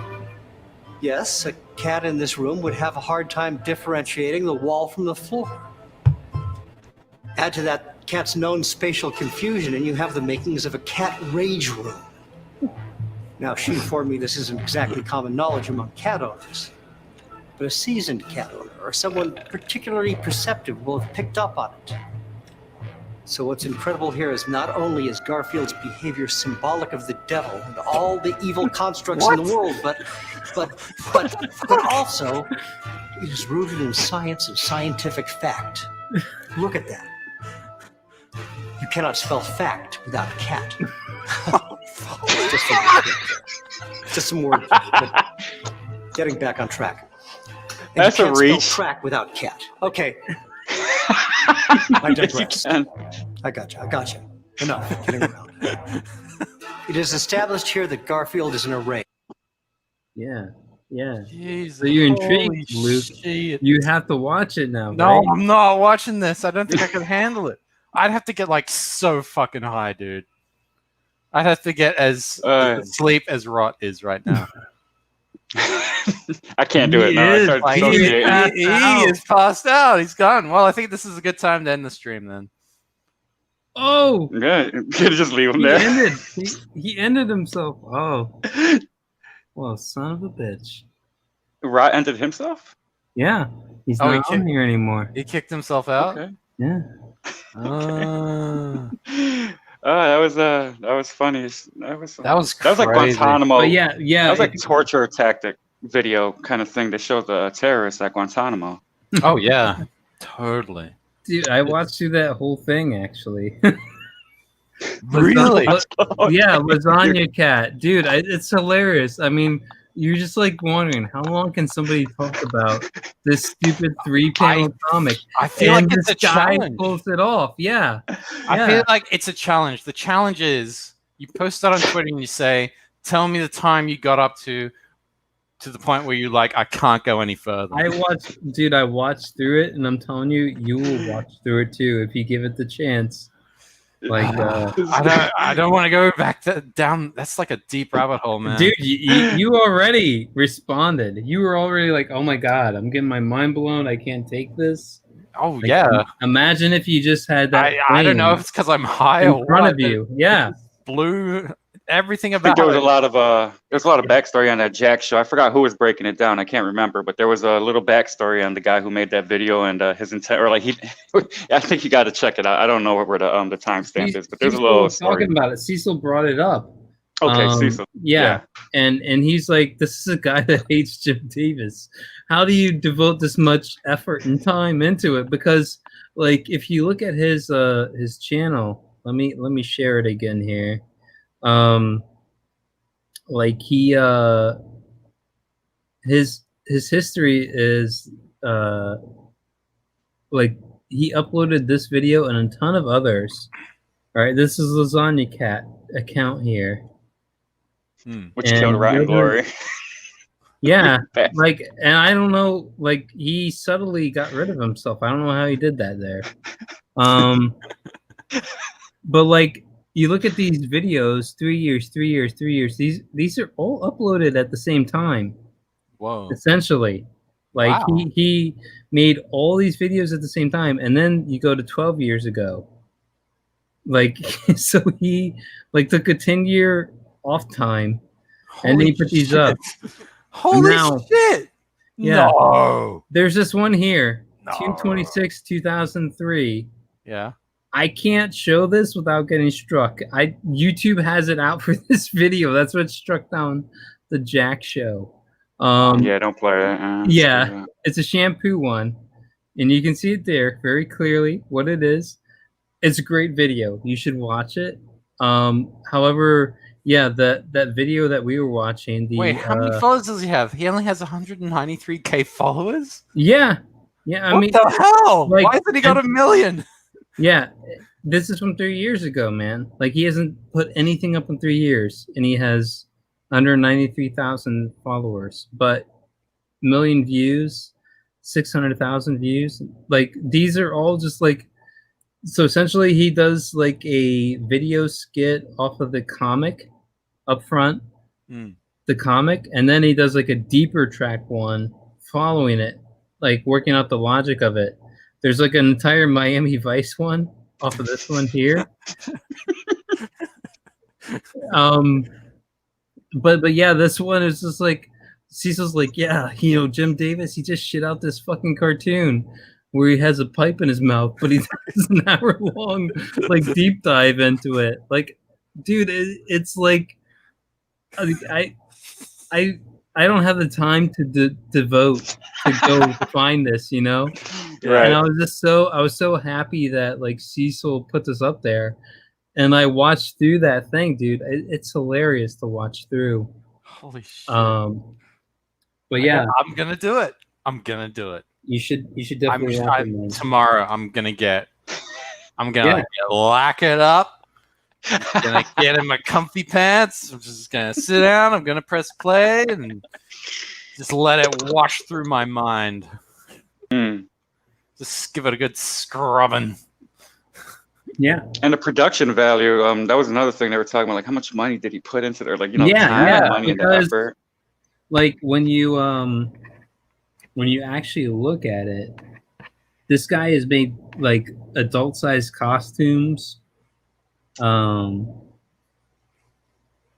yes, a cat in this room would have a hard time differentiating the wall from the floor. Add to that cat's known spatial confusion, and you have the makings of a cat rage room. Now, she informed me this isn't exactly common knowledge among cat owners, but a seasoned cat owner or someone particularly perceptive will have picked up on it. So what's incredible here is not only is Garfield's behavior symbolic of the devil and all the evil constructs in the world, but also it is rooted in science and scientific fact. Look at that. You cannot spell fact without cat. Just some word. But getting back on track. And That's you a can't spell reach. track without cat. Okay. I digress. I got you. Enough kidding around. It is established here that Garfield is an array. Yeah. Yeah. Jeez, So you're holy intrigued, Luke. shit. You have to watch it now, No, right? I'm not watching this. I don't think I can handle it. I'd have to get like so fucking high, dude. I'd have to get as asleep as Rot is right now. I can't do it now. I started Like, dissociating. he is passed out. He's gone. Well, I think this is a good time to end the stream then. Oh, Yeah, you could just leave him he there. ended. He ended himself. Oh, well, son of a bitch. Rot ended himself? Yeah, he's not on here anymore. He kicked himself out. Okay. Yeah. That was funny. That was like crazy. Guantanamo. But yeah. That was like torture tactic video kind of thing to show the terrorists at Guantanamo. Oh yeah, totally. Dude, I watched through that whole thing actually. Really? Yeah, Lasagna Cat. Dude, it's hilarious. I mean, you're just like wondering how long can somebody talk about this stupid 3-panel comic? I feel like it's this a guy challenge. pulls it off. Yeah. I feel like it's a challenge. The challenge is you post that on Twitter and you say, "Tell me the time you got up to the point where you're like, I can't go any further." I watched through it, and I'm telling you, you will watch through it too if you give it the chance. Like, I don't want to go back down. That's like a deep rabbit hole, man. dude, you already responded. You were already like, "Oh my god, I'm getting my mind blown. I can't take this." Oh Like, yeah. Imagine if you just had that. I don't know if it's because I'm high in or front what, of you. Yeah. Blew everything I think about there was it. a lot of backstory on that Jack show. I forgot who was breaking it down. I can't remember, but there was a little backstory on the guy who made that video and his intent. Or like I think you got to check it out. I don't know where the timestamp is, but there's a little story. Talking about it. Cecil brought it up. Okay, Cecil. Yeah. And he's like, this is a guy that hates Jim Davis. How do you devote this much effort and time into it? Because like if you look at his channel, let me share it again here. Like he his history is like he uploaded this video and a ton of others. All right, this is Lasagna Cat account here. Which killed Rotten Glory. Yeah, like, and I don't know, like he subtly got rid of himself. I don't know how he did that there. But like you look at these videos, 3 years. These are all uploaded at the same time. Whoa. Essentially, like Wow. he made all these videos at the same time, and then you go to 12 years ago. Like so he like took a 10-year off time, and then he put these up. Holy shit! Yeah. No. There's this one here, 2/26/2003. Yeah. I can't show this without getting struck. YouTube has it out for this video. That's what struck down the Jack show. Yeah, don't play that. Yeah, it's a shampoo one, and you can see it there very clearly what it is. It's a great video. You should watch it. However, yeah, that video that we were watching. Wait, how many followers does he have? He only has 193K followers? Yeah. I What mean, the hell? like, Why hasn't he got 1 million? Yeah, this is from 3 years ago, man. Like he hasn't put anything up in 3 years, and he has under 93,000 followers, but 1 million views, 600,000 views. Like these are all just like. So essentially, he does like a video skit off of the comic up front, the comic, and then he does like a deeper track one following it, like working out the logic of it. There's like an entire Miami Vice one off of this one here. But yeah, this one is just like Cecil's like, yeah, Jim Davis, he just shit out this fucking cartoon where he has a pipe in his mouth, but he does an hour-long like deep dive into it. Like, dude, it's like I don't have the time to devote to go find this, Right. And I was so happy that like Cecil put this up there, and I watched through that thing, dude. It's hilarious to watch through. Holy shit! But yeah, I'm gonna do it. You should definitely watch it, man. Tomorrow I'm gonna lock it up. I'm gonna get in my comfy pants. I'm just gonna sit down. I'm gonna press play, and Just let it wash through my mind. Mm. Just give it a good scrubbing. Yeah. And the production value, that was another thing they were talking about. Like, how much money did he put into there? Like, you know, time, and money, and the effort. Like when you actually look at it, this guy has made like adult-sized costumes. Hold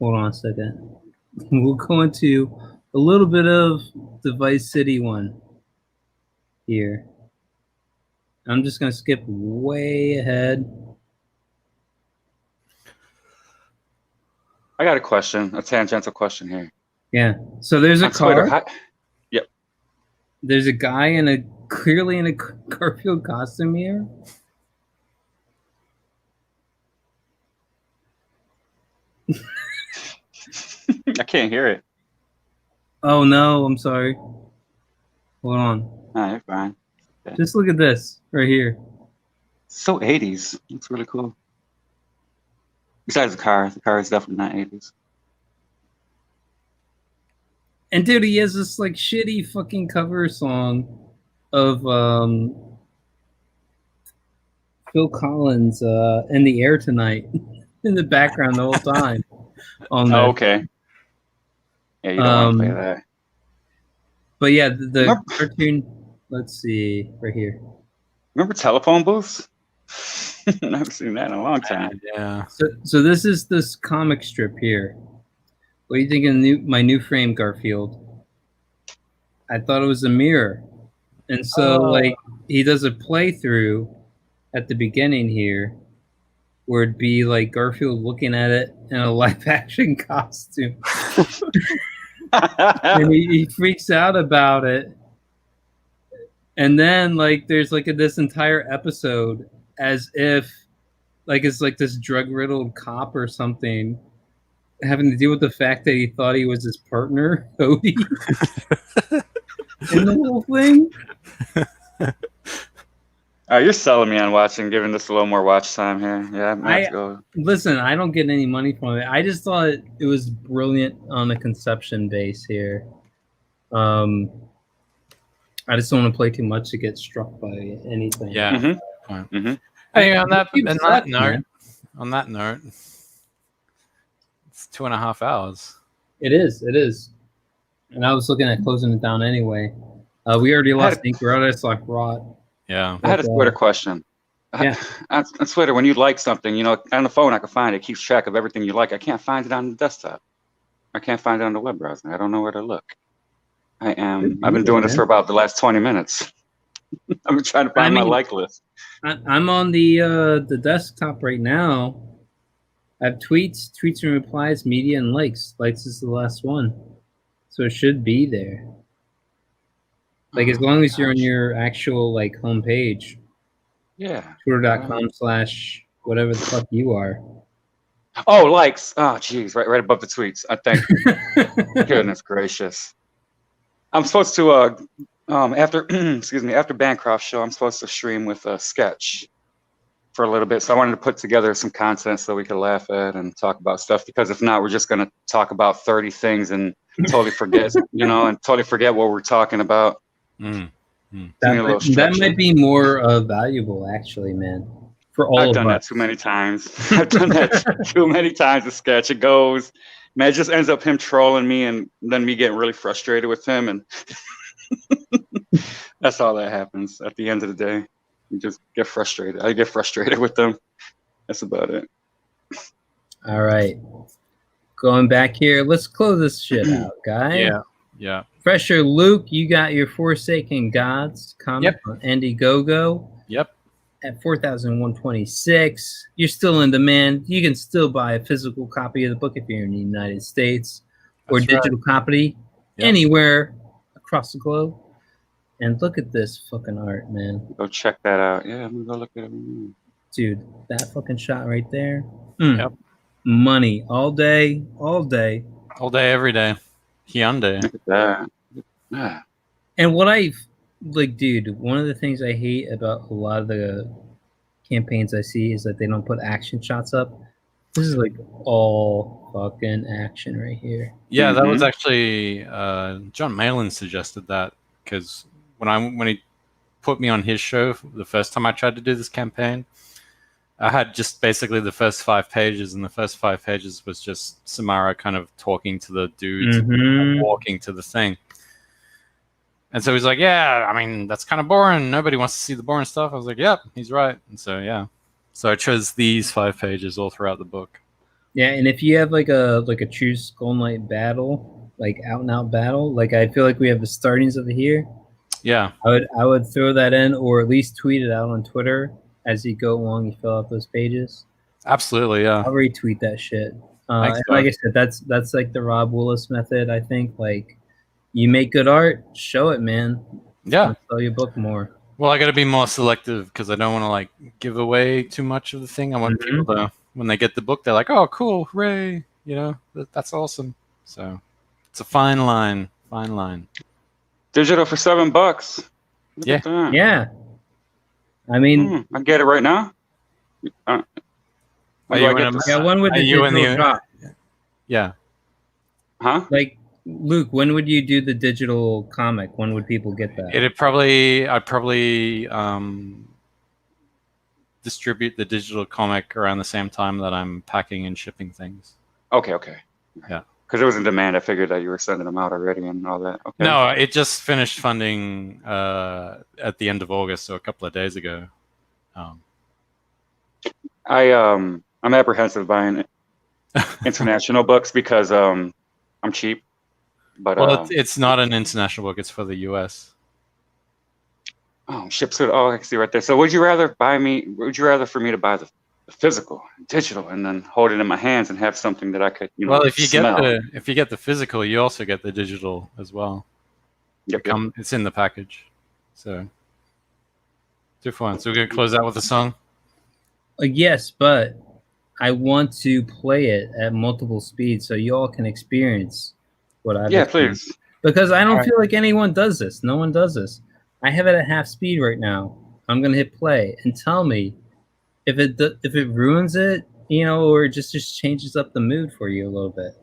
on a second. We'll go into a little bit of the Vice City one here. I'm just gonna skip way ahead. I got a question, a tangential question here. Yeah. So there's a On Twitter, car. Yep. There's a guy clearly in a Garfield costume here. I can't hear it. Oh no, I'm sorry. Hold on. Nah, you're fine. Okay. Just look at this right here. So 80s. It's really cool. Besides the car is definitely not 80s. And dude, he has this like shitty fucking cover song of Phil Collins, "In the Air Tonight" in the background the whole time. On Oh, okay. Yeah, you don't want to play that. But yeah, the cartoon. Let's see right here. Remember telephone booths? I haven't seen that in a long time. Yeah. So this is this comic strip here. What do you think of my new frame, Garfield? I thought it was a mirror, and so like he does a playthrough at the beginning here, where it'd be like Garfield looking at it in a live action costume, and he freaks out about it. And then like there's like this entire episode as if like it's like this drug riddled cop or something having to deal with the fact that he thought he was his partner, Odie. In the whole thing. You're selling me on watching, giving this a little more watch time here. Yeah, I might have to go. Listen, I don't get any money from it. I just thought it was brilliant on a conception base here. I just don't want to play too much to get struck by anything. Yeah. Mm-hmm. Mm-hmm. Hey, on that note, it's 2.5 hours. It is. And I was looking at closing it down anyway. We already lost Ink Rotus like rot. Yeah. I had a Twitter question. Yeah. On Twitter, when you like something, you know, on the phone I can find it. It keeps track of everything you like. I can't find it on the desktop. I can't find it on the web browser. I don't know where to look. I've been doing this for about the last 20 minutes. I've been trying to find my like list. I'm on the desktop right now. I have tweets and replies, media, and likes. Likes is the last one. So it should be there. Like as long as you're on your actual like homepage. Yeah. Twitter.com/whatever the fuck you are. Oh, likes. Oh, geez, right above the tweets. I think. Goodness gracious. I'm supposed to after after Bancroft's show, I'm supposed to stream with a sketch for a little bit. So I wanted to put together some content so we could laugh at and talk about stuff, because if not, we're just gonna talk about 30 things and totally forget, and totally forget what we're talking about. That might be more valuable, actually, man. For all I've of done that us. too many times. I've done that too many times. The sketch, it goes, man, it just ends up him trolling me and then me getting really frustrated with him, and that's all that happens at the end of the day. You just get frustrated. I get frustrated with them. That's about it. All right. Going back here, let's close this shit out, guys. Yeah. Fresher Luke, you got your Forsaken Gods comic on Indiegogo. Yep. At 4,126. You're still in demand. You can still buy a physical copy of the book if you're in the United States, or digital copy anywhere across the globe. And look at this fucking art, man. Go check that out. Yeah, I'm gonna go look at it. Dude, that fucking shot right there. Yep. Money all day, every day. Hyundai. Look at that. Yeah. And what I like, dude, one of the things I hate about a lot of the campaigns I see is that they don't put action shots up. This is like all fucking action right here. Yeah, that was actually John Malin suggested that because when he put me on his show the first time I tried to do this campaign, I had just basically the first 5 pages, and the first 5 pages was just Samara kind of talking to the dudes and walking to the thing. And so he's like, yeah, I mean, that's kind of boring. Nobody wants to see the boring stuff. I was like, yep, he's right. And so, yeah. So I chose these 5 pages all throughout the book. Yeah, and if you have like a true Skull Knight battle, like out and out battle, like I feel like we have the startings of it here. Yeah. I would throw that in, or at least tweet it out on Twitter as you go along. You fill out those pages. Absolutely, yeah. I'll retweet that shit. Thanks, and like I said, that's like the Rob Willis method. I think like you make good art, show it, man. Yeah. Sell your book more. Well, I got to be more selective because I don't want to like give away too much of the thing. I want people to, when they get the book, they're like, "Oh, cool, hooray!" You know, that's awesome. So it's a fine line, fine line. Digital for $7. Look Yeah, at that. Yeah. I mean, I get it right now. When do I get this? Yeah, when would the digital drop? Yeah. Huh? Like, Luke, when would you do the digital comic? When would people get that? I'd probably distribute the digital comic around the same time that I'm packing and shipping things. Okay. Yeah. Because it was in demand. I figured that you were sending them out already and all that. Okay. No, it just finished funding at the end of August, so a couple of days ago. I'm apprehensive buying international books because I'm cheap. But well, it's not an international book; it's for the U.S. Oh, ships it. Oh, I can see right there. So, would you rather for me to buy the physical, digital, and then hold it in my hands and have something that I could, Well, if you smell? get the physical, you also get the digital as well. Yep. It's in the package. So 2 for 1. So we're gonna close out with a song. Yes, but I want to play it at multiple speeds so you all can experience what I've experienced. Please. Because I don't feel like anyone does this. No one does this. I have it at half speed right now. I'm gonna hit play and tell me if it ruins it, or it just changes up the mood for you a little bit.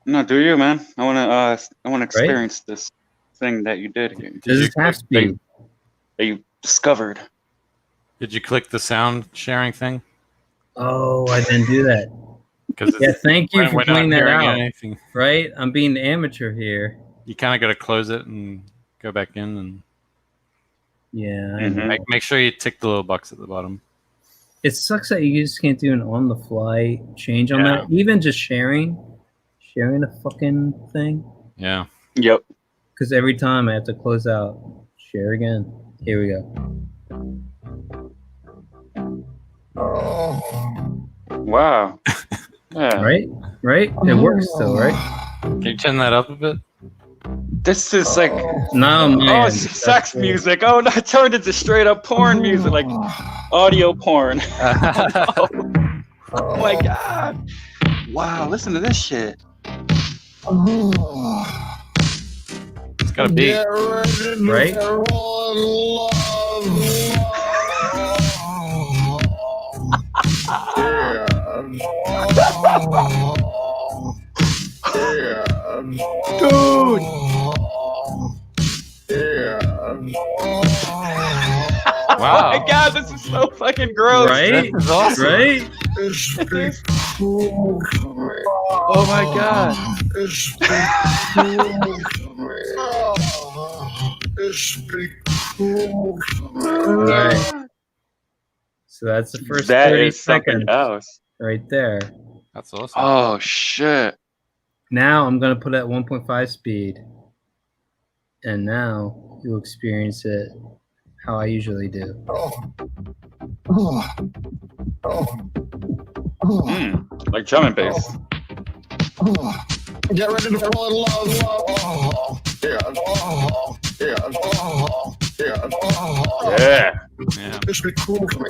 No, do you, man? I wanna experience this thing that you did here. This is half speed. That you discovered. Did you click the sound sharing thing? Oh, I didn't do that. Yeah, thank you for we're not pointing that hearing out. anything. Right? I'm being amateur here. You kind of got to close it and go back in and yeah. I know. Make sure you tick the little box at the bottom. It sucks that you just can't do an on-the-fly change on that. Even just sharing a fucking thing. Yeah. Yep. Because every time I have to close out, share again. Here we go. Wow. Yeah. Right? It works still, right? Can you turn that up a bit? This is like no man. Oh, it's sex music. Oh no, it turned into straight up porn music, like audio porn. Oh my god. Wow, listen to this shit. It's got a beat. Right? Dude. Wow. Oh my god, this is so fucking gross. Right? This is awesome. Right? Oh my god. Right. So that's the first That 30 is something seconds else. right there. That's awesome. Oh shit. Now I'm going to put it at 1.5 speed. And now you'll experience it how I usually do. Like drum and bass. Get ready to fall in love. Yeah. This be cool for me.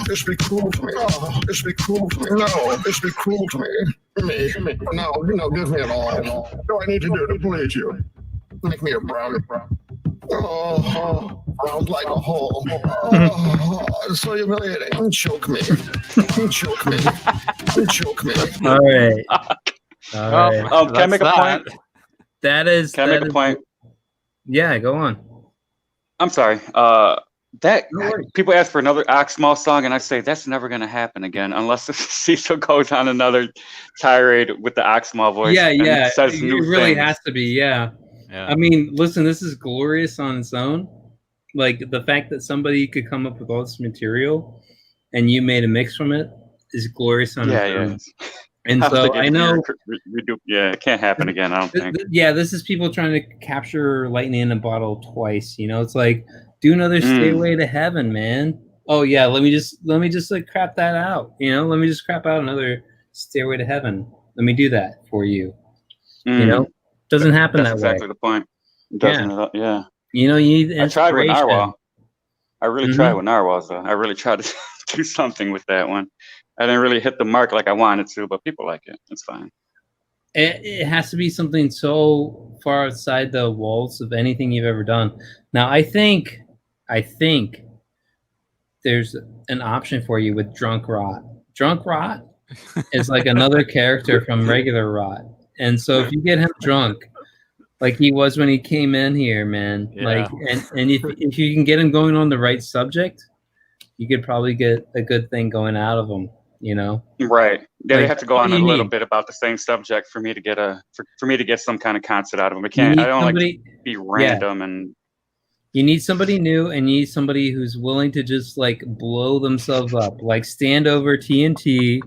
This be cool for me. This be cool for me. No, this be cool for me. Me. No, give me it all. What do I need to do to please you? Make me a brownie. Oh, round like a hole. Oh, it's so humiliating. Choke me. Choke me. Choke me. All right. All right. Can I make a point? That is. Can I make a point? Yeah, go on. I'm sorry. That people ask for another Oxmal song, and I say that's never going to happen again unless Cecil goes on another tirade with the Oxmal voice. Yeah, and yeah. says It new really things. has to be. Yeah. Yeah. I mean, listen, this is glorious on its own. Like the fact that somebody could come up with all this material, and you made a mix from it is glorious on its own. And I don't so think I know. it can't happen again. I don't think. Yeah, this is people trying to capture lightning in a bottle twice. You know, it's like do another Stairway to Heaven, man. Oh yeah, let me just like crap that out. You know, let me just crap out another Stairway to Heaven. Let me do that for you. You know, doesn't happen That's that exactly way. the point. It doesn't. Yeah. You know, you need I tried with inspiration. Narwhal. I really tried with Narwhal, so I really tried to do something with that one. I didn't really hit the mark like I wanted to, but people like it. It's fine. It has to be something so far outside the walls of anything you've ever done. Now, I think there's an option for you with Drunk Rot. Drunk Rot is like another character from regular Rot. And so if you get him drunk, like he was when he came in here, man, like, and if you can get him going on the right subject, you could probably get a good thing going out of him, you know? Right. Yeah, Like, they have to go on what a you little need. bit about the same subject for me to get for me to get some kind of concept out of them. I You can't. I need don't somebody- like to be random and. You need somebody new, and you need somebody who's willing to just like blow themselves up, like stand over TNT,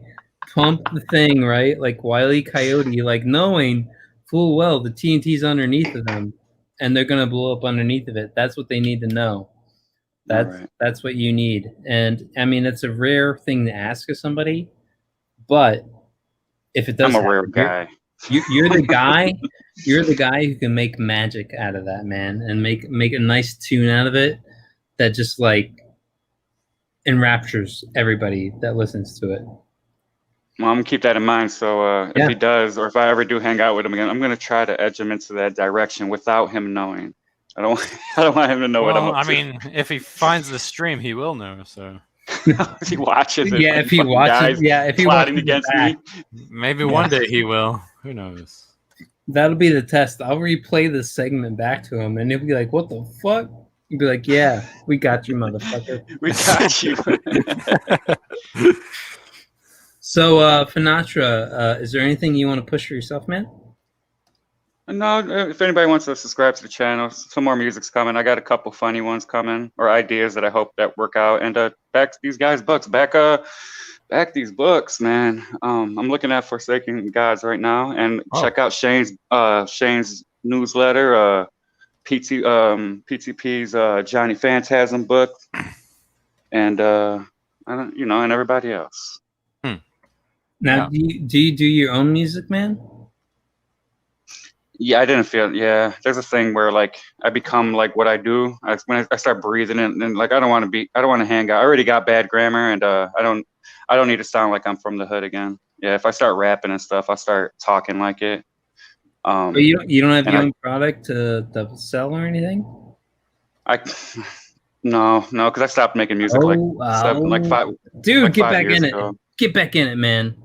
pump the thing, right? Like Wile E. Coyote, like knowing full well the TNT's underneath of them, and they're gonna blow up underneath of it. That's what they need to know. That's what you need. And I mean, it's a rare thing to ask of somebody, but if it does, I'm a rare guy. You're the guy. You're the guy who can make magic out of that, man, and make a nice tune out of it that just like enraptures everybody that listens to it. Well, I'm gonna keep that in mind. So if he does, or if I ever do hang out with him again, I'm gonna try to edge him into that direction without him knowing. I don't want him to know what I'm up to. I mean, if he finds the stream, he will know. So if he watches it, if he watches, if he plotting watches against back, me, maybe one day he will. Who knows? That'll be the test. I'll replay this segment back to him, and he'll be like, "What the fuck?" He'll be like, "Yeah, we got you, motherfucker. We got you." So, Finatra, is there anything you want to push for yourself, man? No, if anybody wants to subscribe to the channel, some more music's coming. I got a couple funny ones coming, or ideas that I hope that work out. And back these guys' books, back these books, man. I'm looking at Forsaken Gods right now, and check out Shane's newsletter, PTP's Johnny Phantasm book, and I don't, and everybody else. Now, do you do your own music, man? Yeah, I didn't feel. Yeah, there's a thing where like I become like what I do. When I start breathing and like I don't want to hang out. I already got bad grammar, and I don't need to sound like I'm from the hood again. Yeah, if I start rapping and stuff, I'll start talking like it. But you don't have your own product to sell or anything? No, because I stopped making music like 5. Dude, like get 5 back years in it. ago. Get back in it, man.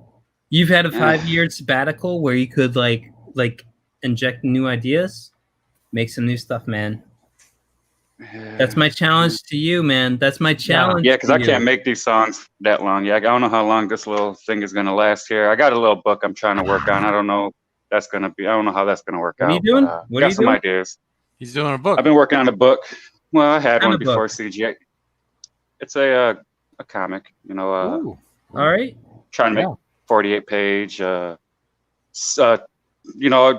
You've had a 5-year sabbatical where you could like inject new ideas, make some new stuff, man. That's my challenge to you, man. That's my challenge. Yeah, because I can't make these songs that long. Yeah, I don't know how long this little thing is gonna last here. I got a little book I'm trying to work on. I don't know I don't know how that's gonna work out. What are you doing? What are you doing? Got some ideas. He's doing a book. I've been working on a book. Well, I had one What kind of before book? CGA. It's a comic, All right. Trying to make 48-page. The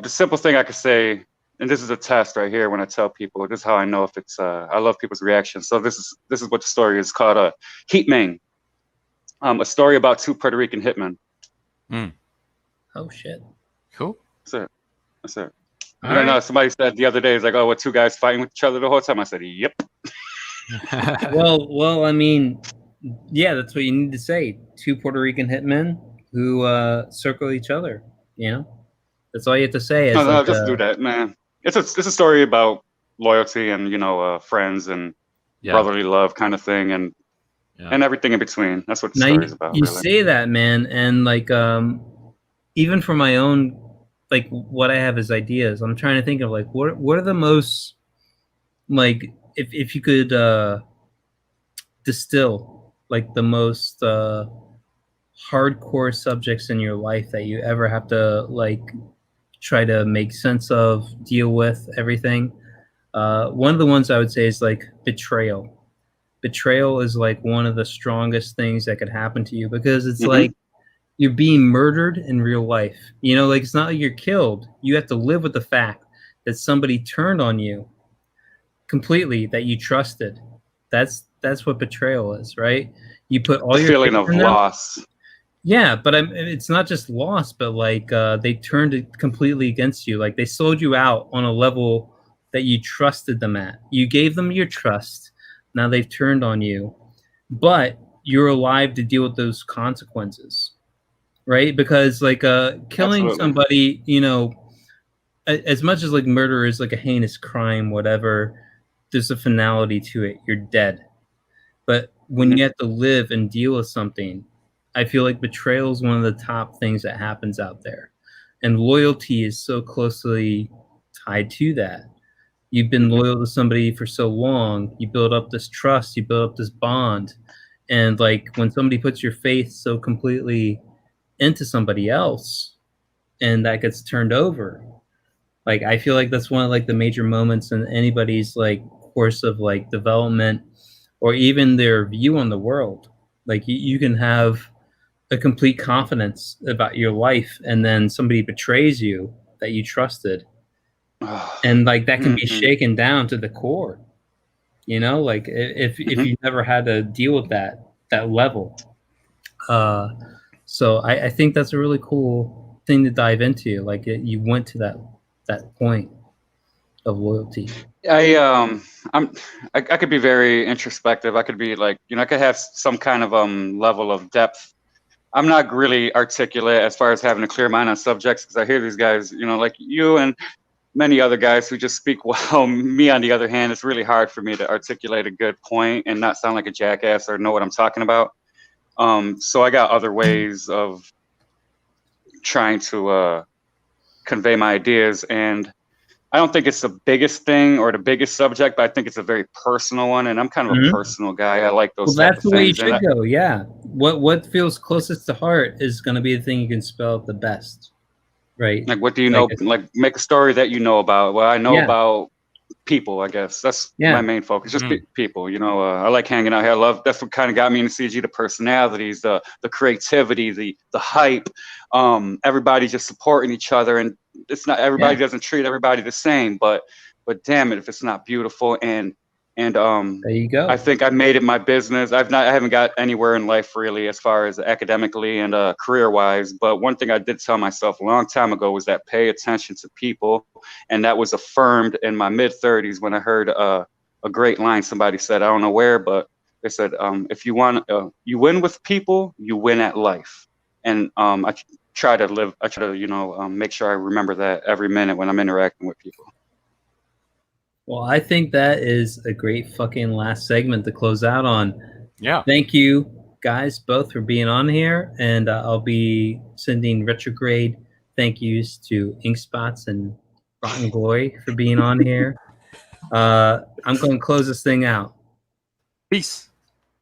simple thing I could say, and this is a test right here when I tell people, this is how I know if it's I love people's reactions. So this is what the story is called, Heat Main. A story about 2 Puerto Rican hitmen. Oh shit. Cool. That's it. I know somebody said the other day, it's like, oh, what, 2 guys fighting with each other the whole time? I said, yep. well, I mean, yeah, that's what you need to say. 2 Puerto Rican hitmen who circle each other. You know, that's all you have to say. No, just do that, man. It's a story about loyalty and friends and Yeah. brotherly love kind of thing, and everything in between. That's what the Now story's about. you Really. say that, man, and like even for my own, like what I have as ideas, I'm trying to think of like what are the most, like if you could distill like the most hardcore subjects in your life that you ever have to like try to make sense of, deal with everything. One of the ones I would say is like betrayal. Betrayal is like one of the strongest things that could happen to you, because it's like you're being murdered in real life. You know, like it's not like you're killed. You have to live with the fact that somebody turned on you completely, that you trusted. That's what betrayal is, right? You put all The your feeling faith of in them. loss. Yeah, but it's not just loss, but like they turned it completely against you. Like they sold you out on a level that you trusted them at. You gave them your trust. Now they've turned on you, but you're alive to deal with those consequences, right? Because like killing Absolutely. somebody, you know, as much as like murder is like a heinous crime, whatever, there's a finality to it. You're dead. But when you have to live and deal with something, I feel like betrayal is one of the top things that happens out there. And loyalty is so closely tied to that. You've been loyal to somebody for so long, you build up this trust, you build up this bond. And like when somebody puts your faith so completely into somebody else and that gets turned over, like I feel like that's one of like the major moments in anybody's like course of like development or even their view on the world. Like you can have a complete confidence about your life, and then somebody betrays you that you trusted, and like that can be shaken down to the core. You know, like if you never had to deal with that level. So I think that's a really cool thing to dive into. Like you went to that point of loyalty. I could be very introspective. I could be like, I could have some kind of level of depth. I'm not really articulate as far as having a clear mind on subjects, because I hear these guys, like you and many other guys who just speak well. Me, on the other hand, it's really hard for me to articulate a good point and not sound like a jackass or know what I'm talking about. So I got other ways of trying to convey my ideas, and I don't think it's the biggest thing or the biggest subject, but I think it's a very personal one, and I'm kind of a personal guy. I like those Well, type that's of the way you things. should go. Yeah. What feels closest to heart is going to be the thing you can spell out the best, right? Like, what do you know? Like, make a story that you know about. Well, I know about people. I guess that's my main focus. Just people. I like hanging out here. I love. That's what kind of got me into CG. The personalities, the creativity, the hype. Everybody just supporting each other, and it's not everybody doesn't treat everybody the same. But damn it, if it's not beautiful and there you go. I think I made it my business. I haven't got anywhere in life really as far as academically and career wise. But one thing I did tell myself a long time ago was that pay attention to people, and that was affirmed in my mid 30s when I heard a great line somebody said. I don't know where, but they said, if you want, you win with people, you win at life. And I try to make sure I remember that every minute when I'm interacting with people. Well, I think that is a great fucking last segment to close out on. Yeah. Thank you guys both for being on here, and I'll be sending retrograde thank yous to Inkspots and Rotten Glory for being on here. I'm going to close this thing out. Peace.